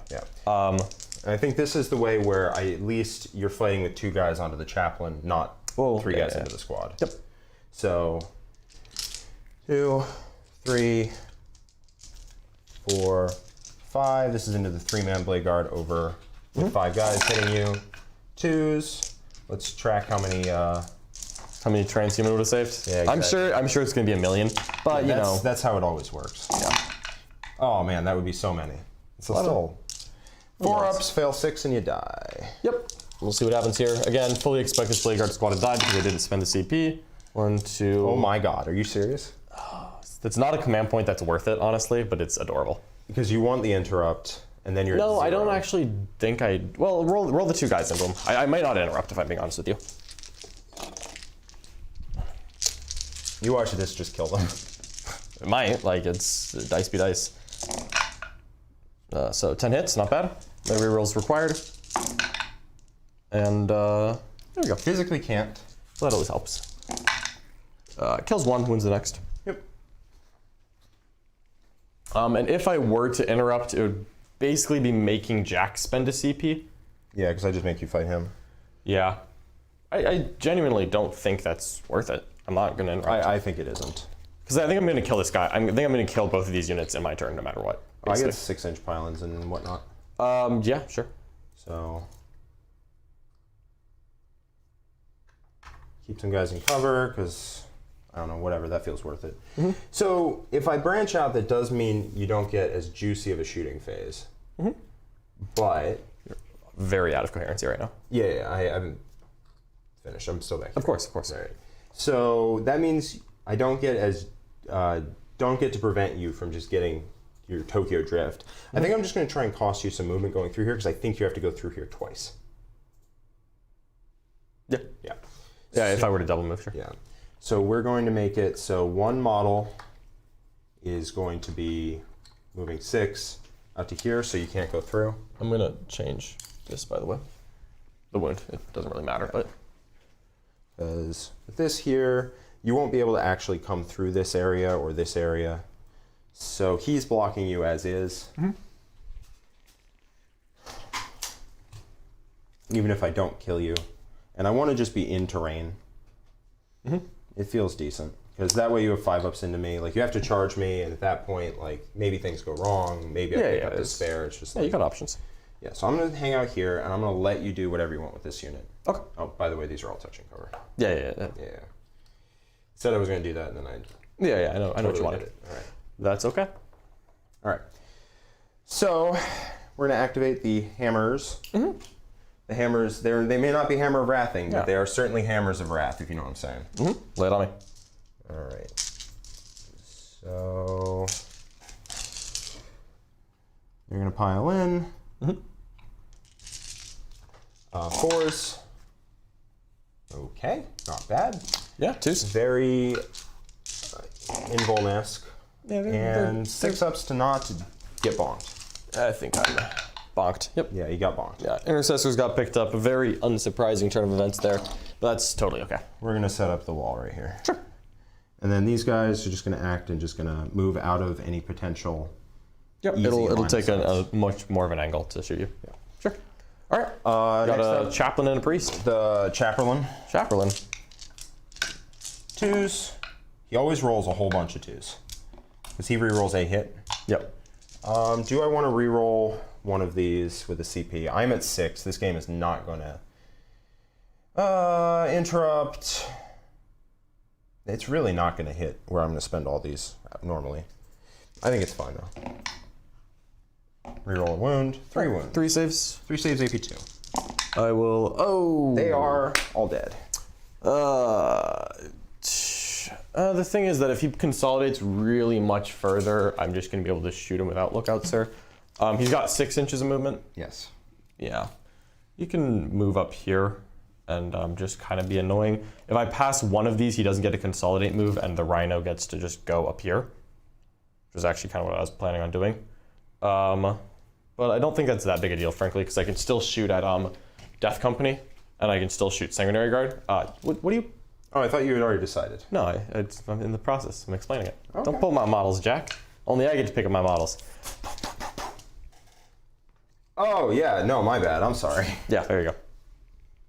And I think this is the way where at least you're fighting with 2 guys onto the Chaplain, not 3 guys into the squad. Yep. So 2, 3, 4, 5. This is into the 3-man Blade Guard over with 5 guys hitting you. 2s. Let's track how many transhuman would have saved. Yeah, exactly. I'm sure it's gonna be 1 million, but you know. That's how it always works. Yeah. Oh man, that would be so many. So still 4 ups, fail 6, and you die. Yep. We'll see what happens here. Again, fully expect this Blade Guard squad to die because they didn't spend the CP. 1, 2. Oh my god, are you serious? It's not a command point that's worth it, honestly, but it's adorable. Because you want the interrupt, and then you're at No, 0. I don't actually think well, roll the 2 guys into them. I might not interrupt if I'm being honest with you. You watch this, just kill them. It might, like, it's dice be dice. So 10 hits, not bad. No rerolls required. And there we go. Physically can't. So that always helps. Kills 1, wounds the next. Yep. And if I were to interrupt, it would basically be making Jack spend a CP. Yeah, because I just make you fight him. Yeah. I genuinely don't think that's worth it. I'm not going to interrupt. I think it isn't. Because I think I'm going to kill this guy. I think I'm going to kill both of these units in my turn, no matter what. I get 6-inch pylons and whatnot. Yeah, sure. So keep some guys in cover because I don't know, whatever, that feels worth it. Mm-hmm. So if I branch out, that does mean you don't get as juicy of a shooting phase. Mm-hmm. But you're very out of coherency right now. Yeah, I haven't finished. I'm still back here. Of course. All right. So that means I don't get to prevent you from just getting your Tokyo drift. I think I'm just going to try and cost you some movement going through here because I think you have to go through here twice. Yeah. Yeah. Yeah, if I were to double move, sure. Yeah. So we're going to make it so one model is going to be moving 6 out to here, so you can't go through. I'm going to change this, by the way. The wound. It doesn't really matter, but... Because with this here, you won't be able to actually come through this area or this area. So he's blocking you as is. Mm-hmm. Even if I don't kill you. And I want to just be in terrain. Mm-hmm. It feels decent. Because that way you have 5 ups into me. Like, you have to charge me, and at that point, like, maybe things go wrong. Maybe I pick up the spare. It's just like... Yeah, you got options. Yeah, so I'm going to hang out here, and I'm going to let you do whatever you want with this unit. Okay. Oh, by the way, these are all touching cover. Yeah. Said I was going to do that, and then I... Yeah, I know what you wanted. All right. That's okay. All right. So we're going to activate the hammers. Mm-hmm. The hammers, they may not be hammer of wrathing, but they are certainly hammers of wrath, if you know what I'm saying. Mm-hmm. Lay it on me. All right. So you're going to pile in. Mm-hmm. 4s. Okay, not bad. Yeah, 2s. Very invuln-esque. Yeah, and 6 ups to not get bonked. I think I'm bonked. Yep. Yeah, you got bonked. Yeah, Intercessors got picked up. A very unsurprising turn of events there. But that's totally okay. We're going to set up the wall right here. Sure. And then these guys are just going to act and just going to move out of any potential. Yep. It'll take a much more of an angle to shoot you. Yeah. Sure. All right. Got a chaplain and a priest. The chaplain. 2s. He always rolls a whole bunch of 2s. Because he rerolls a hit. Yep. Do I want to reroll one of these with a CP? I'm at 6. This game is not going to interrupt. It's really not going to hit where I'm going to spend all these normally. I think it's fine though. Reroll a wound. 3 wounds. 3 saves. 3 saves AP2. I will... Oh! They are all dead. The thing is that if he consolidates really much further, I'm just going to be able to shoot him without lookouts there. He's got 6 inches of movement. Yes. Yeah. You can move up here and just kind of be annoying. If I pass one of these, he doesn't get a consolidate move, and the Rhino gets to just go up here, which is actually kind of what I was planning on doing. But I don't think that's that big a deal, frankly, because I can still shoot at Death Company, and I can still shoot Sanguinary Guard. What do you... Oh, I thought you had already decided. No, I'm in the process. I'm explaining it. Okay. Don't pull my models, Jack. Only I get to pick up my models. Oh, yeah. No, my bad. I'm sorry. Yeah, there you go.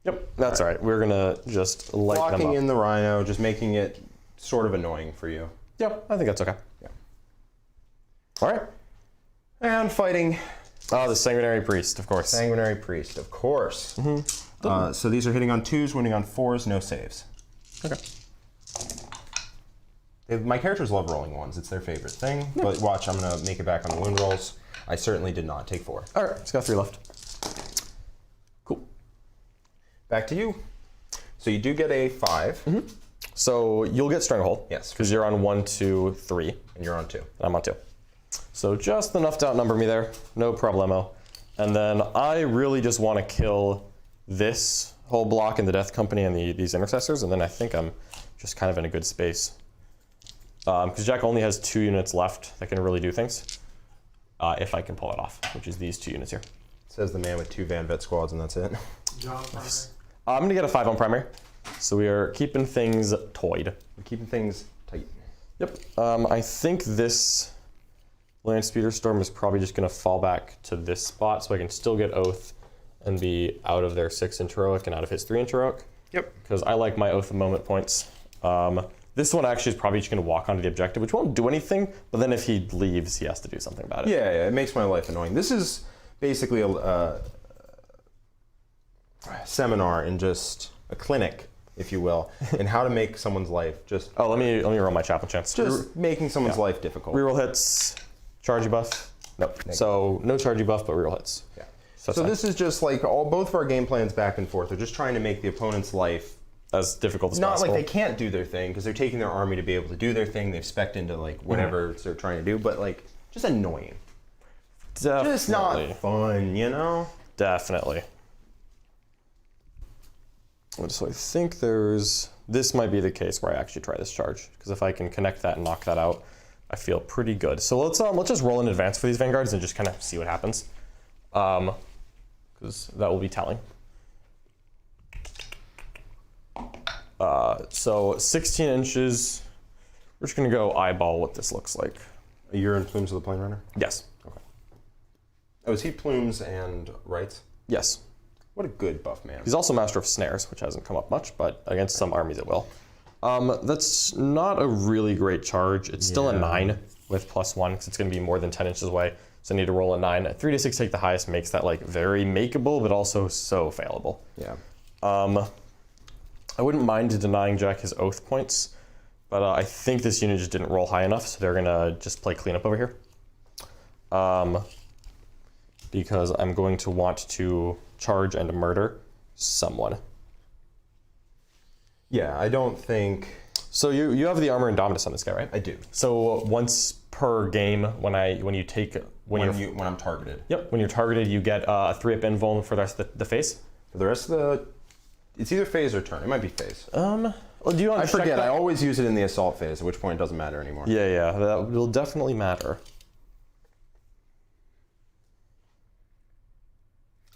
Yep, that's all right. We're going to just light them up. Blocking in the Rhino, just making it sort of annoying for you. Yep, I think that's okay. Yeah. All right. And fighting. Oh, the Sanguinary Priest, of course. Sanguinary Priest, of course. Mm-hmm. So these are hitting on 2s, winning on 4s, no saves. Okay. My characters love rolling 1s. It's their favorite thing. Yeah. But watch, I'm going to make it back on the wound rolls. I certainly did not take 4. All right, it's got 3 left. Cool. Back to you. So you do get a 5. Mm-hmm. So you'll get Stranglehold. Yes. Because you're on 1, 2, 3. And you're on 2. And I'm on 2. So just enough to outnumber me there. No problemo. And then I really just want to kill this whole block in the Death Company and these Intercessors, and then I think I'm just kind of in a good space. Because Jack only has 2 units left that can really do things, if I can pull it off, which is these 2 units here. Says the man with 2 Van Vet squads, and that's it. John, Nice. I'm going to get a 5 on primary, so we are keeping things toyed. We're keeping things tight. Yep. I think this Land Speeder Storm is probably just going to fall back to this spot, so I can still get Oath and be out of their 6-inch heroic and out of his 3-inch heroic. Yep. Because I like my Oath of Moment points. This one actually is probably just going to walk onto the objective, which won't do anything, but then if he leaves, he has to do something about it. Yeah, it makes my life annoying. This is basically a seminar in just a clinic, if you will, in how to make someone's life just... Oh, let me roll my Chaplain chance. Just making someone's life difficult. Reroll hits, charge buff. Nope. Negative. So no charge buff, but reroll hits. Yeah. So this is just like both of our game plans back and forth. They're just trying to make the opponent's life as difficult as not possible. Not like they can't do their thing because they're taking their army to be able to do their thing. They've spec'd into like whatever they're trying to do, but like just annoying. Definitely. Just not fun, you know? Definitely. So I think this might be the case where I actually try this charge, because if I can connect that and knock that out, I feel pretty good. So let's just roll in advance for these Vanguards and just kind of see what happens, because that will be telling. So 16 inches. We're just gonna go eyeball what this looks like. You're in Plumes of the Plainsrunner? Yes. Okay. Oh, is he Plumes and Rites? Yes. What a good buff man. He's also Master of Snares, which hasn't come up much, but against some armies it will. That's not a really great charge. It's still a 9 with +1, because it's going to be more than 10 inches away. So I need to roll a 9. 3 to 6 take the highest makes that like very makeable, but also so failable. Yeah. I wouldn't mind denying Jack his Oath points, but I think this unit just didn't roll high enough, so they're gonna just play cleanup over here. Because I'm going to want to charge and murder someone. Yeah, I don't think... So you have the armor Indomitus on this guy, right? I do. So once per game, when I'm targeted. Yep. When you're targeted, you get a 3-up invuln for the rest of the phase. For the rest of the... It's either phase or turn. It might be phase. Well, do you want to I forget. that? I always use it in the assault phase, at which point it doesn't matter anymore. Yeah, that will definitely matter.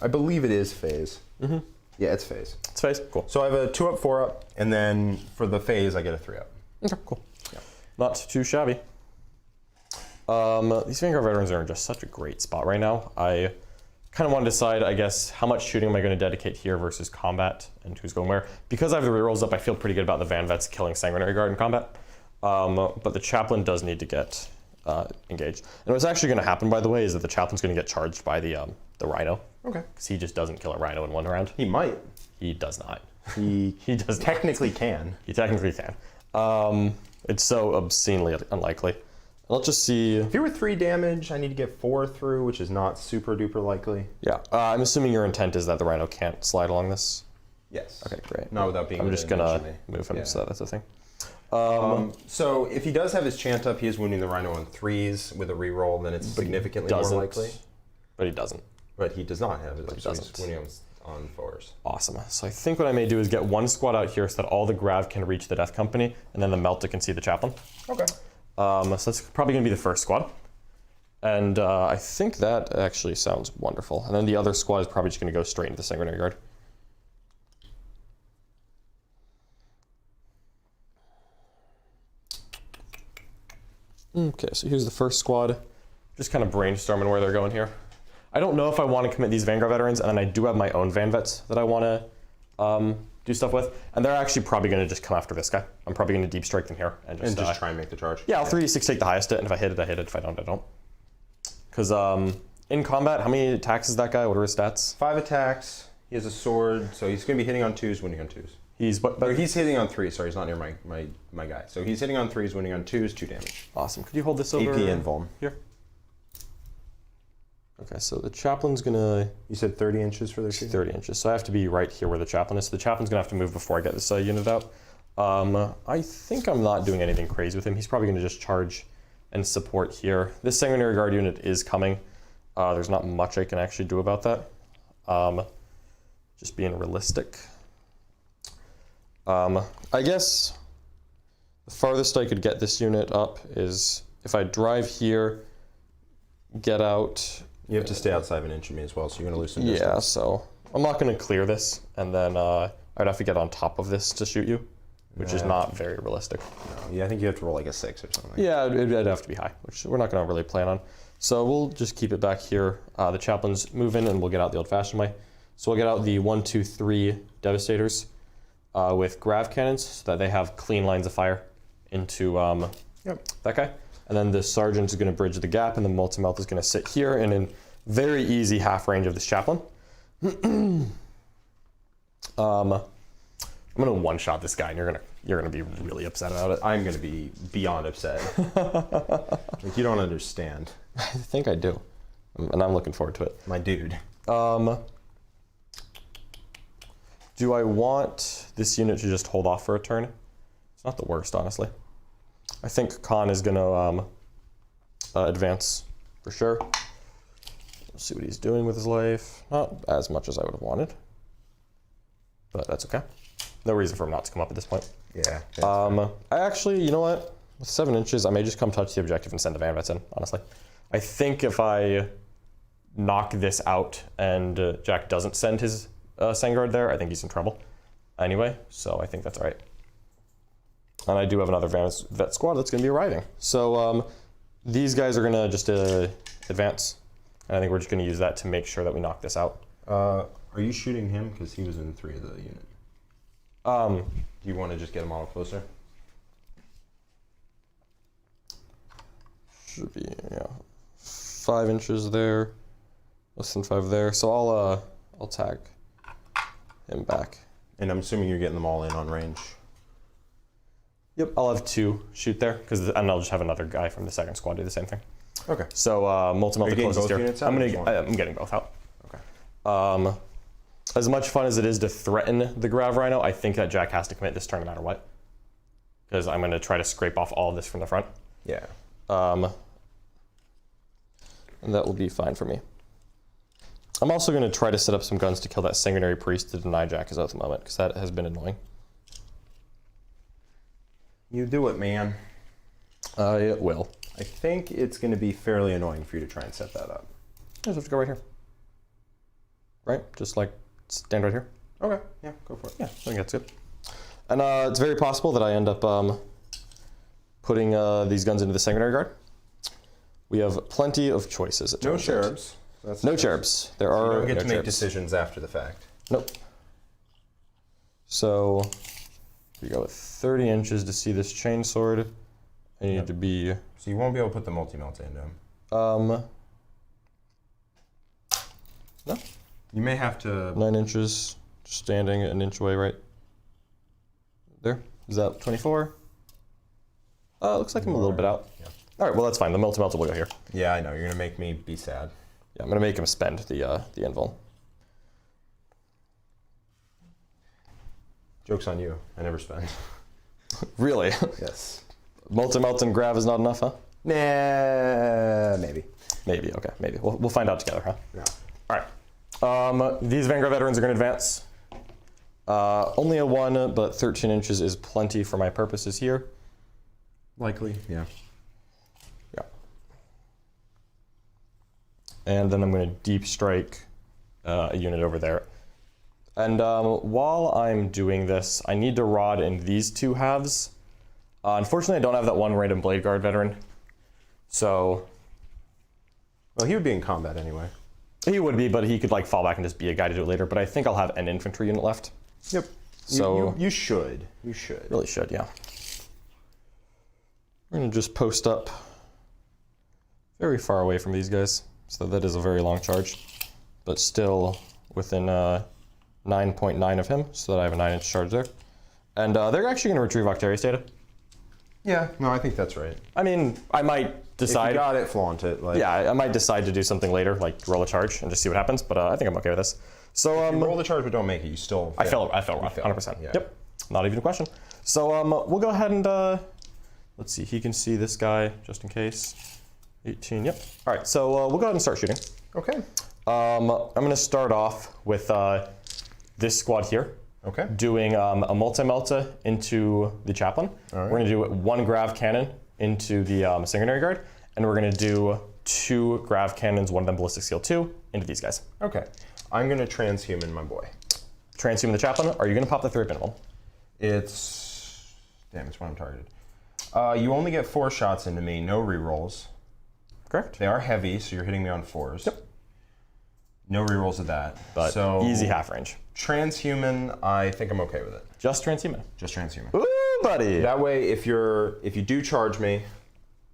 I believe it is phase. Mm-hmm. Yeah, it's phase. It's phase. Cool. So I have a 2-up, 4-up, and then for the phase, I get a 3-up. Okay, cool. Yeah. Not too shabby. These Vanguard veterans are in just such a great spot right now. I kind of want to decide, I guess, how much shooting am I going to dedicate here versus combat and who's going where. Because I have the rerolls up, I feel pretty good about the Van Vets killing Sanguinary Guard in combat. But the Chaplain does need to get engaged. And what's actually going to happen, by the way, is that the Chaplain's going to get charged by the Rhino. Okay. Because he just doesn't kill a Rhino in one round. He might. He does not. He does technically can. He technically can. It's so obscenely unlikely. Let's just see. If you were 3 damage, I need to get 4 through, which is not super duper likely. Yeah, I'm assuming your intent is that the Rhino can't slide along this? Yes. Okay, great. Not without being... I'm just gonna move him, so that's a thing. So if he does have his chant up, he is wounding the Rhino on 3s with a reroll, then it's significantly more likely. But he doesn't. But he does not have it. But he so doesn't. He's wounding on 4s. Awesome. So I think what I may do is get 1 squad out here so that all the Grav can reach the Death Company, and then the Melta can see the Chaplain. Okay. So that's probably going to be the first squad. And I think that actually sounds wonderful. And then the other squad is probably just going to go straight into the Sanguinary Guard. Okay, so here's the first squad. Just kind of brainstorming where they're going here. I don't know if I want to commit these Vanguard veterans, and then I do have my own Van Vets that I want to do stuff with, and they're actually probably going to just come after this guy. I'm probably going to deep strike them here and just try and make the charge. Yeah, I'll 3d6 take the highest hit, and if I hit it, I hit it. If I don't, I don't. Because in combat, how many attacks is that guy? What are his stats? 5 attacks. He has a sword, so he's going to be hitting on 2s, winning on 2s. Or he's hitting on 3s. Sorry, he's not near my guy. So he's hitting on 3s, winning on 2s, 2 damage. Awesome. Could you hold this over? AP invuln. Here. Okay, so the Chaplain's gonna... You said 30 inches for their shield? 30 inches. So I have to be right here where the Chaplain is. So the Chaplain's gonna have to move before I get this unit out. I think I'm not doing anything crazy with him. He's probably gonna just charge and support here. This Sanguinary Guard unit is coming. There's not much I can actually do about that. Just being realistic. I guess the farthest I could get this unit up is if I drive here, get out. You have to stay outside of an inch of me as well, so you're going to lose some distance. Yeah, so I'm not going to clear this, and then I'd have to get on top of this to shoot you, which is not very realistic. No, yeah, I think you have to roll like a 6 or something. Yeah, it'd have to be high, which we're not going to really plan on. So we'll just keep it back here. The Chaplain's moving, and we'll get out the old-fashioned way. So we'll get out the 1, 2, 3 Devastators with grav cannons, so that they have clean lines of fire into that guy. And then the Sergeant is going to bridge the gap, and the Multi-Melt is going to sit here and in very easy half range of this Chaplain. I'm going to one-shot this guy, and you're gonna be really upset about it. I'm going to be beyond upset. Like, you don't understand. I think I do, and I'm looking forward to it. My dude. Do I want this unit to just hold off for a turn? It's not the worst, honestly. I think Khan is going to advance for sure. Let's see what he's doing with his life. Not as much as I would have wanted, but that's okay. No reason for him not to come up at this point. Yeah. I actually, you know what? With 7 inches, I may just come touch the objective and send the Vanguards in, honestly. I think if I knock this out and Jack doesn't send his Vanguard there, I think he's in trouble anyway, so I think that's all right. And I do have another vet squad that's going to be arriving. So these guys are going to just advance, and I think we're just going to use that to make sure that we knock this out. Are you shooting him? Because he was in 3 of the unit. Do you want to just get him all closer? Should be, yeah, 5 inches there, less than 5 there. So I'll tag him back. And I'm assuming you're getting them all in on range. Yep, I'll have 2 shoot there, and I'll just have another guy from the second squad do the same thing. Okay. So Multi-Melt closest here. I'm getting both out. Okay. As much fun as it is to threaten the Grav Rhino, I think that Jack has to commit this turn no matter what, because I'm going to try to scrape off all of this from the front. Yeah. And that will be fine for me. I'm also going to try to set up some guns to kill that Sanguinary Priest to deny Jack his oath moment, because that has been annoying. You do it, man. I will. I think it's going to be fairly annoying for you to try and set that up. I just have to go right here. Right? Just like stand right here. Okay. Yeah, go for it. Yeah, I think that's good. And it's very possible that I end up putting these guns into the Sanguinary Guard. We have plenty of choices. No cherubs. No cherubs. There are you don't get no to make cherubs. decisions after the fact. Nope. So we go with 30 inches to see this chainsword. I need to be. So you won't be able to put the multi-melt into him. No. You may have to. 9 inches, standing an inch away, right there. Is that 24? Looks like I'm a little bit out. Yeah. All right, well that's fine. The multi-melt will go here. Yeah, I know. You're gonna make me be sad. Yeah, I'm gonna make him spend the invul. Joke's on you. I never spend. Really? Yes. Multi-melt and grav is not enough, huh? Nah, maybe. Maybe. Okay, maybe. We'll find out together, huh? Yeah. All right. These Vanguard veterans are gonna advance. Only a 1, but 13 inches is plenty for my purposes here. Likely. Yeah. Yeah. And then I'm going to deep strike a unit over there. And while I'm doing this, I need to rod in these 2 halves. Unfortunately, I don't have that 1 random Blade Guard veteran. So. Well, he would be in combat anyway. He would be, but he could like fall back and just be a guy to do it later. But I think I'll have an infantry unit left. Yep. So you should. You should. Really should, yeah. We're going to just post up very far away from these guys. So that is a very long charge, but still within 9.9 of him, so that I have a 9-inch charge there. And they're actually going to retrieve Octarius data. Yeah, no, I think that's right. I mean, I might decide. If you got it, flaunt it. Like, yeah, I might decide to do something later, like roll a charge and just see what happens. But I think I'm okay with this. So you roll the charge but don't make it. You still. Fail. I fell wrong. 100%. Yeah. Yep. Not even a question. So we'll go ahead and let's see. He can see this guy just in case. 18. Yep. All right. So we'll go ahead and start shooting. Okay. I'm going to start off with this squad here. Okay. Doing a multi-melta into the Chaplain. All right. We're going to do 1 grav cannon into the Sanguinary Guard, and we're going to do 2 grav cannons, one of them ballistic skill 2, into these guys. Okay. I'm going to transhuman my boy. Transhuman the Chaplain. Are you going to pop the 3 minimum? It's damn. It's when I'm targeted. You only get 4 shots into me. No rerolls. Correct. They are heavy, so you're hitting me on 4s. Yep. No rerolls of that. But so easy half range. Transhuman, I think I'm okay with it. Just transhuman. Just transhuman. Ooh, buddy. That way, if you do charge me,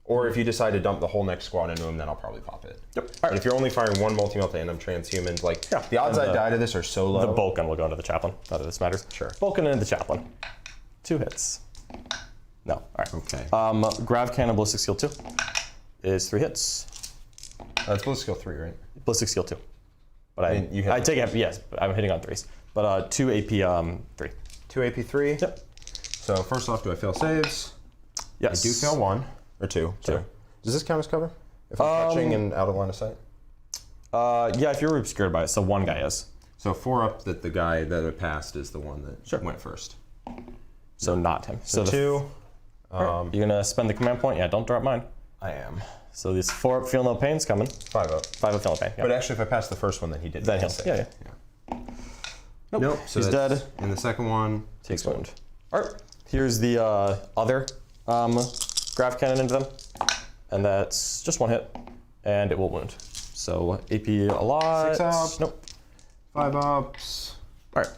or if you decide to dump the whole next squad into him, then I'll probably pop it. Yep. All But right. if you're only firing 1 multi-melta and I'm transhuman, like Yeah. the odds And I die to this are so low. The Vulcan will go into the Chaplain. Not that this matters. Sure. Vulcan into the Chaplain. 2 hits. No. All right. Okay. Grav cannon ballistic skill 2 is 3 hits. That's ballistic skill 3, right? Ballistic skill 2. But mean, you hit I take it, yes, but I'm hitting on 3s. But 2 AP 3. 2 AP 3. Yep. So first off, do I fail saves? Yes. I do fail 1 or 2. Sorry. Does this count as cover? If I'm touching and out of line of sight? Yeah, if you're obscured by it, so 1 guy is. So 4 up that the guy that it passed is the one that went first. So not him. So the 2. You're gonna spend the command point? Yeah, don't drop mine. I am. So this 4 up, feel no pain's coming. 5 up. 5 up, feel no pain. Yeah. But actually, if I pass the first one, then he did. Then he'll. save. Yeah. Nope. So He's that's- dead. And the second one Takes wound. All right. Here's the other grav cannon into them, and that's just 1 hit, and it will wound. So AP a lot. 6 up. Nope. 5 ups. All right.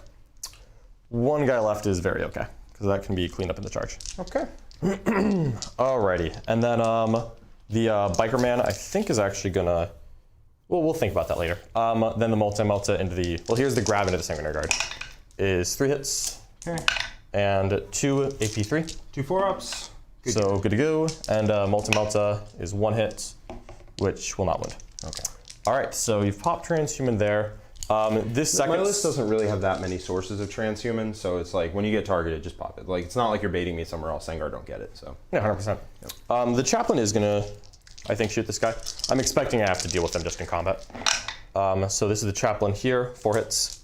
1 guy left is very okay because that can be cleaned up in the charge. Okay. Alrighty, and then the biker man I think is actually gonna. Well, we'll think about that later. Then the multi-melta into the. Well, here's the grab into the Sanguinary Guard. Is 3 hits. Okay. And 2 AP 3. 2 4 ups. So good to go. And multi-melta is 1 hit, which will not wound. Okay. All right, so you've popped transhuman there. This second. My list doesn't really have that many sources of transhuman, so it's like when you get targeted, just pop it. Like it's not like you're baiting me somewhere else. Vanguard don't get it. So. Yeah, 100%. The Chaplain is gonna, I think, shoot this guy. I'm expecting I have to deal with them just in combat. So this is the Chaplain here, 4 hits,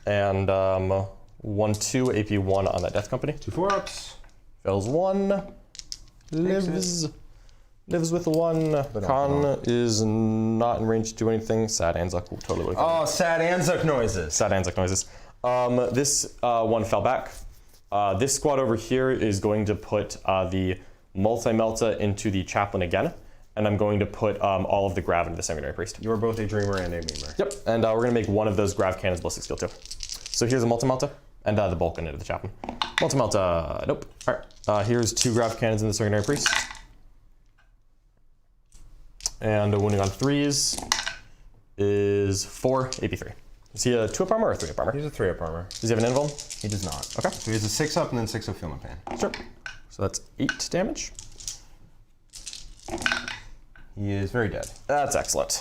and 1 2 AP 1 on that Death Company. 2 4 ups. Fails 1. Lives with 1. Khan is not in range to do anything. Sad Anzac will totally would have. Oh, sad Anzac noises. Sad Anzac noises. This 1 fell back. This squad over here is going to put the multi-melta into the Chaplain again, and I'm going to put all of the grav into the Sanguinary Priest. You are both a dreamer and a memer. Yep, and we're going to make one of those grav cannons ballistic skill 2. So here's a multi-melta, and the Vulcan into the Chaplain. Multi-melta, nope. All right, here's 2 grav cannons in the Sanguinary Priest. And wounding on 3s is 4 AP3. Is he a 2 up armor or a 3 up armor? He's a 3 up armor. Does he have an invuln? He does not. Okay. So he has a 6 up and then 6 up feel no pain. Sure. So that's 8 damage. He is very dead. That's excellent.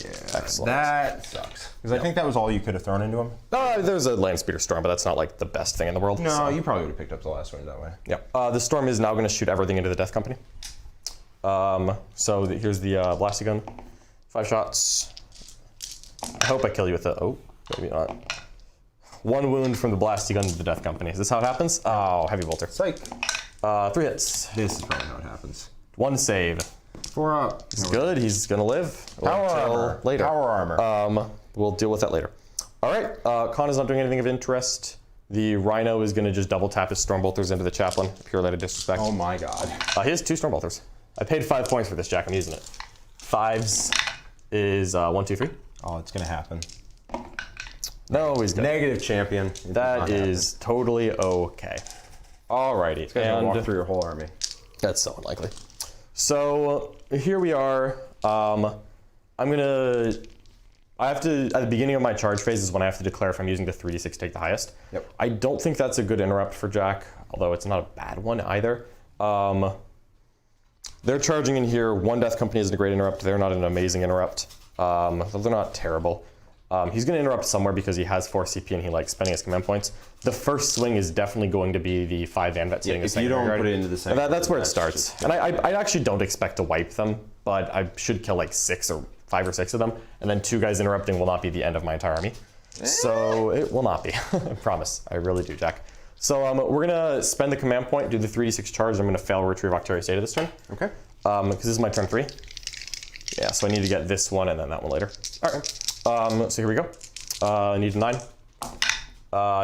Yeah. Excellent. That sucks. Because I think that was all you could have thrown into him. There's a land speeder storm, but that's not like the best thing in the world. No, so. you probably would have picked up the last one that way. Yeah. The storm is now going to shoot everything into the Death Company. Here's the blasty gun. 5 shots. I hope I kill you with it. Oh, maybe not. 1 wound from the blasty gun to the Death Company. Is this how it happens? Oh, heavy bolter. Psych. 3 hits. This is probably how it happens. 1 save. 4 up. He's good. He's gonna live. Power Until armor. later. Power armor. We'll deal with that later. All right. Khan is not doing anything of interest. The Rhino is gonna just double tap his Stormbolters into the Chaplain. Pure out of disrespect. Oh my god. He has 2 Stormbolters. I paid 5 points for this, Jack. I'm using it. 5s is 1 2 3. Oh, it's gonna happen. No, he's good. Negative champion. It does That not is totally okay. Alrighty. happen. Gonna walk through your whole army. That's so unlikely. So here we are. I'm gonna I have to, at the beginning of my charge phase is when I have to declare if I'm using the 3d6 take the highest. Yep. I don't think that's a good interrupt for Jack, although it's not a bad one either. They're charging in here. One Death Company isn't a great interrupt. They're not an amazing interrupt. They're not terrible. He's going to interrupt somewhere because he has 4 CP and he likes spending his command points. The first swing is definitely going to be the 5 Vanvets hitting if you don't put it into the same. That's where it starts. And I actually don't expect to wipe them, but I should kill like 5 or 6 of them, and then 2 guys interrupting will not be the end of my entire army. So it will not be. I promise. I really do, Jack. So we're gonna spend the command point, do the 3d6 charge. I'm gonna fail retrieve Octarius Data this turn. Okay. Because this is my turn 3. Yeah, so I need to get this one and then that one later. All right. So here we go. I need a 9.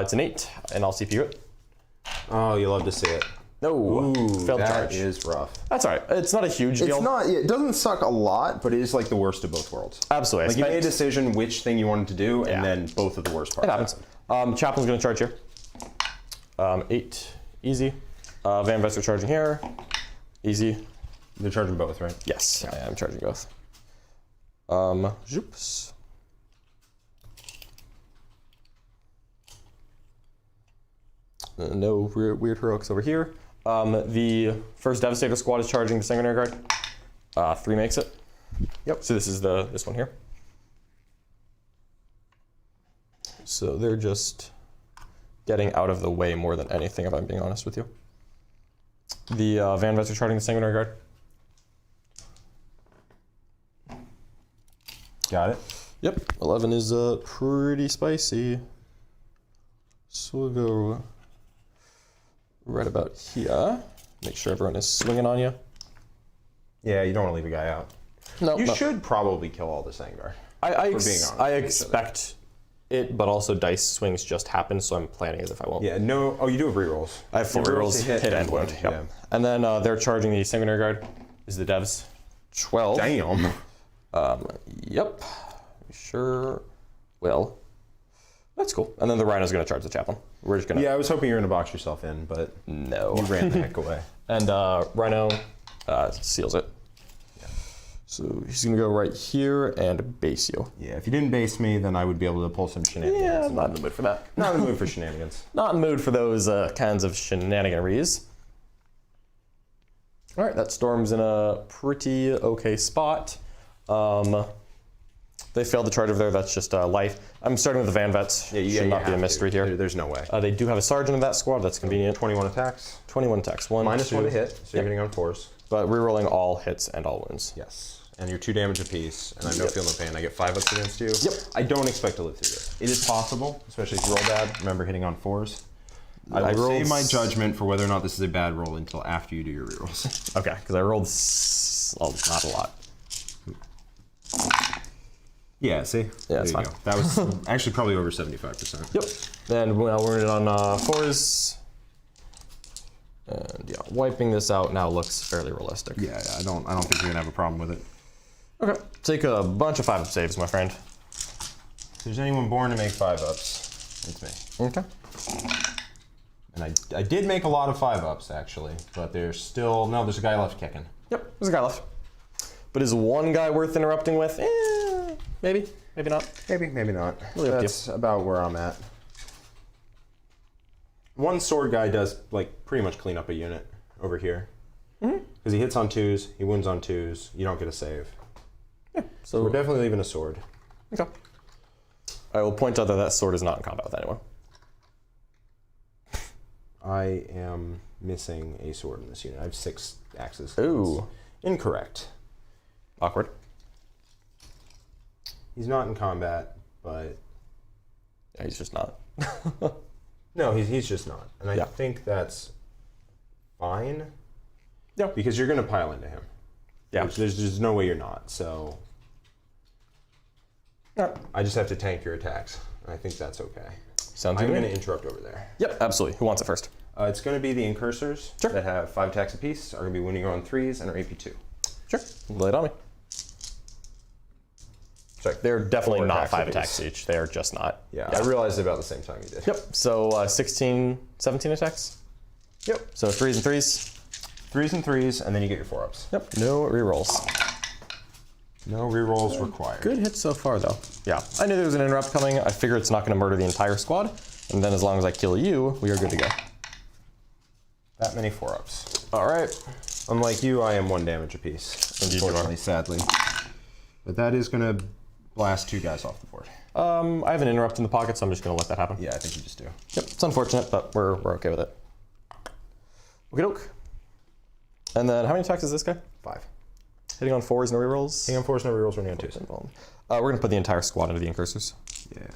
It's an 8, and I'll CPU it. Oh, you love to see it. No, failed that charge. is rough. That's all right. It's not a huge deal. It's not. It doesn't suck a lot, but it is like the worst of both worlds. Absolutely. Like you made a decision which thing you wanted to do, and then both of the worst parts. It happens. Chaplain's gonna charge here. 8, easy. Van Vester charging here, easy. They're charging both, right? Yes, I am charging both. Zoops. No weird heroics over here. The first Devastator squad is charging the Sanguinary Guard. 3 makes it. Yep. So this is this one here. So they're just getting out of the way more than anything, if I'm being honest with you. The Van Vets are charging the Sanguinary Guard. Got it. Yep. 11 is pretty spicy. So we'll go right about here. Make sure everyone is swinging on you. Yeah, you don't want to leave a guy out. No, You should probably kill all the Sangar. I being honest I with each expect it, but also dice swings just happen, so I'm planning as if I won't. Yeah, no. Oh, you do have rerolls. I have 4 rerolls, hit and wound. Yep. Yeah. And then they're charging the Sanguinary Guard. Is the devs 12? Damn. Yep. Sure will. That's cool. And then the Rhino's going to charge the Chaplain. We're just going to... Yeah, I was hoping you were going to box yourself in, but no. you ran the heck away. And Rhino seals it. Yeah. So he's going to go right here and base you. Yeah, if you didn't base me, then I would be able to pull some shenanigans. Yeah, I'm not in the mood for that. Not in the mood for shenanigans. Not in the mood for those kinds of shenaniganeries. All right, that Storm's in a pretty okay spot. They failed the charge over there. That's just life. I'm starting with the Van Vets. Yeah, should not be a mystery here. There's no way. They do have a Sergeant in that squad. That's convenient. 21 attacks. 21 attacks. One, Minus 2. 1 to hit, so you're hitting on 4s. But rerolling all hits and all wounds. Yes. And you're 2 damage apiece, and I have no feel no pain. I get 5 ups against you. Yep. I don't expect to live through this. It is possible, especially if you roll bad. Remember hitting on 4s. I will save my judgment for whether or not this is a bad roll until after you do your rerolls. Okay, because I rolled not a lot. Yeah, see? Yeah, that's there fine. you go. That was actually probably over 75%. Yep. Then now we're in on 4s. And yeah, wiping this out now looks fairly realistic. Yeah, I don't think you're gonna have a problem with it. Okay, take a bunch of 5-up saves, my friend. If there's anyone born to make 5-ups, it's me. Okay. And I did make a lot of 5-ups actually, but there's still there's a guy left kicking. Yep, there's a guy left. But is one guy worth interrupting with? Maybe, maybe not. Maybe not. Really up to you. That's about where I'm at. One sword guy does like pretty much clean up a unit over here. Because he hits on 2s, he wounds on 2s, you don't get a save. Yeah, So we're definitely leaving a sword. Okay. I will point out that that sword is not in combat with anyone. I am missing a sword in this unit. I have 6 axes. Ooh. Incorrect. Awkward. He's not in combat, but... Yeah, he's just not. No, he's just not. And I Yeah. think that's fine. Yeah. Because you're going to pile into him. Yeah. There's just no way you're not, so... Yeah. I just have to tank your attacks. And I think that's okay. Sounds I'm good. going to interrupt over there. Yep, absolutely. Who wants it first? It's going to be the Incursors Sure. that have 5 attacks apiece, are going to be wounding on 3s, and are AP 2. Sure. Lay it on me. Sorry. They're definitely 4 not 5 apiece. attacks each. They are just not. Yeah, I realized it about the same time you did. Yep. So 16, 17 attacks? Yep. So 3s and 3s? 3s and 3s, and then you get your 4-ups. Yep. No rerolls. No rerolls required. Good hit so far, though. Yeah, I knew there was an interrupt coming. I figure it's not going to murder the entire squad. And then as long as I kill you, we are good to go. That many 4-ups. All right. Unlike you, I am 1 damage apiece. Indeed you are. Unfortunately, sadly. But that is going to blast 2 guys off the board. I have an interrupt in the pocket, so I'm just going to let that happen. Yeah, I think you just do. Yep, it's unfortunate, but we're okay with it. Okie doke. And then how many attacks is this guy? 5. Hitting on 4s, no rerolls? Hitting on 4s, no rerolls, running on 2s. We're going to put the entire squad into the Incursors. Yeah.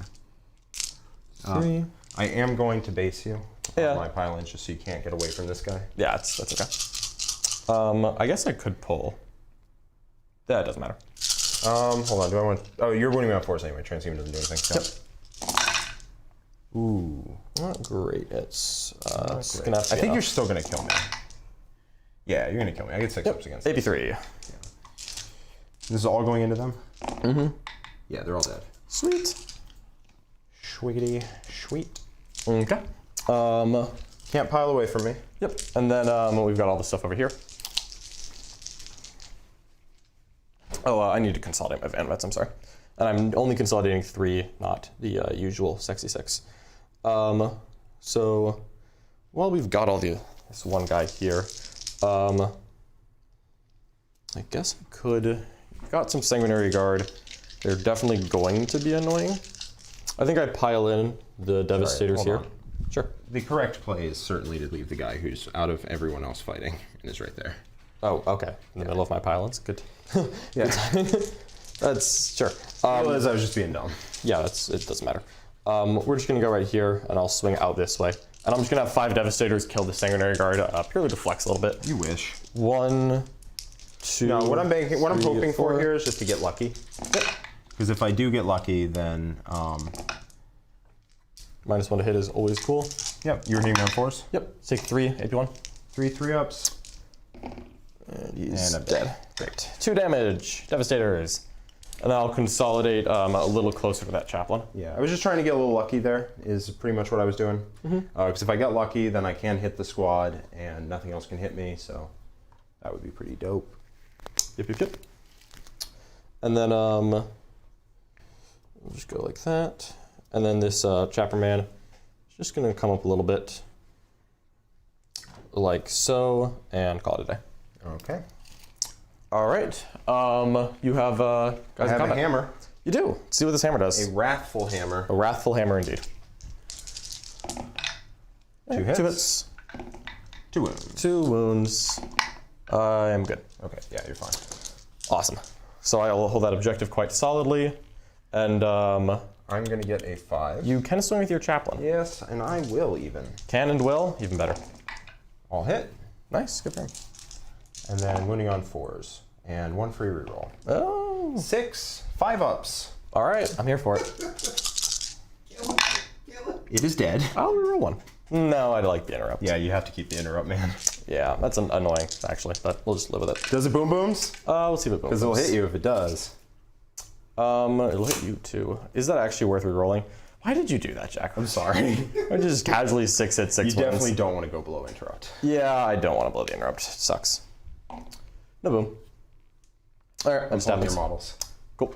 3. I am going to base you Yeah. on my pylons just so you can't get away from this guy. Yeah, that's okay. I guess I could pull. That doesn't matter. Hold on, do I want... Oh, you're winning me on 4s anyway. Transhuman doesn't do anything. Yep. Ooh, not great. It's gonna have to I be think you're enough. still going to kill me. Yeah, you're going to kill me. I get 6 ups against them. AP3. This is all going into them? Mm-hmm. Yeah, they're all dead. Sweet. Schwiggity, sweet. Okay. Can't pile away from me. Yep. And then we've got all the stuff over here. Oh, I need to consolidate my Vanguards, I'm sorry. And I'm only consolidating 3, not the usual sexy 6. So, while we've got all this one guy here, I guess I could... Got some Sanguinary Guard. They're definitely going to be annoying. I think I'd pile in the Devastators hold here. on. Sure. The correct play is certainly to leave the guy who's out of everyone else fighting and is right there. Oh, okay. In the middle of my pylons. Good. Yeah. That's sure. I was just being dumb. Yeah, it doesn't matter. We're just gonna go right here, and I'll swing out this way. And I'm just gonna have 5 Devastators kill the Sanguinary Guard, purely to flex a little bit. You wish. 1, 2. No, what I'm 3, hoping 4. for here is just to get lucky. Because if I do get lucky, then -1 to hit is always cool. yep, you're hitting me on 4s. Yep. Take 3, AP1. 3 ups. And he's And I'm dead. Great. 2 damage, Devastators. And I'll consolidate a little closer to that Chaplain. Yeah, I was just trying to get a little lucky there, is pretty much what I was doing. Because if I get lucky, then I can hit the squad, and nothing else can hit me, so that would be pretty dope. Yep. And then we'll just go like that. And then this Chapter Man is just going to come up a little bit like so, and call it a day. Okay. All right. You have guys I have in a combat. hammer. You do. Let's see what this hammer does. A wrathful hammer. A wrathful hammer indeed. 2 hits. 2 hits. 2 wounds. 2 wounds. I am good. Okay, yeah, you're fine. Awesome. So I will hold that objective quite solidly. And I'm going to get a 5. you can swing with your Chaplain. Yes, and I will even. Can and will, even better. I'll hit. Nice, good for him. And then winning on 4s. And 1 free reroll. Oh. 6, 5 ups. All right, I'm here for it. It is dead. I'll reroll 1. No, I like the interrupt. Yeah, you have to keep the interrupt, man. Yeah, that's annoying, actually, but we'll just live with it. Does it boom booms? We'll see what it Because it'll hit you if it does. It'll hit you too. Is that actually worth rerolling? Why did you do that, Jack? I'm sorry. I just casually 6 hit 6 You wins. definitely don't want to go below interrupt. Yeah, I don't want to blow the interrupt. It sucks. No boom. All right, I'm On stabbing your models. Cool.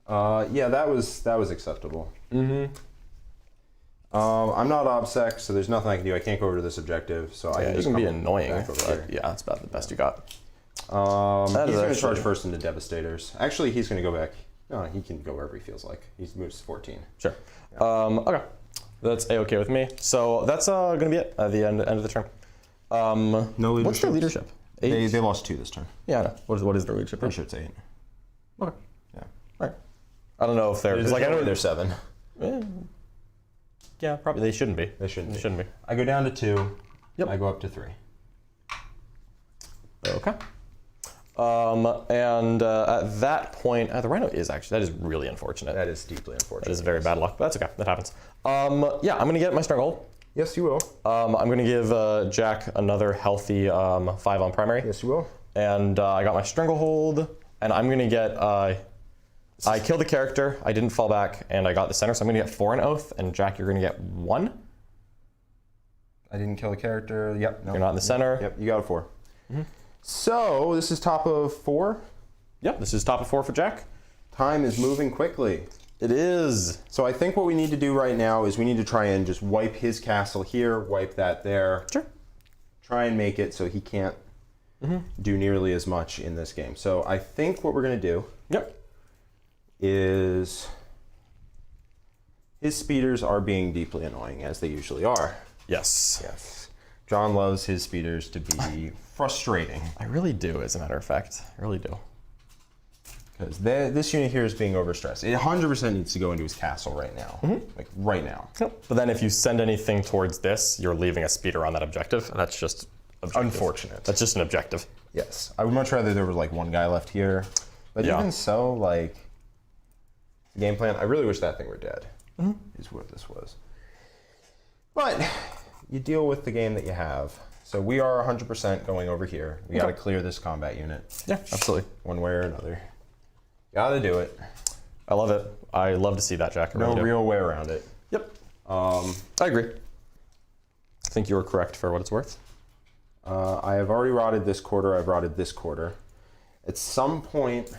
Yeah, that was acceptable. I'm not OBSEC, so there's nothing I can do. I can't go over to this objective, so I Yeah, can it just can be come annoying, back over but here. yeah, that's about the best you got. He's going to actually- charge first into Devastators. Actually, he's going to go back. No, he can go wherever he feels like. He moves to 14. Sure. Okay. That's a-okay with me. So that's going to be it at the end of the turn. No leadership. What's their leadership? 8? They lost 2 this turn. Yeah, I know. What is their leadership? Pretty sure it's 8. Okay. Yeah. All right. I don't know if they're... There's Like, I know they're 7. Yeah, probably. They shouldn't be. They shouldn't. They shouldn't be. I go down to 2. Yep. I go up to 3. Okay. And at that point, the Rhino is actually, that is really unfortunate. That is deeply unfortunate. That is very bad luck, but that's okay. That happens. Yeah, I'm going to get my Stronghold. Yes, you will. I'm going to give Jack another healthy 5 on primary. Yes, you will. And I got my Stranglehold, and I'm going to get... I killed the character, I didn't fall back, and I got the center, so I'm going to get 4 in Oath, and Jack, you're going to get 1. I didn't kill a character. Yep. No. You're not in the center. Yep, you got a 4. So, this is top of 4. Yep, this is top of 4 for Jack. Time is moving quickly. It is. So I think what we need to do right now is we need to try and just wipe his castle here, wipe that there. Sure. Try and make it so he can't do nearly as much in this game. So I think what we're going to do is his speeders are being deeply annoying, as they usually are. Yes. Yes. John loves his speeders to be frustrating. I really do, as a matter of fact. I really do. Because this unit here is being overstressed. It 100% needs to go into his castle right now. Like, right now. Yep. But then if you send anything towards this, you're leaving a speeder on that objective, and that's just objective. Unfortunate. That's just an objective. Yes. I would much rather there was, like, one guy left here. But even so, like, the game plan, I really wish that thing were dead, is what this was. But you deal with the game that you have. So we are 100% going over here. We got to clear this combat unit. Yeah, absolutely. One way or another. Gotta do it. I love it. I love to see that, Jack. I No really do. real way around it. Yep. I agree. I think you were correct for what it's worth. I have already rotted this quarter. I've rotted this quarter. At some point,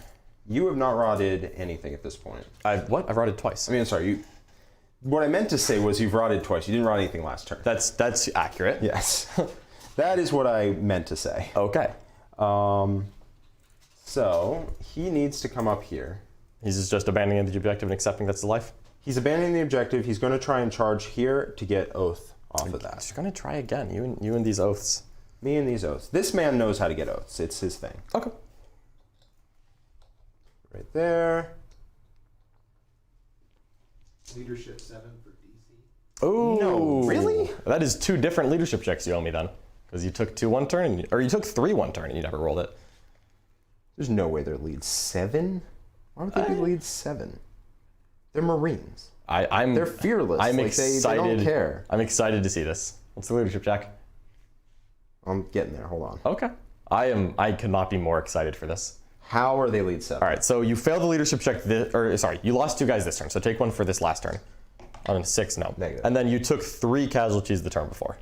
you have not rotted anything at this point. I've rotted twice. I mean, sorry. What I meant to say was you've rotted twice. You didn't rot anything last turn. That's accurate. Yes. That is what I meant to say. Okay. So he needs to come up here. He's just abandoning the objective and accepting that's the life. He's abandoning the objective. He's going to try and charge here to get Oath off of that. He's going to try again. You and these oaths. Me and these Oaths. This man knows how to get Oaths. It's his thing. Okay. Right there. Leadership 7 for DC. Oh No, really? That is 2 different leadership checks you owe me then, because you took 2 one turn, or you took 3 one turn and you never rolled it. There's no way they're lead 7. Why would they be lead 7? They're Marines. They're fearless. I'm like, excited. They don't care. I'm excited to see this. What's the leadership check? I'm getting there. Hold on. Okay. I could not be more excited for this. How are they lead 7? All right, so you failed the leadership check, you lost 2 guys this turn, so take 1 for this last turn. On a 6, no. Negative. And then you took 3 casualties the turn before.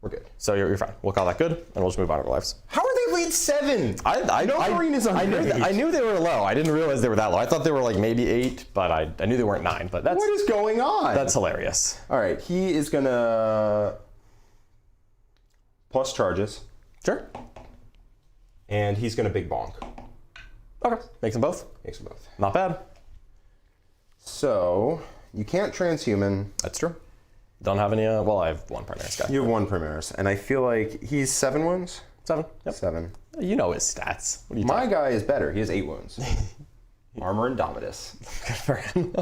We're good. So you're fine. We'll call that good, and we'll just move on with our lives. How are they lead 7? Marine is I underage. knew they were low. I didn't realize they were that low. I thought they were like maybe 8, but I knew they weren't 9. But What is going on? that's hilarious. All right, he is going to plus charges, Sure. and he's going to big bonk. Okay. Makes them both. Makes them both. Not bad. So, you can't transhuman. That's true. Don't have any, well, I have 1 Primaris guy. You have 1 Primaris, and I feel like he's 7 wounds? 7. Yep. 7. You know his stats. What are you My guy is better. He has 8 wounds. Armor Indomitus. Good for him.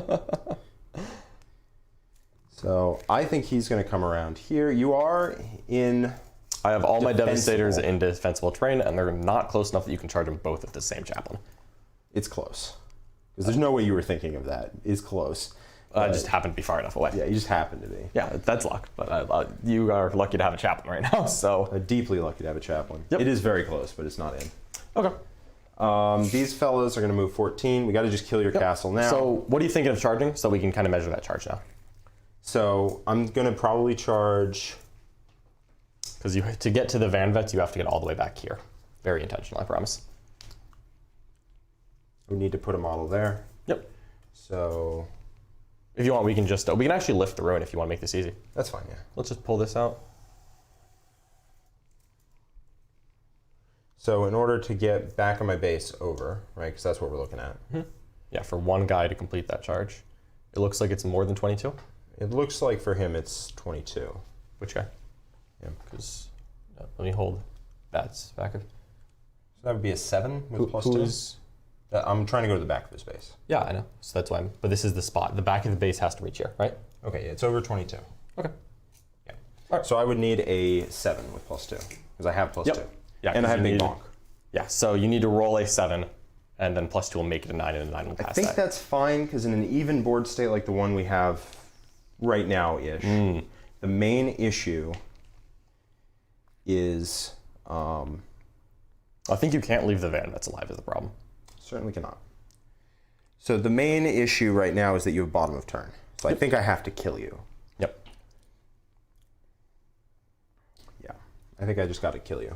So, I think he's going to come around here. You are in... I have all my Defensible. Devastators in defensible terrain, and they're not close enough that you can charge them both at the same chaplain. It's close. Because there's no way you were thinking of that. It's close. I just happen to be far enough away. Yeah, you just happen to be. Yeah, that's luck. But you are lucky to have a chaplain right now, so. Deeply lucky to have a chaplain. Yep. It is very close, but it's not in. Okay. These fellas are going to move 14. We got to just kill your castle now. So what are you thinking of charging so we can kind of measure that charge now? So I'm going to probably charge... Because to get to the Van Vets, you have to get all the way back here. Very intentional, I promise. We need to put a model there. Yep. So If you want, we can actually lift the ruin if you want to make this easy. that's fine, yeah. Let's just pull this out. So in order to get back on my base over, right, because that's what we're looking at. Yeah, for 1 guy to complete that charge. It looks like it's more than 22. It looks like for him it's 22. Which guy? Yeah. Because let me hold bats back of. So that would be a 7 with plus 2. Who's? I'm trying to go to the back of his base. Yeah, I know. So that's why but this is the spot. The back of the base has to reach here, right? Okay, yeah, it's over 22. Okay. Yeah. All right. So I would need a 7 with plus 2 because I have plus 2. Yeah, and I 'cause have you big need- bonk. Yeah, so you need to roll a 7, and then plus 2 will make it a 9, and a 9 will pass I think that. that's fine because in an even board state like the one we have right now-ish, the main issue is I think you can't leave the Van Vets alive is the problem. certainly cannot. So the main issue right now is that you have bottom of turn. So I think I have to kill you. Yep. Yeah, I think I just got to kill you.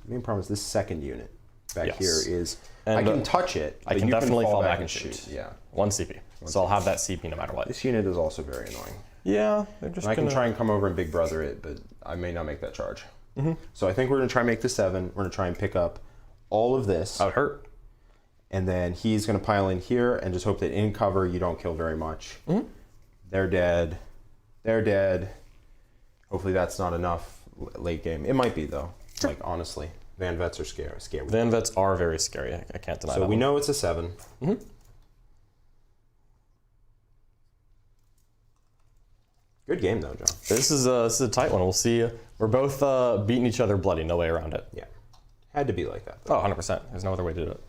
The main problem is this second unit back Yes. here is, And, I can touch it, I but can you definitely can fall back and shoot. Yeah. 1 CP. So I'll have that CP no matter what. This unit is also very annoying. Yeah, they're just And I can gonna... try and come over and Big Brother it, but I may not make that charge. Mm-hmm. So I think we're going to try and make the 7. We're going to try and pick up all of this. That would hurt. And then he's going to pile in here and just hope that in cover you don't kill very much. Mm-hmm. They're dead. They're dead. Hopefully that's not enough late game. It might be, though. Sure. Like, honestly. Van Vets are scary. Van Vets are very scary. I can't deny that. So we one. know it's a 7. Mm-hmm. Good game, though, John. This is a tight one. We'll see. We're both beating each other bloody. No way around it. Yeah. Had to be like that, though. Oh, 100%. There's no other way to do it.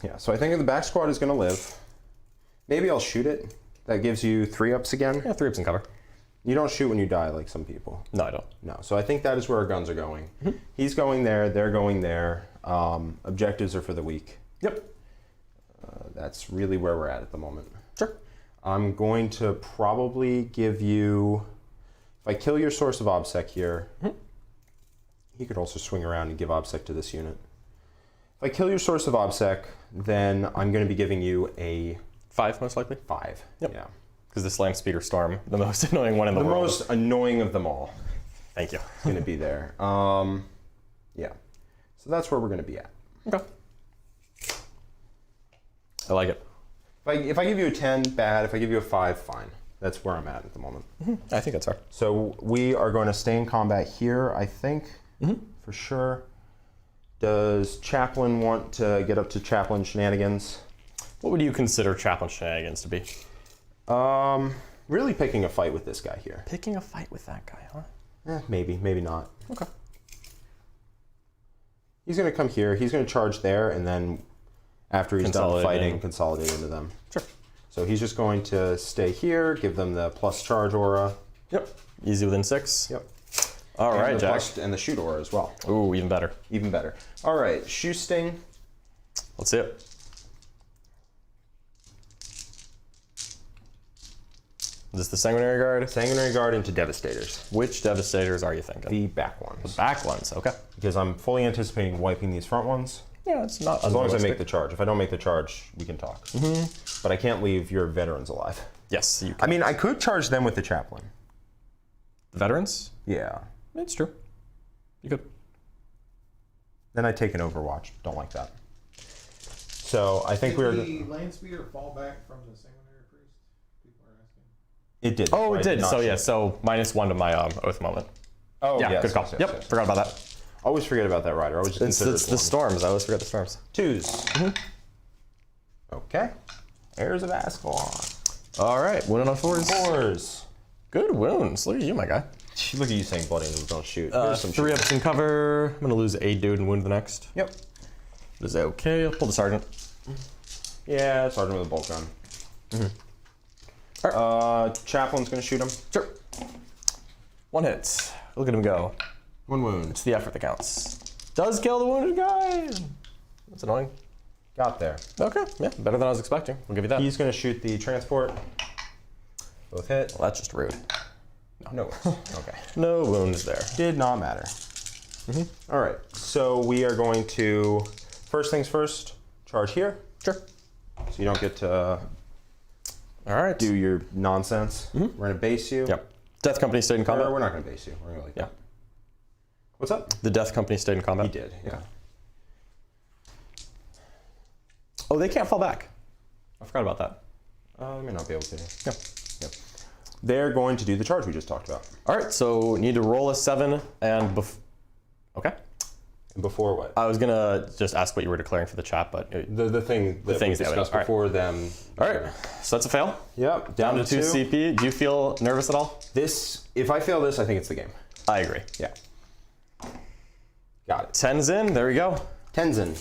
Yeah, so I think the back squad is going to live. Maybe I'll shoot it. That gives you 3-ups again. Yeah, 3 ups in cover. You don't shoot when you die like some people. No, I don't. No, so I think that is where our guns are going. He's going there, they're going there. Objectives are for the week. Yep. That's really where we're at the moment. Sure. I'm going to probably give you, if I kill your source of OBSEC here, he could also swing around and give OBSEC to this unit. If I kill your source of OBSEC, then I'm going to be giving you a 5, most likely. 5. Yep. Yeah. Because this Land Speeder Storm, the most annoying one in the The world. most annoying of them all Thank you. is going to be there. Yeah. So that's where we're going to be at. Okay. I like it. If I give you a 10, bad. If I give you a 5, fine. That's where I'm at the moment. I think that's fair. So we are going to stay in combat here, I think, for sure. Does Chaplain want to get up to Chaplain shenanigans? What would you consider Chaplain shenanigans to be? Really picking a fight with this guy here. Picking a fight with that guy, huh? Maybe, maybe not. Okay. He's going to come here. He's going to charge there, and then after he's done Consolidate fighting, in. consolidate into them. Sure. So he's just going to stay here, give them the plus charge aura. Yep. Easy within 6. Yep. All And right, the Jack. plus- and the shoot aura as well. Ooh, even better. Even better. All right, shoe sting. Let's see it. Is this the Sanguinary Guard? Sanguinary Guard into Devastators. Which Devastators are you thinking? The back ones. Back ones, okay. Because I'm fully anticipating wiping these front ones. Yeah, it's not As long as I make unrealistic. the charge. If I don't make the charge, we can talk. But I can't leave your veterans alive. Yes, you I can. mean, I could charge them with the Chaplain. Veterans? Yeah. It's true. You could. Then I take an Overwatch. Don't like that. So I think Did we're... the Land Speeder fall back from the Sanguinary Priest? People are asking. It did. Oh, I it did. not So, yeah, shoot. so -1 to my oath moment. Oh, Yeah, yes, good call. yes, yes, Yep, yes. forgot about that. Always forget about that rider. I always just It's, consider it's it the one. storms. I always forget the storms. 2s. Okay. Heirs of Ascalon. All right, winning on 4s. 4s. Good wounds. Look at you, my guy. Look at you saying bloody angels don't shoot. Here's some 3 shit. ups in cover. I'm going to lose a dude and wound the next. Yep. Is that okay? I'll pull the Sergeant. Yeah, Sergeant with a bolt gun. Chaplain's gonna shoot him. Sure. 1 hit. Look at him go. 1 wound. It's the effort that counts. Does kill the wounded guy. That's annoying. Got there. Okay, yeah, better than I was expecting. We'll give you that. He's gonna shoot the transport. Both hit. Well, that's just rude. No. Okay. No wounds there. Did not matter. All right. So we are going to, first things first, charge here. Sure. So you don't get to All right. do your nonsense. We're gonna base you. Yep. Death Company stayed in Or combat. we're not gonna base you. We're gonna go like Yeah. that. What's up? The Death Company stayed in combat. He did. Yeah. Oh, they can't fall back. I forgot about that. I may not be able to. Yeah. Yep. They're going to do the charge we just talked about. All right, so need to roll a 7 and okay. And before what? I was gonna just ask what you were declaring for the chat, but The thing that we thing's the other. discussed All right. before them. all right. So that's a fail. Yep. Down to 2 CP. Do you feel nervous at all? This, if I fail this, I think it's the game. I agree. Yeah. Got it. 10's in. There we go. Tenzin.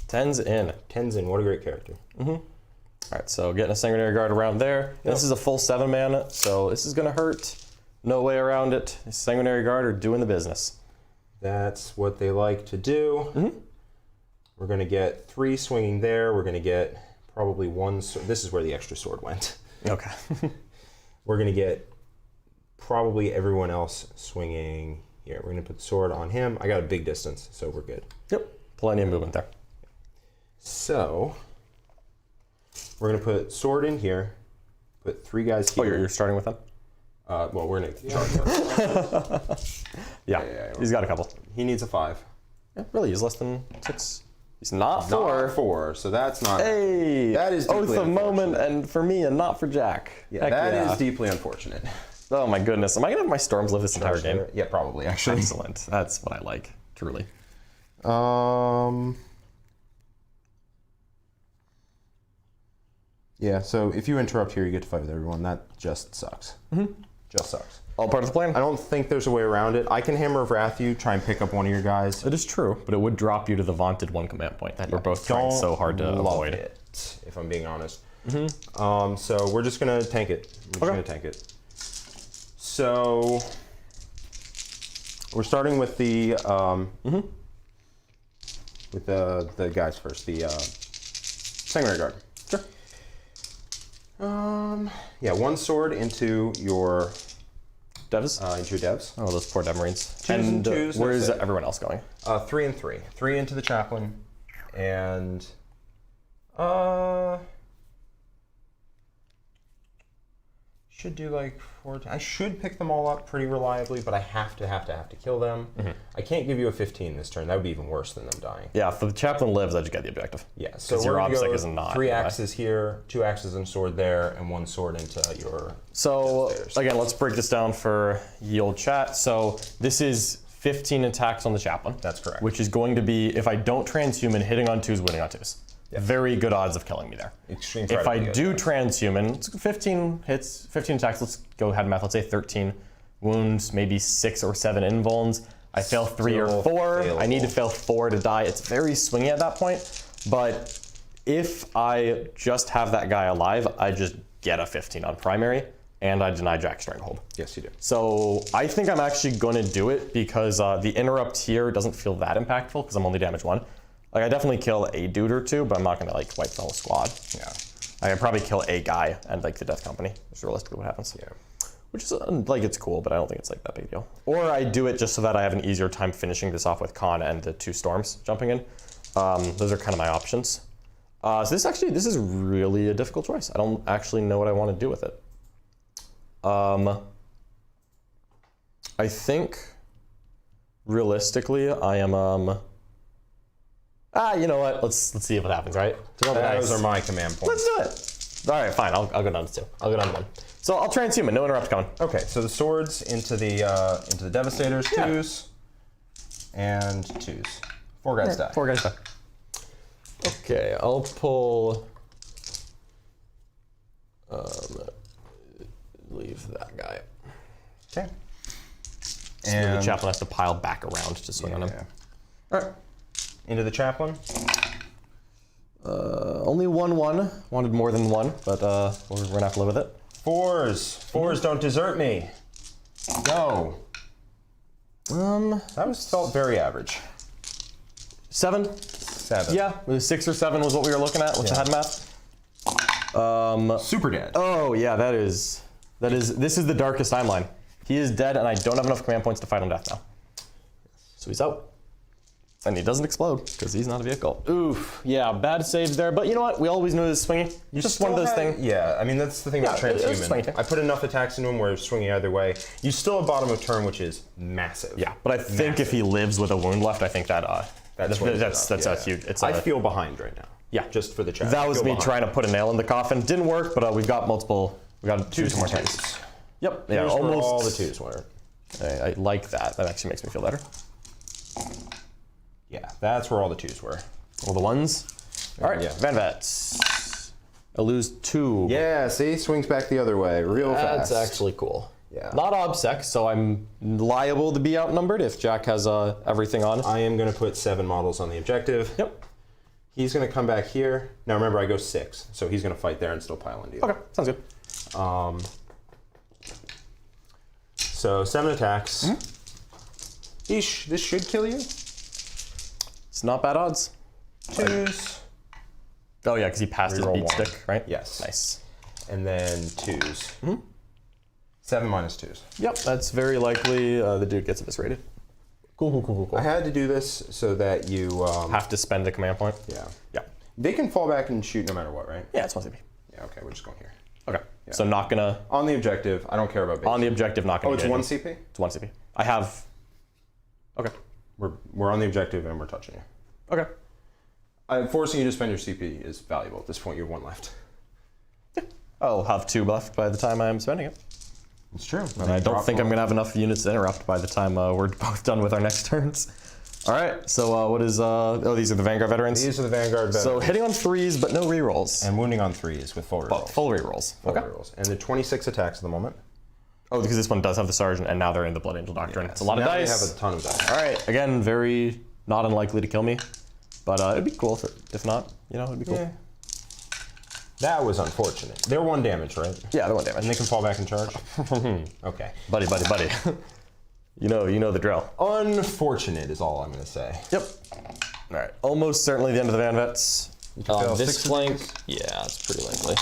10's in. Tenzin, what a great character. All right, so getting a Sanguinary Guard around there. This is a full 7-man, so this is gonna hurt. No way around it. Sanguinary Guard are doing the business. That's what they like to do. We're going to get 3 swinging there. We're going to get probably 1. This is where the extra sword went. Okay. We're going to get probably everyone else swinging. here. We're gonna put the sword on him. I got a big distance, so we're good. Yep, plenty of movement there. So we're gonna put sword in here. Put 3 guys here. Oh, you're starting with them? Well, we're gonna charge him. Yeah, he's got a couple. He needs a 5. Yeah, really, he's less than 6. He's not 4. Not 4, so that's not. Hey, that is deeply oath of moment, unfortunate. and for me, and not for Jack. Yeah, Heck that yeah. is deeply unfortunate. Oh my goodness, am I gonna have my storms live this entire game? Yeah, probably actually. Excellent. That's what I like, truly. Yeah, so if you interrupt here, you get to fight with everyone. That just sucks. Just sucks. All part of the plan. I don't think there's a way around it. I can Hammer of Wrath you, try and pick up one of your guys. It is true, but it would drop you to the vaunted 1 command point that we're both trying so hard to love avoid. it, if I'm being honest. So we're just gonna tank it. We're just gonna tank it. So we're starting with the guys first. The Sanguinary Guard. Sure. Yeah, 1 sword into your Devs? into your devs. Oh, those poor Dev Marines. 2s and 2s, where's that's it. everyone else going? 3 and 3. 3 into the Chaplain, and should do like 4. I should pick them all up pretty reliably, but I have to kill them. I can't give you a 15 this turn. That would be even worse than them dying. Yeah, if the Chaplain lives, I just get the objective. Yeah, so Because we're your gonna obstacle go is not. 3 anyway. axes here, 2 axes and sword there, and 1 sword into your. So Devastators. again, let's break this down for ye old chat. So this is 15 attacks on the Chaplain. That's correct. Which is going to be, if I don't transhuman, hitting on 2s, winning on 2s. Very good odds of killing me there. Extreme. If I incredibly do good. transhuman, it's 15 hits, 15 attacks. Let's go ahead and math. Let's say 13 wounds, maybe 6 or 7 invulns. I fail 3 or Still 4. I need to failable. fail 4 to die. It's very swingy at that point. But if I just have that guy alive, I just get a 15 on primary, and I deny Jack Stranglehold. Yes, you do. So I think I'm actually going to do it because the interrupt here doesn't feel that impactful because I'm only damage 1. Like I definitely kill a dude or 2, but I'm not gonna like wipe the whole squad. Yeah. I can probably kill a guy and like the death company. That's realistically what happens. Yeah. Which is like it's cool, but I don't think it's like that big deal. Or I do it just so that I have an easier time finishing this off with Khan and the 2 storms jumping in. Those are kind of my options. So this is really a difficult choice. I don't actually know what I want to do with it. I think realistically I am you know what? Let's see what happens, right? Those are my command points. Let's do it. All right, fine. I'll go down to 2. I'll go down to 1. So I'll transhuman. No interrupt coming. Okay, so the swords into the Devastators, 2s and 2s. 4 guys die. 4 guys die. Okay, I'll pull. Leave that guy. Okay. So the Chaplain has to pile back around to swing on him. All right. Into the Chaplain. Only 1/1. Wanted more than 1, but we're gonna have to live with it. 4s. 4s don't desert me. Go. That felt very average. 7. 7. Yeah, 6 or 7 was what we were looking at. What's the head math? Super dead. Oh yeah, this is the darkest timeline. He is dead, and I don't have enough command points to fight on death now. So he's out. And he doesn't explode, because he's not a vehicle. Oof, yeah, bad saves there, but you know what? We always knew this swingy. Just one of those things. Yeah, I mean, that's the thing about it's transhuman. swingy. I put enough attacks into him where it's swinging either way. You still have bottom of turn, which is massive. Yeah, but I think if he lives with a wound left, I think that that's huge. I feel behind right now. Yeah, Just for the chat. That I was feel me behind. trying to put a nail in the coffin. Didn't work, but we've got multiple. We got 2 more turns. Yep. Yeah, Here's where almost. all the 2s were. I like that. That actually makes me feel better. Yeah, that's where all the 2s were. All the 1s. All right, Yeah. Van Vets. I lose 2. Yeah, see, swings back the other way real fast. That's actually cool. Yeah. Not obsec, so I'm liable to be outnumbered if Jack has everything on. I am going to put 7 models on the objective. Yep. He's going to come back here. Now remember, I go 6, so he's going to fight there and still pile into you. Okay, sounds good. So 7 attacks. Eesh, this should kill you. It's not bad odds. 2s. Oh yeah, because he passed his Reroll beat 1. stick, right? Yes. Nice. And then 2s. 7 minus 2s. Yep, that's very likely the dude gets eviscerated. Cool. I had to do this so that you Have to spend a command point. Yeah. Yeah. They can fall back and shoot no matter what, right? Yeah, it's 1 CP. Yeah. Okay, we're just going here. Okay. So not gonna On the objective, I don't care about base. on the objective. Not gonna. Oh, it's get 1 anything. CP. It's 1 CP. I have. Okay. We're on the objective and we're touching you. Okay. Forcing you to spend your CP is valuable. At this point, you have 1 left. I'll have 2 left by the time I'm spending it. It's true. And I don't think I'm gonna have enough units to interrupt by the time we're both done with our next turns. All right. So what is? Oh, these are the Vanguard veterans. These are the Vanguard veterans. So hitting on 3s, but no rerolls. And wounding on 3s with full rerolls. Full rerolls. Full Okay. rerolls. And the 26 attacks at the moment. Oh, because this one does have the Sergeant, and now they're in the Blood Angel Doctrine. It's a lot of now dice. They have a ton of dice. All right. Again, very not unlikely to kill me, but it'd be cool if not. You know, it'd be cool. Yeah. That was unfortunate. They're 1 damage, right? Yeah, they're 1 damage. And they can fall back and charge? Okay. Buddy. you know the drill. Unfortunate is all I'm going to say. Yep. All right. Almost certainly the end of the Van Vets. fail This 6 flank, yeah, it's pretty likely.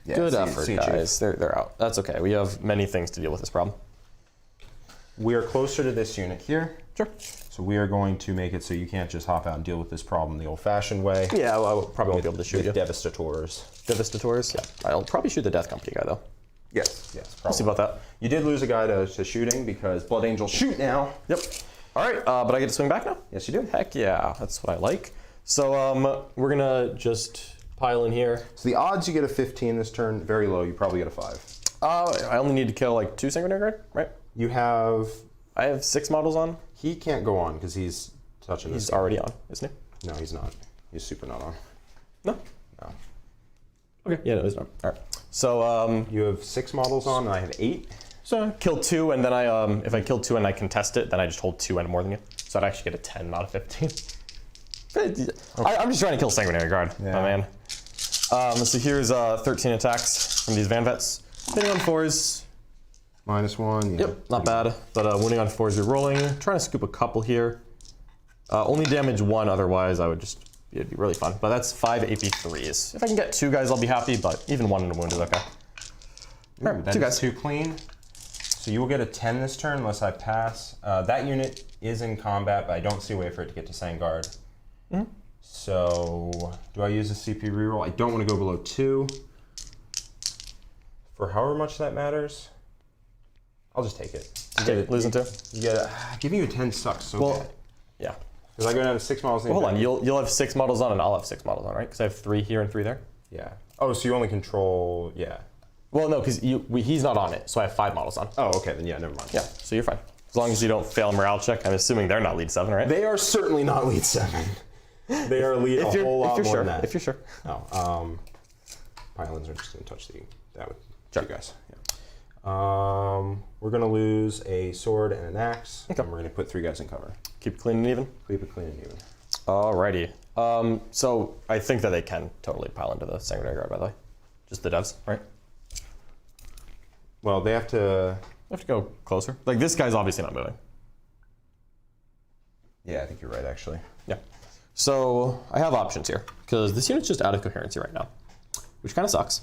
Yeah, Good see- effort, see you, Chief. guys. They're out. That's okay. We have many things to deal with this problem. We are closer to this unit here. Sure. So we are going to make it so you can't just hop out and deal with this problem the old-fashioned way. Yeah, I probably won't be able to shoot With you. Devastators. Devastators? Yeah. I'll probably shoot the Death Company guy, though. Yes, We'll see probably. about that. You did lose a guy to shooting because Blood Angels shoot now. Yep. All right, but I get to swing back now? Yes, you do. Heck yeah, that's what I like. So we're gonna just pile in here. So the odds you get a 15 this turn, very low. You probably get a 5. I only need to kill like 2 Sanguinary Guard, right? You have... I have 6 models on. He can't go on because he's touching He's this. already on, isn't he? No, he's not. He's super not on. No? No. Okay, yeah, no, he's not. All right. So You have 6 models on, and I have 8. so kill 2, and then I if I kill 2 and I contest it, then I just hold 2 and more than you. So I'd actually get a 10, not a 15. I'm just trying to kill Sanguinary Guard, Yeah. my man. So here's 13 attacks from these Van Vets. Hitting on 4s. -1. Yeah. Yep, not bad. But wounding on 4s, re-rolling. Trying to scoop a couple here. Only damage 1, otherwise I would just, it'd be really fun. But that's 5 AP3s. If I can get 2 guys, I'll be happy, but even 1 in a wound is okay. All right, That 2 is guys. 2 clean. So you will get a 10 this turn unless I pass. That unit is in combat, but I don't see a way for it to get to Vanguard. So do I use a CP reroll? I don't want to go below 2. For however much that matters, I'll just take it. You get it. Losing 2? You get it. Giving you a 10 sucks so Well, bad. yeah. Because I go down to 6 models. Well, hold on, you'll have 6 models on and I'll have 6 models on, right? Because I have 3 here and 3 there. Yeah. Oh, so you only control, yeah. Well, no, because he's not on it, so I have 5 models on. Oh, okay, then yeah, never mind. Yeah, so you're fine. As long as you don't fail a morale check. I'm assuming they're not lead 7, right? They are certainly not lead 7. They are lead a whole lot more sure. than that. If you're sure. Oh, pylons are just going to touch that with Sure. 2 guys. Yeah. We're going to lose a sword and an axe, Okay. and we're going to put 3 guys in cover. Keep it clean and even. Keep it clean and even. Alrighty. So I think that they can totally pile into the Sanguinary Guard, by the way. Just the devs, right? Well, they have to... I have to go closer. Like, this guy's obviously not moving. Yeah, I think you're right, actually. Yeah. So I have options here, because this unit's just out of coherency right now, which kind of sucks.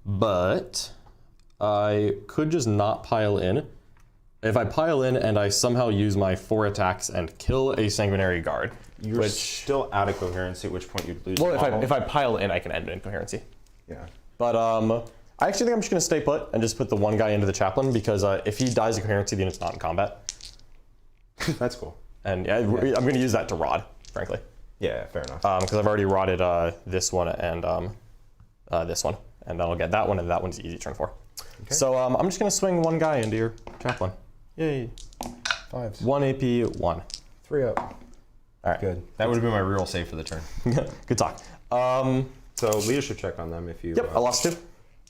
But I could just not pile in. If I pile in and I somehow use my 4 attacks and kill a Sanguinary Guard, You're which... still out of coherency, at which point you'd lose Well, a model. if I pile in, I can end in coherency. Yeah. But I actually think I'm just going to stay put and just put the 1 guy into the Chaplain, because if he dies in coherency, the unit's not in combat. That's cool. And yeah, I'm going to use that to rod, frankly. Yeah, fair enough. Because I've already rotted this one and this one. And then I'll get that one, and that one's easy turn 4. Okay. So I'm just going to swing 1 guy into your Chaplain. Yay. 5s. 1 AP, 1. 3 up. All right. Good. That would have been my real save for the turn. Good talk. So leadership check on them if you... Yep, I lost 2.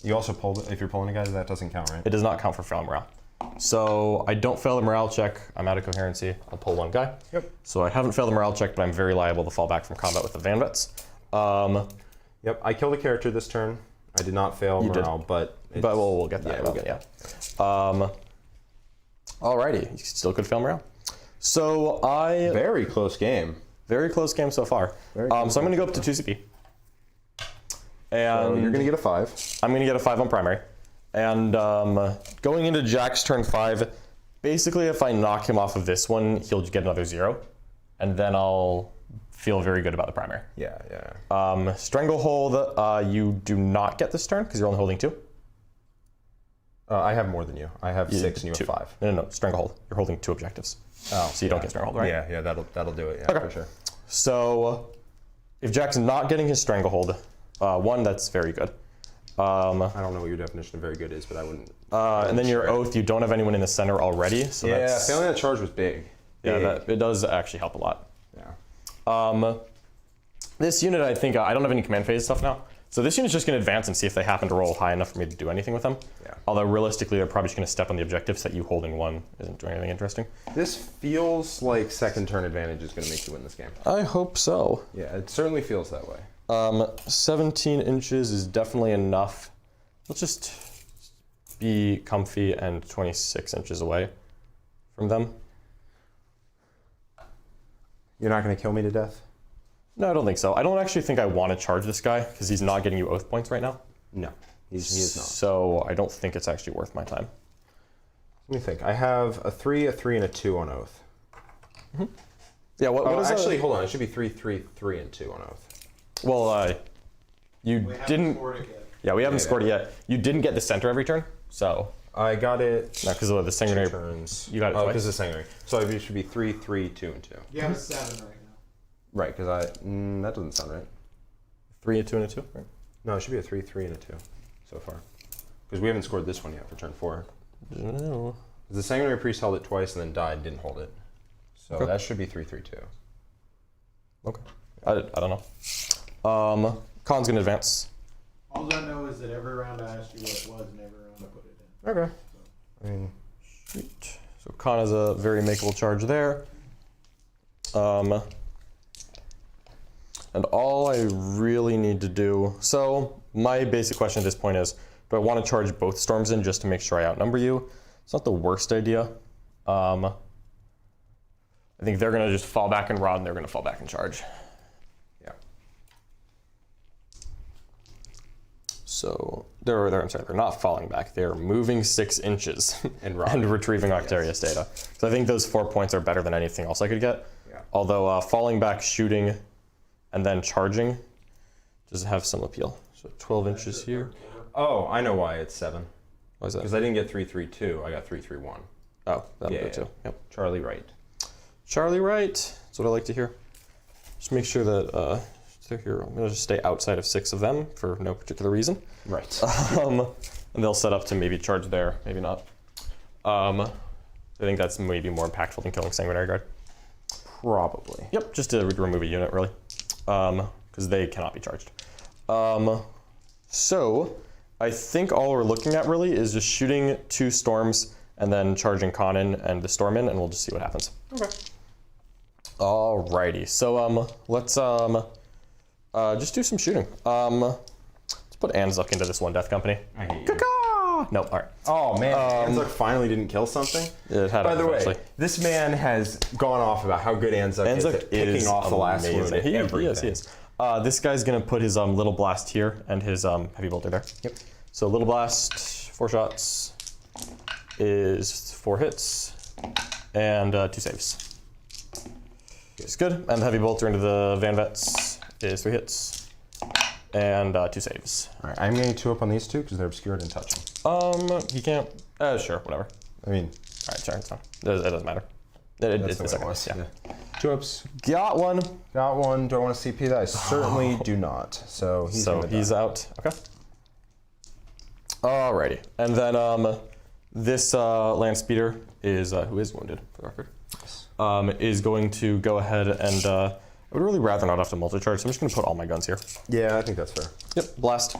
You also pulled... If you're pulling a guy, that doesn't count, right? It does not count for fail morale. So I don't fail the morale check. I'm out of coherency. I'll pull 1 guy. Yep. So I haven't failed the morale check, but I'm very liable to fall back from combat with the Van Vets. Yep, I killed a character this turn. I did not fail morale, but... But we'll get that. Yeah, we'll get that. Alrighty, still could fail morale. So Very close game. very close game so far. So I'm going to go up to 2 CP. And So you're going to get a 5. I'm going to get a 5 on primary. And going into Jack's turn 5, Basically, if I knock him off of this one, he'll get another 0, and then I'll feel very good about the primary. Yeah, yeah. Stranglehold, you do not get this turn because you're only holding 2. I have more than you. I have 6 and you have 2. 5. No, Stranglehold. You're holding 2 objectives. Oh, so you don't get Stranglehold, right? Yeah, that'll do it. Yeah, for sure. So if Jack's not getting his Stranglehold, 1, that's very good. I don't know what your definition of very good is, but I wouldn't. And then your Oath, you don't have anyone in the center already. So yeah, that's, failing that charge was big. Yeah, it does actually help a lot. Yeah. This unit, I think, I don't have any command phase stuff now. So this unit's just going to advance and see if they happen to roll high enough for me to do anything with them. Yeah. Although realistically, they're probably just going to step on the objectives that you holding 1 isn't doing anything interesting. This feels like second turn advantage is going to make you win this game. I hope so. Yeah, it certainly feels that way. 17 inches is definitely enough. Let's just be comfy and 26 inches away from them. You're not going to kill me to death? No, I don't think so. I don't actually think I want to charge this guy because he's not getting you Oath points right now. No, he is not. So I don't think it's actually worth my time. Let me think. I have a 3, a 3, and a 2 on Oath. Mm-hmm. Yeah, what is actually, hold on. It should be 3, 3, 3, and 2 on Oath. Well, you didn't. Scored it yet. Yeah, we haven't scored it yet. You didn't get the center every turn, so. I got it. No, because of the Sanguinary. Turns. You got it twice. because of Sanguinary. So it should be 3, 3, 2, and 2. You have a 7 right now. Right, because that doesn't sound right. 3, a 2, and a 2, right? No, it should be a 3, 3, and a 2 so far. Because we haven't scored this one yet for turn 4. No. The Sanguinary Priest held it twice and then died, didn't hold it. So that should be 3, 3, 2. Okay. I don't know. Khan's gonna advance. All I know is that every round I asked you what it was, and every round I put it in. Okay. I mean, Sweet. So Khan has a very makeable charge there. And all I really need to do, so my basic question at this point is, do I want to charge both storms in just to make sure I outnumber you? It's not the worst idea. I think they're gonna just fall back and rod, and they're gonna fall back and charge. yeah. So I'm sorry, they're not falling back. They're moving 6 inches and retrieving Octarius data. So I think those 4 points are better than anything else I could get. Yeah. Although falling back, shooting, and then charging does have some appeal. So 12 inches here. Oh, I know why it's 7. Why is that? Because I didn't get 3, 3, 2. I got 3, 3, 1. Oh, that'll do too. Yep. Charlie Wright. Charlie Wright. That's what I like to hear. Just make sure that they're here. I'm gonna just stay outside of 6 of them for no particular reason. Right. And they'll set up to maybe charge there, maybe not. I think that's maybe more impactful than killing Sanguinary Guard. Probably. Yep, just to remove a unit, really. Because they cannot be charged. So, I think all we're looking at, really, is just shooting 2 storms and then charging Khan in and the storm in, and we'll just see what happens. Okay. Alrighty, so let's just do some shooting. Let's put Anzuk into this 1 death company. I hate you. Caca! Nope, alright. Oh man, Anzuk finally didn't kill something. It had By the way, eventually. this man has gone off about how good Anzuk is at picking off the last wound at everything. He is. This guy's gonna put his little blast here and his heavy bolter there. Yep. So little blast, 4 shots is 4 hits and 2 saves. It's good. And the heavy bolter into the Van Vets is 3 hits and 2 saves. All right, I'm going to 2 up on these 2 because they're obscured and touch them. He can't. Sure, whatever. I mean, All right, sure, it's fine. It doesn't matter. It's the way it second was. one. Yeah. 2 ups. Got one. Got one. Do I want to CP that? I certainly do not. So he's out. Okay. Alrighty, and then this land speeder is who is wounded for the record. Is going to go ahead and I would really rather not have to multi-charge, so I'm just going to put all my guns here. Yeah, I think that's fair. Yep, blast.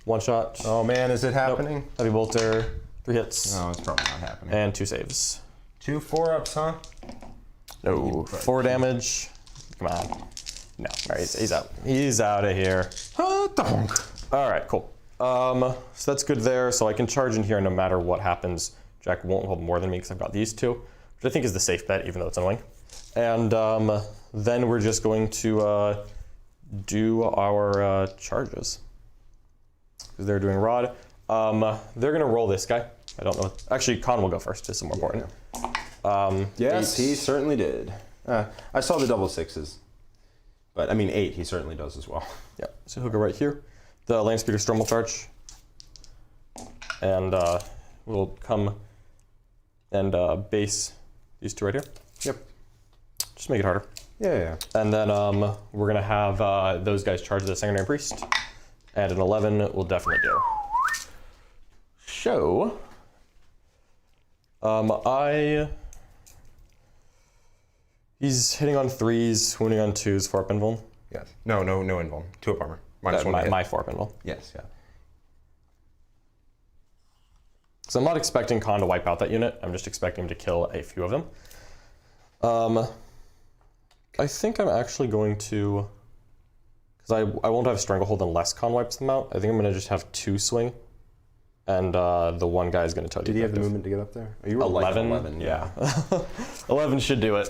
1 shot. Oh man, is it happening? Nope. Heavy bolter. 3 hits. No, it's probably not happening. And 2 saves. 2 4-ups, huh? No, 4 damage. Come on. No, all right, he's out. He's out of here. All right, cool. So that's good there. So I can charge in here no matter what happens. Jack won't hold more than me because I've got these 2, which I think is the safe bet, even though it's annoying. And then we're just going to do our charges. Because they're doing rod. They're going to roll this guy. I don't know. Actually, Khan will go first. This is more important. Yes, 8. he certainly did. I saw the double 6s. But, I mean, 8, he certainly does as well. Yeah, so he'll go right here. The Land Speeder Storm will charge. And we'll come and base these 2 right here. Yep. Just make it harder. Yeah. And then we're going to have those guys charge the Sanguinary Priest. And an 11 will definitely do. So, he's hitting on 3s, wounding on 2s, 4-up invuln. Yes. No invuln. 2-up armor. -1 to hit. My 4-up invuln. Yes, yeah. So I'm not expecting Khan to wipe out that unit. I'm just expecting him to kill a few of them. I think I'm actually going to, because I won't have Stranglehold unless Khan wipes them out. I think I'm going to just have 2 swing, and the one guy is going to tell you. Did he have the movement to get up there? Oh, you were 11? Like 11, yeah. 11 should do it.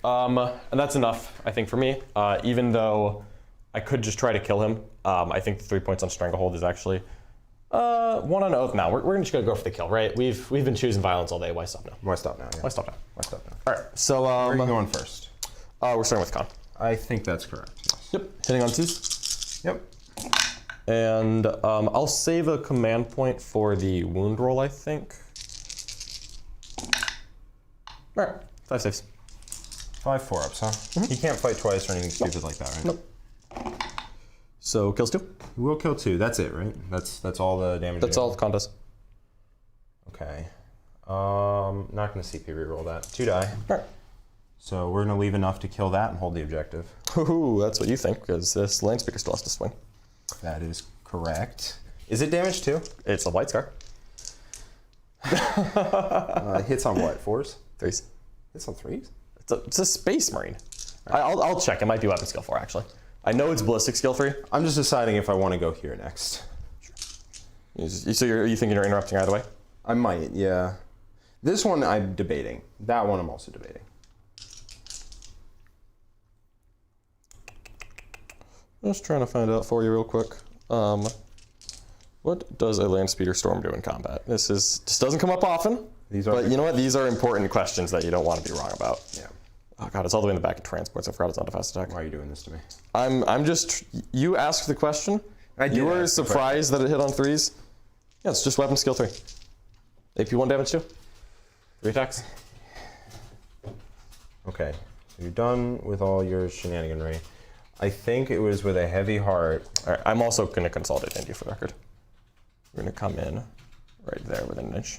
And that's enough, I think, for me. Even though I could just try to kill him, I think the 3 points on Stranglehold is actually 1 on Oath. Now we're just gonna go for the kill, right? We've been choosing violence all day. Why stop now? Why stop now? Yeah. Why stop now? Why stop now? All right. So Where are you going first? we're starting with Khan. I think that's correct. Yes. Yep. Hitting on 2s. Yep. And I'll save a command point for the wound roll, I think. All right. 5 saves. 5 4-ups, huh? He can't fight twice or anything stupid like that, right? Nope. So kills 2. He will kill 2. That's it, right? That's all the damage. That's all Khan does. Okay. Not gonna CP reroll that. 2 die. All right. So we're gonna leave enough to kill that and hold the objective. Ooh, that's what you think, because this Land Speaker still has to swing. That is correct. Is it damage too? It's a White Scar. Hits on what? 4s? 3s. Hits on 3s? It's a Space Marine. I'll check. It might be Weapon Skill 4, actually. I know it's Ballistic Skill 3. I'm just deciding if I want to go here next. So you think you're interrupting either way? I might, yeah. This one I'm debating. That one I'm also debating. Just trying to find out for you real quick. What does a Land Speeder Storm do in combat? This doesn't come up often. But you know what? These are important questions that you don't want to be wrong about. Yeah. Oh god, it's all the way in the back of transports. I forgot it's not a fast attack. Why are you doing this to me? I'm just. You asked the question. You were surprised that it hit on 3s. Yeah, it's just Weapon Skill 3. AP 1 damage 2. 3 attacks. Okay, so you're done with all your shenaniganry. I think it was with a heavy heart. All right, I'm also going to consolidate into you for the record. We're going to come in right there within an inch.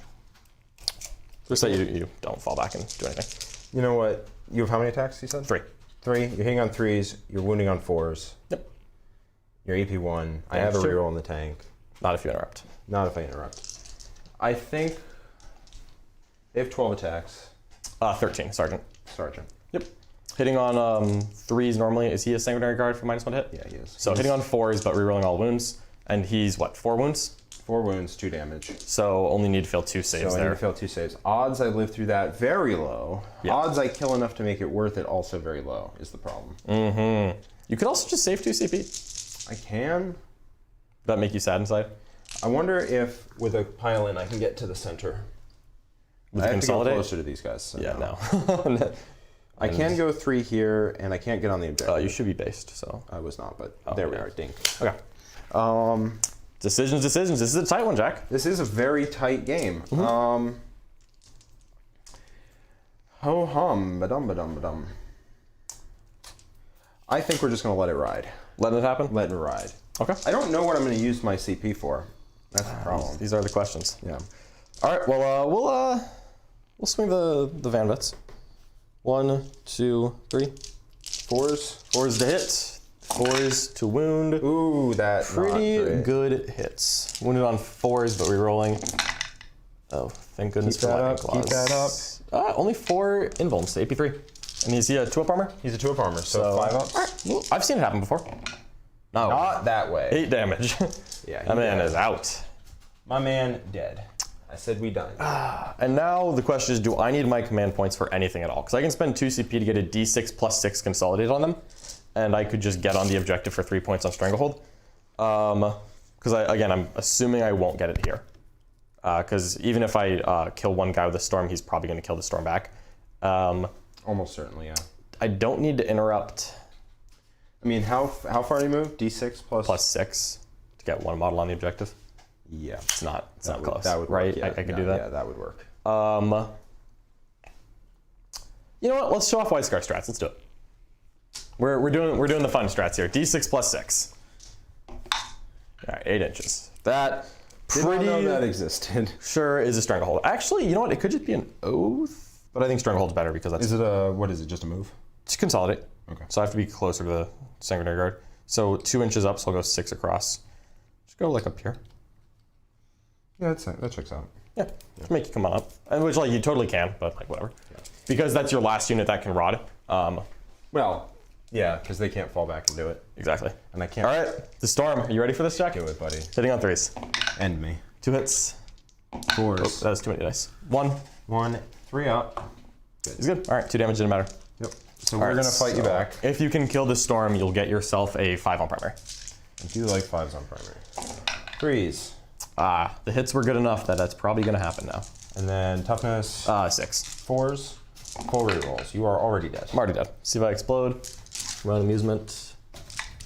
Just so you don't fall back and do anything. You know what? You have how many attacks, you said? 3. 3. You're hitting on 3s. You're wounding on 4s. Yep. You're AP 1. I have a reroll in the tank. Not if you interrupt. Not if I interrupt. I think they have 12 attacks. 13, Sergeant. Sergeant. Yep. Hitting on 3s normally. Is he a Sanguinary Guard for -1 to hit? Yeah, he is. So hitting on 4s, but rerolling all wounds. And he's what, 4 wounds? 4 wounds, 2 damage. So only need to fail 2 saves So I there. need to fail 2 saves. Odds I live through that, very low. Yeah. Odds I kill enough to make it worth it, also very low, is the problem. Mm-hmm. You could also just save 2 CP. I can. Would that make you sad inside? I wonder if, with a pile-in, I can get to the center. With I the have consolidate? to go closer to these guys. So Yeah, no. I can go 3 here, and I can't get on the objective. You should be based, so. I was not, but there we yeah. are. Dink. Okay. Decisions. This is a tight one, Jack. This is a very tight game. Mm-hmm. Ho-hum, ba-dum. I think we're just going to let it ride. Letting it happen? Let it ride. Okay. I don't know what I'm going to use my CP for. That's the problem. These are the questions. Yeah. All right. Well, we'll swing the Van Vets. 1, 2, 3. 4s. 4s to hit. 4s to wound. Ooh, that Pretty good hits. Wounded on 4s, but rerolling. Oh, thank goodness Keep for that lightning up. claws. Keep that up. Only 4 invulns to AP3. And is he a 2-up armor? He's a 2-up armor, so 5 ups. All right. Well, I've seen it happen before. No. Not that way. 8 damage. Yeah, that man is out. My man dead. I said we done. And now the question is, do I need my command points for anything at all? Because I can spend 2 CP to get a D6 plus 6 consolidated on them. And I could just get on the objective for 3 points on Stranglehold. Because I'm assuming I won't get it here. Because even if I kill one guy with a storm, he's probably going to kill the storm back. Almost certainly, yeah. I don't need to interrupt. I mean, how far do you move? D6 plus? Plus 6 to get 1 model on the objective. Yeah. It's not That close. That would right? work, yeah. I could do that. Yeah, that would work. You know what? Let's show off White Scar strats. Let's do it. We're doing the fun strats here. D6 plus 6. All right, 8 inches. That Did not know pretty that existed. sure is a stranglehold. Actually, you know what? It could just be an oath, but I think stranglehold's better because that's Is it what is it, just a move? to consolidate. Okay. So I have to be closer to the Sanguinary Guard. So 2 inches up, so I'll go 6 across. Just go like up here. Yeah, that checks out. Yeah, just make you come on up. And which like you totally can, but like whatever. Yeah. Because that's your last unit that can rod. Well, yeah, because they can't fall back and do it. Exactly. And I can't All right, the Storm. Are you ready for this, Jack? do it, buddy. Hitting on 3s. End me. 2 hits. 4s. Oh, that was too many dice. 1. 1, 3 up. He's good. All right, 2 damage didn't matter. Yep. So All we're right, going to fight you so back. If you can kill the Storm, you'll get yourself a 5 on primary. I do like 5s on primary. 3s. The hits were good enough that that's probably going to happen now. And then toughness. 6. 4s. Full rerolls. You are already dead. I'm already dead. See if I explode. Run amusement.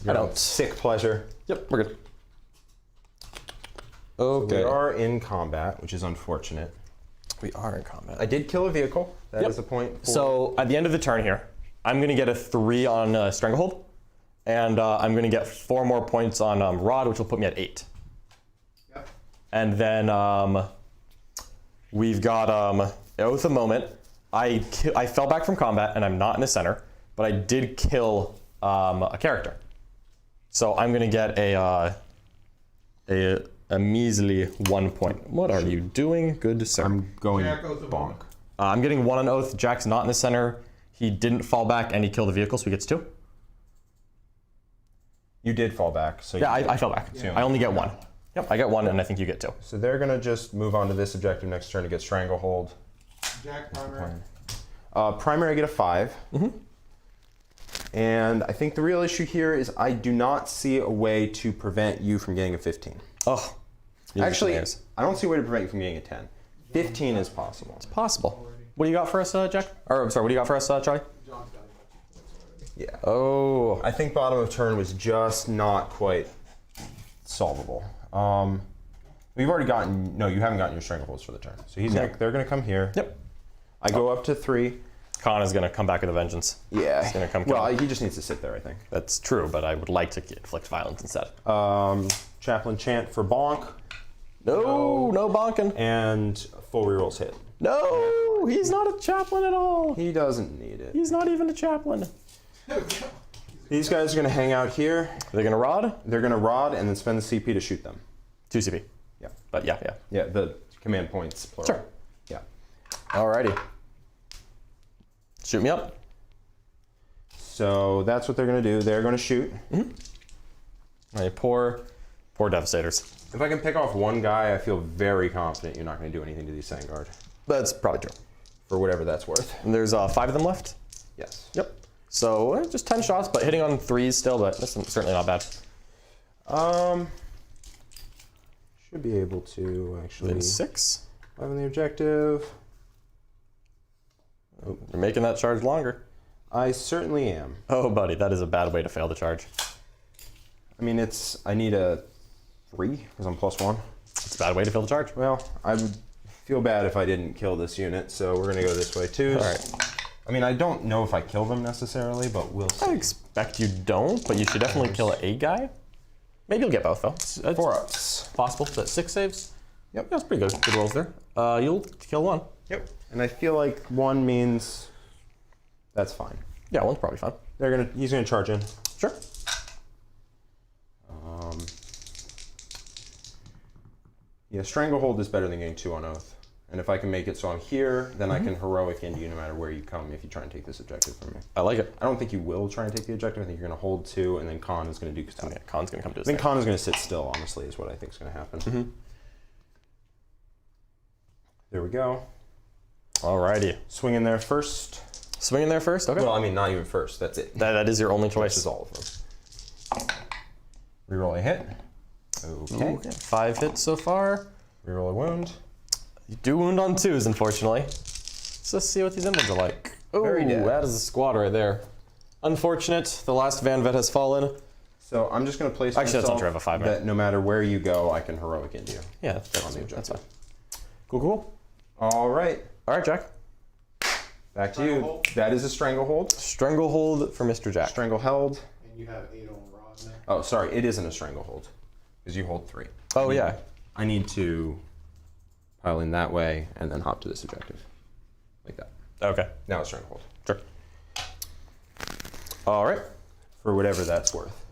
I don't. Sick pleasure. Yep, we're good. We Okay. are in combat, which is unfortunate. We are in combat. I did kill a vehicle. That is Yep. the point. So at the end of the turn here, I'm going to get a 3 on Stranglehold, and I'm going to get 4 more points on Rod, which will put me at 8. Yep. And then we've got Oath of Moment. I fell back from combat, and I'm not in the center, but I did kill a character. So I'm going to get a measly 1 point. What are you doing, good sir? I'm going Jack, Oath of bonk. Moment. I'm getting 1 on Oath. Jack's not in the center. He didn't fall back, and he killed the vehicle, so he gets 2. You did fall back. So Yeah, you I fell back. Yeah. I only get 1. Yep, I get 1, and I think you get 2. So they're going to just move on to this objective next turn to get Stranglehold. Jack primary. Primary, I get a 5. And I think the real issue here is I do not see a way to prevent you from getting a 15. Oh. Actually, It's I don't see a way to prevent you from getting a 10. 15 is possible. possible. What do you got for us, Jack? Or, I'm sorry, what do you got for us, Charlie? John's got about 2 points already. Yeah. Oh. I think bottom of turn was just not quite solvable. We've already gotten, no, you haven't gotten your Strangleholds for the turn. So they're going to come here. Yep. I go up to 3. Khan is going to come back with a vengeance. Yeah. He's going to come Well, kill. he just needs to sit there, I think. That's true, but I would like to inflict violence instead. Chaplain chant for bonk No bonking. and full rerolls hit. No, he's not a chaplain at all. He doesn't need it. He's not even a chaplain. These guys are going to hang out here. They're going to rod? They're going to rod and then spend the CP to shoot them. 2 CP. Yeah. But yeah. Yeah, the command points, plural. Sure. Yeah. Alrighty. Shoot me up. So that's what they're going to do. They're going to shoot. Alright, poor Devastators. If I can pick off one guy, I feel very confident you're not going to do anything to these Vanguard. That's probably true. For whatever that's worth. And there's 5 of them left. Yes. Yep. So just 10 shots, but hitting on 3s still, but that's certainly not bad. Should be able to actually. Then 6. 5 on the objective. Oh, you're making that charge longer. I certainly am. Oh, buddy, that is a bad way to fail the charge. I mean, I need a 3 because I'm +1. It's a bad way to fail the charge. Well, I would feel bad if I didn't kill this unit, so we're going to go this way too. All right. I mean, I don't know if I kill them necessarily, but we'll see. I expect you don't, but you should definitely kill a guy. Maybe you'll get both, though. It's 4 ups. possible. That's 6 saves. Yep. Yeah, that's pretty good. Good rolls there. You'll kill 1. Yep. And I feel like 1 means that's fine. Yeah, 1's probably fine. He's gonna charge in. Sure. Yeah, Stranglehold is better than getting 2 on Oath. And if I can make it so I'm here, then I can heroic into you no matter where you come if you try and take this objective from me. I like it. I don't think you will try and take the objective. I think you're gonna hold 2, and then Khan is gonna do. Yeah, Khan's going to come to his I think thing. Khan is gonna sit still. Honestly, is what I think is gonna happen. There we go. Alrighty. Swing in there first. Swing in there first? Okay. Well, I mean, not even first. That's it. That is your only Which choice. is all of them. Reroll a hit. Okay. 5 hits so far. Reroll a wound. You do wound on 2s, unfortunately. Let's see what these invites are like. Oh, Very dead. that is a squad right there. Unfortunate, the last Van Vet has fallen. So I'm just going to place Actually, that's myself not true. I have a 5-man. that no matter where you go, I can heroic into you. Yeah, that's fine. Cool. All right. All right, Jack. Back to you. Stranglehold. That is a stranglehold. Stranglehold for Mr. Jack. Strangleheld. And you have 8 on rod now. Oh, sorry. It isn't a stranglehold because you hold 3. Oh, yeah. I need to pile in that way and then hop to this objective. Like that. Okay. Now it's stranglehold. Sure. All right. For whatever that's worth.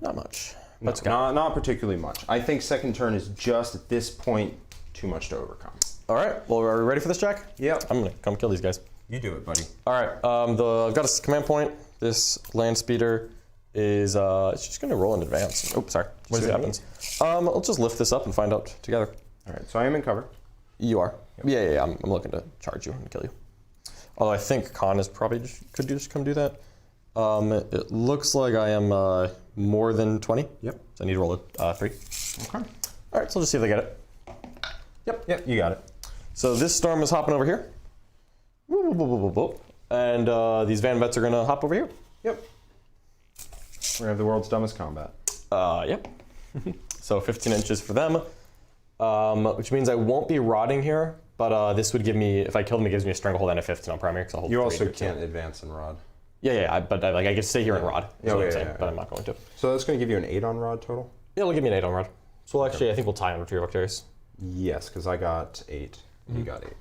Not much. No, Let's go. not particularly much. I think second turn is just at this point too much to overcome. All right. Well, are we ready for this, Jack? Yep. I'm gonna come kill these guys. You do it, buddy. All right. I've got a command point. This land speeder is it's just gonna roll in advance. Oh, sorry. What So happens? Let's just lift this up and find out together. All right. So I am in cover. You are. Yep. Yeah. I'm looking to charge you and kill you. Although I think Khan is probably could just come do that. It looks like I am more than 20. Yep. So I need to roll a 3. Okay. All right. So let's just see if they get it. Yep. You got it. So this storm is hopping over here. Whoop, whoop, whoop, whoop, whoop. And these Van Vets are gonna hop over here. Yep. We're gonna have the world's dumbest combat. Yep. So 15 inches for them, which means I won't be rotting here. But this would give me, if I kill them, it gives me a stranglehold and a 15 on primary. Because I'll hold You 3 also here, too. can't advance and rod. Yeah. But I can stay here and rod. Is what I'm saying, yeah. But I'm not going to. So that's going to give you an 8 on rod total? Yeah, it'll give me an 8 on rod. So actually, I think we'll tie on Retrieval Victorious. Yes, because I got 8. You got 8.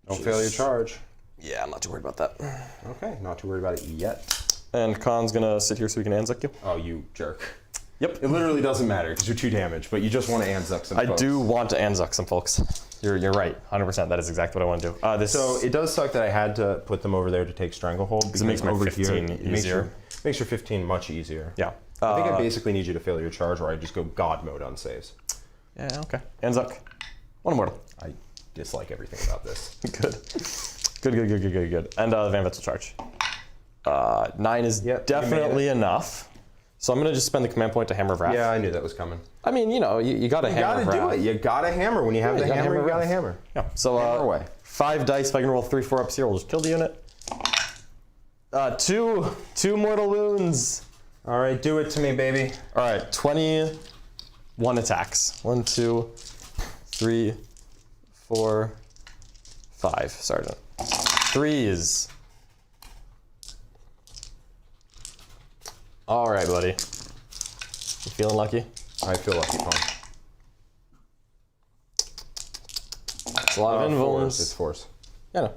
Don't fail your charge. Yeah, I'm not too worried about that. Okay, not too worried about it yet. And Khan's gonna sit here so we can Anzac you. Oh, you jerk. Yep. It literally doesn't matter because you're 2 damage, but you just want to Anzac some I folks. do want to Anzac some folks. You're right, 100%. That is exactly what I want to do. So it does suck that I had to put them over there to take Stranglehold. Because it makes my over 15 here, easier. Makes your 15 much easier. Yeah. I think I basically need you to fail your charge or I just go God mode on saves. Yeah, okay. Anzac. 1 immortal. I dislike everything about this. Good. And the Van Vets will charge. 9 is Yep, you definitely made it. enough. So I'm going to just spend the command point to Hammer of Wrath. Yeah, I knew that was coming. I mean, you know, you got to Hammer of You Wrath. gotta do it. You gotta hammer. When you have the you gotta hammer, you hammer gotta Wrath. hammer. Yeah. So Hammer away. 5 dice. If I can roll 3 4-ups here, we'll just kill the unit. 2 mortal wounds. All right, do it to me, baby. All right, 21 attacks. 1, 2, 3, 4, 5. Sergeant. 3s. All right, buddy. You feeling lucky? I feel lucky, Paul. It's a lot of Force. invulns. It's force. Yeah, no.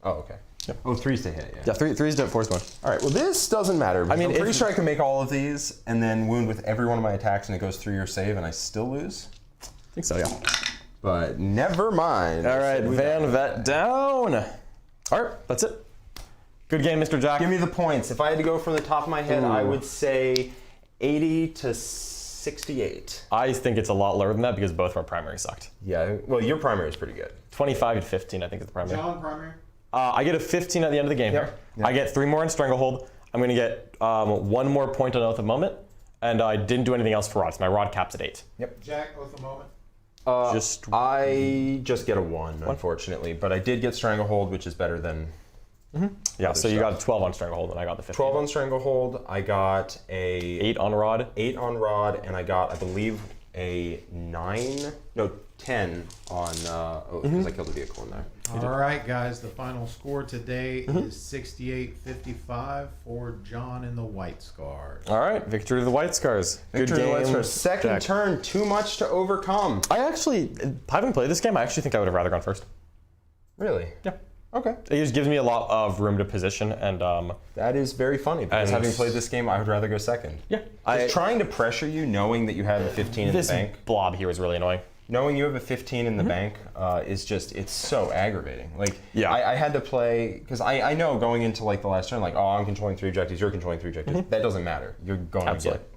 Oh, okay. Yep. Oh, 3's to hit, yeah. Yeah, 3's to force 1. All right, well, this doesn't matter. I mean, I'm pretty if- sure I can make all of these and then wound with every one of my attacks and it goes through your save and I still lose. I think so, yeah. But never mind. All right, Van Vet down. All right, that's it. Good game, Mr. Jack. Give me the points. If I had to go from the top of my head, I would say 80 to 68. I think it's a lot lower than that because both of our primaries sucked. Yeah, well, your primary is pretty good. 25 and 15, I think, is the primary. John primary. I get a 15 at the end of the game Yep. here. Yep. I get 3 more in Stranglehold. I'm going to get 1 more point on Oath of Moment. And I didn't do anything else for rods. My rod caps at 8. Jack, Oath of Moment. I just get a 1, unfortunately. But I did get Stranglehold, which is better than... Yeah, so you stuff. got 12 on Stranglehold, and I got the 15. 12 on Stranglehold. I got a... 8 on rod. 8 on rod, and I got, I believe, a 10 on Oath, because I killed a vehicle in there. All right, guys. The final score today is 68-55 for John and the White Scars. All right, victory to the White Scars. Victory Good to the White game, Scars. Second Jack. turn, too much to overcome. I actually, having played this game, I actually think I would have rather gone first. Really? Yeah. Okay. It just gives me a lot of room to position, and That is very funny, because And- having played this game, I would rather go second. yeah. Just trying to pressure you, knowing that you have a 15 in the This bank. blob here is really annoying. Knowing you have a 15 in the bank is just, it's so aggravating. Like, Yeah. I had to play, because I know going into like the last turn, like, oh, I'm controlling 3 objectives, you're controlling 3 objectives. That doesn't matter. You're going Absolutely. to get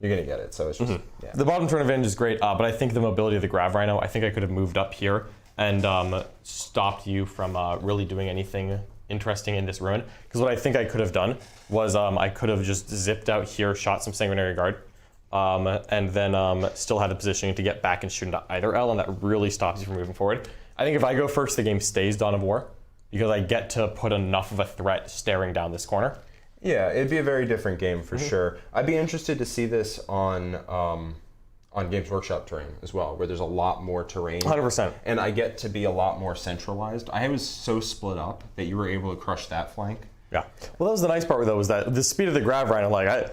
You're going to get it. So it's just, yeah. The bottom turn advantage is great, but I think the mobility of the Grav Rhino, I think I could have moved up here and stopped you from really doing anything interesting in this ruin. Because what I think I could have done was I could have just zipped out here, shot some Sanguinary Guard, and then still had the positioning to get back and shoot into either L, and that really stops you from moving forward. I think if I go first, the game stays Dawn of War because I get to put enough of a threat staring down this corner. Yeah, it'd be a very different game for sure. I'd be interested to see this on Games Workshop terrain as well, where there's a lot more terrain. 100%. And I get to be a lot more centralized. I was so split up that you were able to crush that flank. Yeah. Well, that was the nice part though, was that the speed of the Grav Rhino, like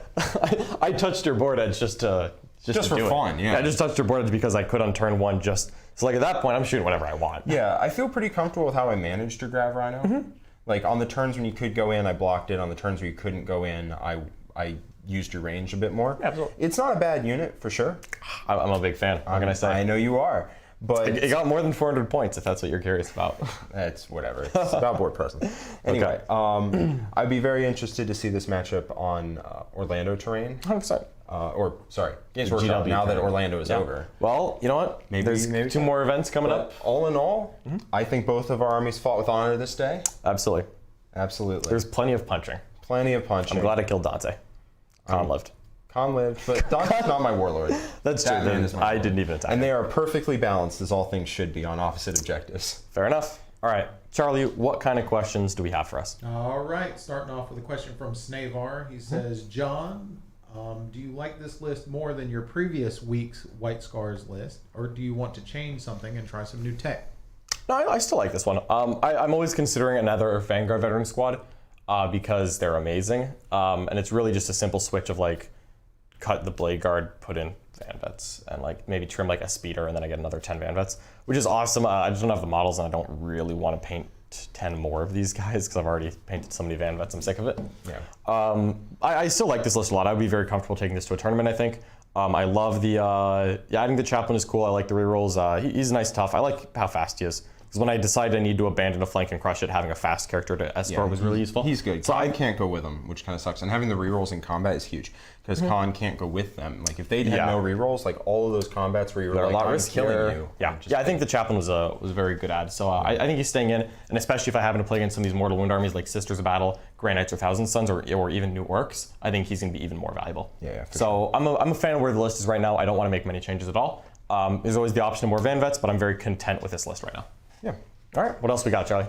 I touched your board edge just for fun, yeah. I just touched your board edge because I could on turn 1 just, so like at that point I'm shooting whatever I want. Yeah, I feel pretty comfortable with how I managed your Grav Rhino. Like on the turns when you could go in, I blocked it. On the turns where you couldn't go in, I used your range a bit more. Yeah, absolutely. It's not a bad unit for sure. I'm a big fan. What can I say? I know you are. But it got more than 400 points, if that's what you're curious about. That's whatever. It's about board presence. Anyway, I'd be very interested to see this matchup on Orlando terrain. 100%. Games Workshop, now that Orlando is over. Well, you know what? There's two more events coming up. All in all, I think both of our armies fought with honor this day. Absolutely. Absolutely. There's plenty of punching. Plenty of punching. I'm glad I killed Dante. Khan lived. Khan lived, but Dante's not my warlord. That's true. I didn't even attack. And they are perfectly balanced, as all things should be, on opposite objectives. Fair enough. All right, Charlie, what kind of questions do we have for us? All right, starting off with a question from Snavar. He says, John, do you like this list more than your previous week's White Scars list, or do you want to change something and try some new tech? No, I still like this one. I'm always considering another Vanguard veteran squad because they're amazing, and it's really just a simple switch of like, cut the blade guard, put in Van Vets, and like maybe trim like a speeder, and then I get another 10 Van Vets, which is awesome. I just don't have the models, and I don't really want to paint 10 more of these guys because I've already painted so many Van Vets. I'm sick of it. Yeah. I still like this list a lot. I would be very comfortable taking this to a tournament, I think. I love the, I think the Chaplain is cool. I like the rerolls. He's nice, tough. I like how fast he is. Because when I decided I need to abandon a flank and crush it, having a fast character to escort was really useful. He's good. So I can't go with him, which kind of sucks. And having the rerolls in combat is huge. Because Khan can't go with them. Like if they had no rerolls, like all of those combats where you were like, a lot I'm riskier. killing you. Yeah, I think the Chaplain was a very good ad. So I think he's staying in, and especially if I happen to play against some of these Mortal Wound armies like Sisters of Battle, Grey Knights, or Thousand Sons, or even New Orcs, I think he's going to be even more valuable. Yeah, so I'm a fan of where the list is right now. I don't want to make many changes at all. There's always the option of more Van Vets, but I'm very content with this list right now. Yeah. All right, what else we got, Charlie?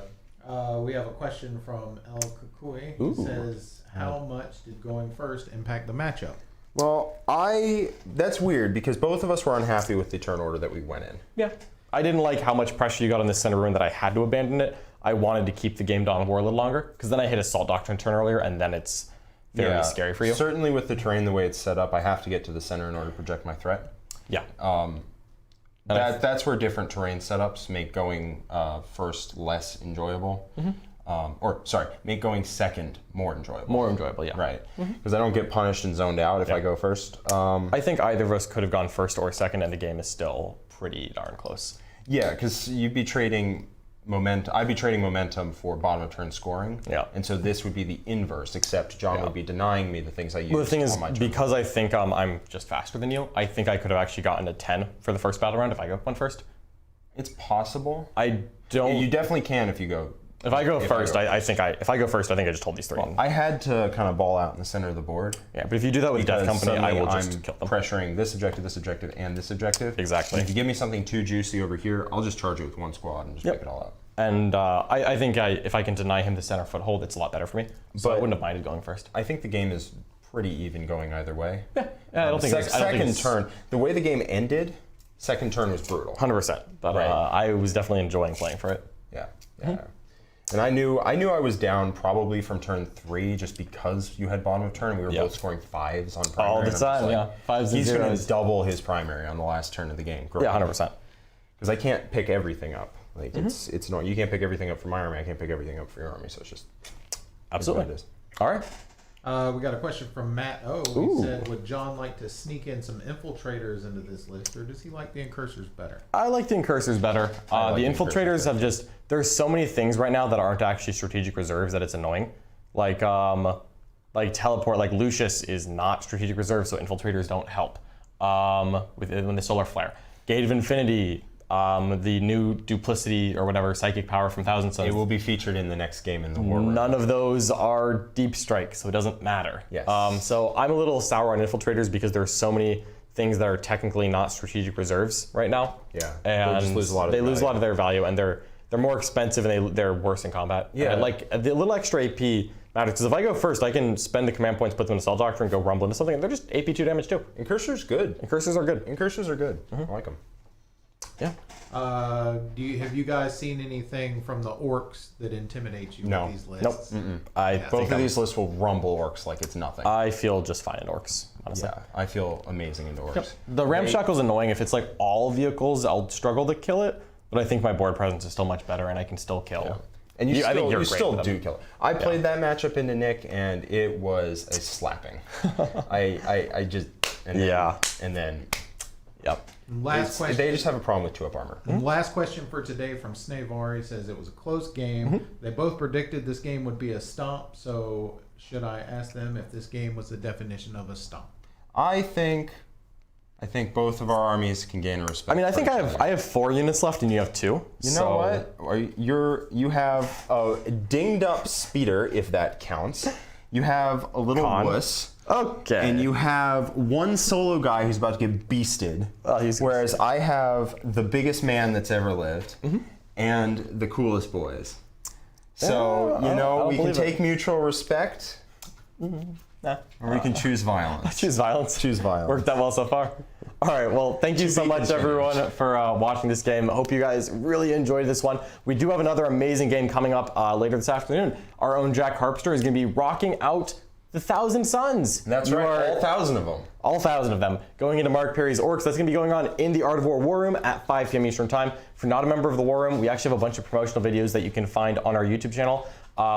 We have a question from El Kukui. He says, how much did going first impact the matchup? Well, that's weird because both of us were unhappy with the turn order that we went in. Yeah. I didn't like how much pressure you got on the center rune that I had to abandon it. I wanted to keep the game Dawn of War a little longer because then I hit Assault Doctrine turn earlier and then it's very scary for you. Certainly with the terrain the way it's set up, I have to get to the center in order to project my threat. Yeah. That's where different terrain setups make going first less enjoyable. Make going second more enjoyable. More enjoyable, yeah. Right. Because I don't get punished and zoned out if I go first. I think either of us could have gone first or second, and the game is still pretty darn close. Yeah, because you'd be trading momentum. I'd be trading momentum for bottom of turn scoring. Yeah. And so this would be the inverse, except John would be denying me the things I use. Well, the thing is, on my turn. because I think I'm just faster than you, I think I could have actually gotten a 10 for the first battle round if I go one first. It's possible. I don't. You definitely can if you go. If I go first, if I go first, I think I just hold these three. Well, I had to kind of ball out in the center of the board. Yeah, but if you do that with Death Company, I will just I'm kill them. pressuring this objective, and this objective. Exactly. And if you give me something too juicy over here, I'll just charge it with one squad and just pick it all up. And I think if I can deny him the center foothold, it's a lot better for me. So I wouldn't have minded going first. I think the game is pretty even going either way. Yeah, I don't think second turn. The way the game ended, second turn was brutal. 100%. But I was definitely enjoying playing for it. Yeah. And I knew I was down probably from turn 3 just because you had bottom of turn. We were both scoring 5s on primary. All the time, like, 5s and 0s. He's going to double his primary on the last turn of the game. Yeah, 100%. Because I can't pick everything up. Like it's annoying. You can't pick everything up for my army. I can't pick everything up for your army. So it's just absolutely. It is. All right. We got a question from Matt O. He said, would John like to sneak in some infiltrators into this list, or does he like the Incursors better? I like the Incursors better. The infiltrators have just, there's so many things right now that aren't actually strategic reserves that it's annoying. Like teleport, like Lucius is not strategic reserve, so infiltrators don't help. When the Solar Flare. Gate of Infinity, the new duplicity or whatever psychic power from Thousand Suns. It will be featured in the next game in the war room. None of those are deep strike, so it doesn't matter. Yes. So I'm a little sour on infiltrators because there's so many things that are technically not strategic reserves right now. Yeah, and they just lose a lot of they lose a value. lot of their value, and they're more expensive, and they're worse in combat. Yeah. And like the little extra AP matters, because if I go first, I can spend the command points, put them in a Cell Doctor, and go rumble into something, and they're just AP 2 damage too. Incursors good. Incursors are good. Incursors are good. I like them. Yeah. Have you guys seen anything from the orcs that intimidate you No. with these lists? Nope. I Both think of these lists will rumble orcs like it's nothing. I feel just fine in orcs, honestly. Yeah, I feel amazing in orcs. The Ramshackle's annoying. If it's like all vehicles, I'll struggle to kill it, but I think my board presence is still much better, and I can still kill. Yeah. And you I think still, you're you great still with do them. kill it. I played that matchup into Nick, and it was a slapping. I just and then Yep. Last question. they just have a problem with 2-up armor. Last question for today from Snavar. He says it was a close game. They both predicted this game would be a stomp. So should I ask them if this game was the definition of a stomp? I think both of our armies can gain respect. I mean, I think for each I have 4 units left, and you have 2. You know what? You have a dinged up speeder, if that counts. You have a little Khan. wuss. Okay. And you have one solo guy who's about to get beasted. Oh, he's gonna whereas I have the biggest man that's ever lived and the coolest boys. So, Yeah, I'll we can believe it. take mutual respect Nah. or we can choose violence. Choose violence. Choose violence. Worked out well so far. All right, well, thank you so much, everyone, for watching this game. I hope you guys really enjoyed this one. We do have another amazing game coming up later this afternoon. Our own Jack Harpster is going to be rocking out the 1,000 Suns. That's You right, are- all 1,000 of them. all 1,000 of them, going into Mark Perry's Orcs. That's going to be going on in the Art of War War Room at 5 p.m. Eastern Time. If you're not a member of the War Room, we actually have a bunch of promotional videos that you can find on our YouTube channel,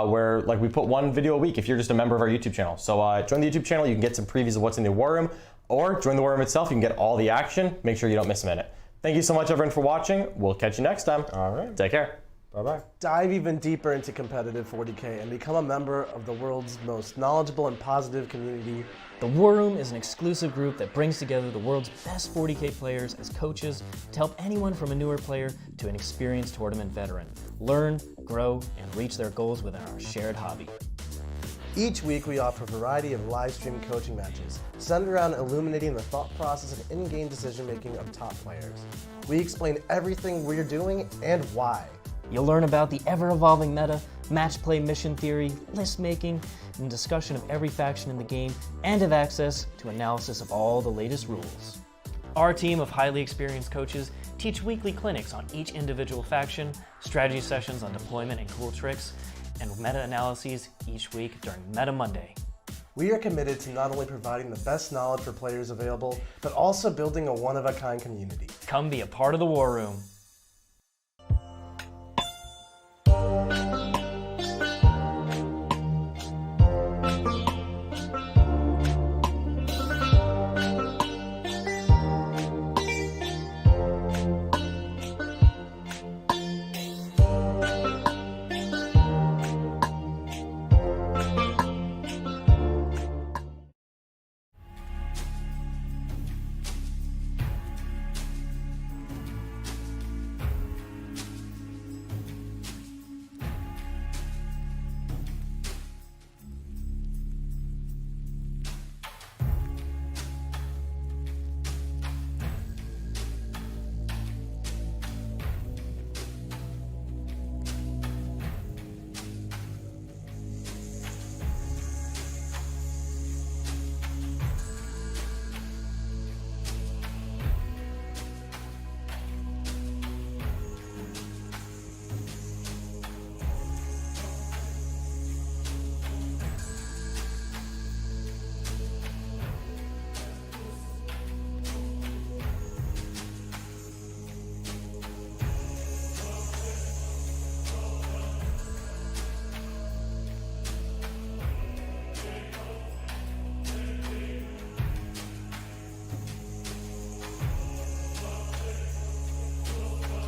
where like we put one video a week if you're just a member of our YouTube channel. So join the YouTube channel, you can get some previews of what's in the War Room, or join the War Room itself, you can get all the action. Make sure you don't miss a minute. Thank you so much, everyone, for watching. We'll catch you next time. All right. Take care. Bye-bye. Dive even deeper into competitive 40K and become a member of the world's most knowledgeable and positive community. The War Room is an exclusive group that brings together the world's best 40K players as coaches to help anyone from a newer player to an experienced tournament veteran learn, grow, and reach their goals within our shared hobby. Each week we offer a variety of live stream coaching matches centered around illuminating the thought process and in-game decision making of top players. We explain everything we're doing and why. You'll learn about the ever-evolving meta, match play mission theory, list making, and discussion of every faction in the game, and have access to analysis of all the latest rules. Our team of highly experienced coaches teach weekly clinics on each individual faction, strategy sessions on deployment and cool tricks, and meta-analyses each week during Meta Monday. We are committed to not only providing the best knowledge for players available, but also building a one-of-a-kind community. Come be a part of the War Room.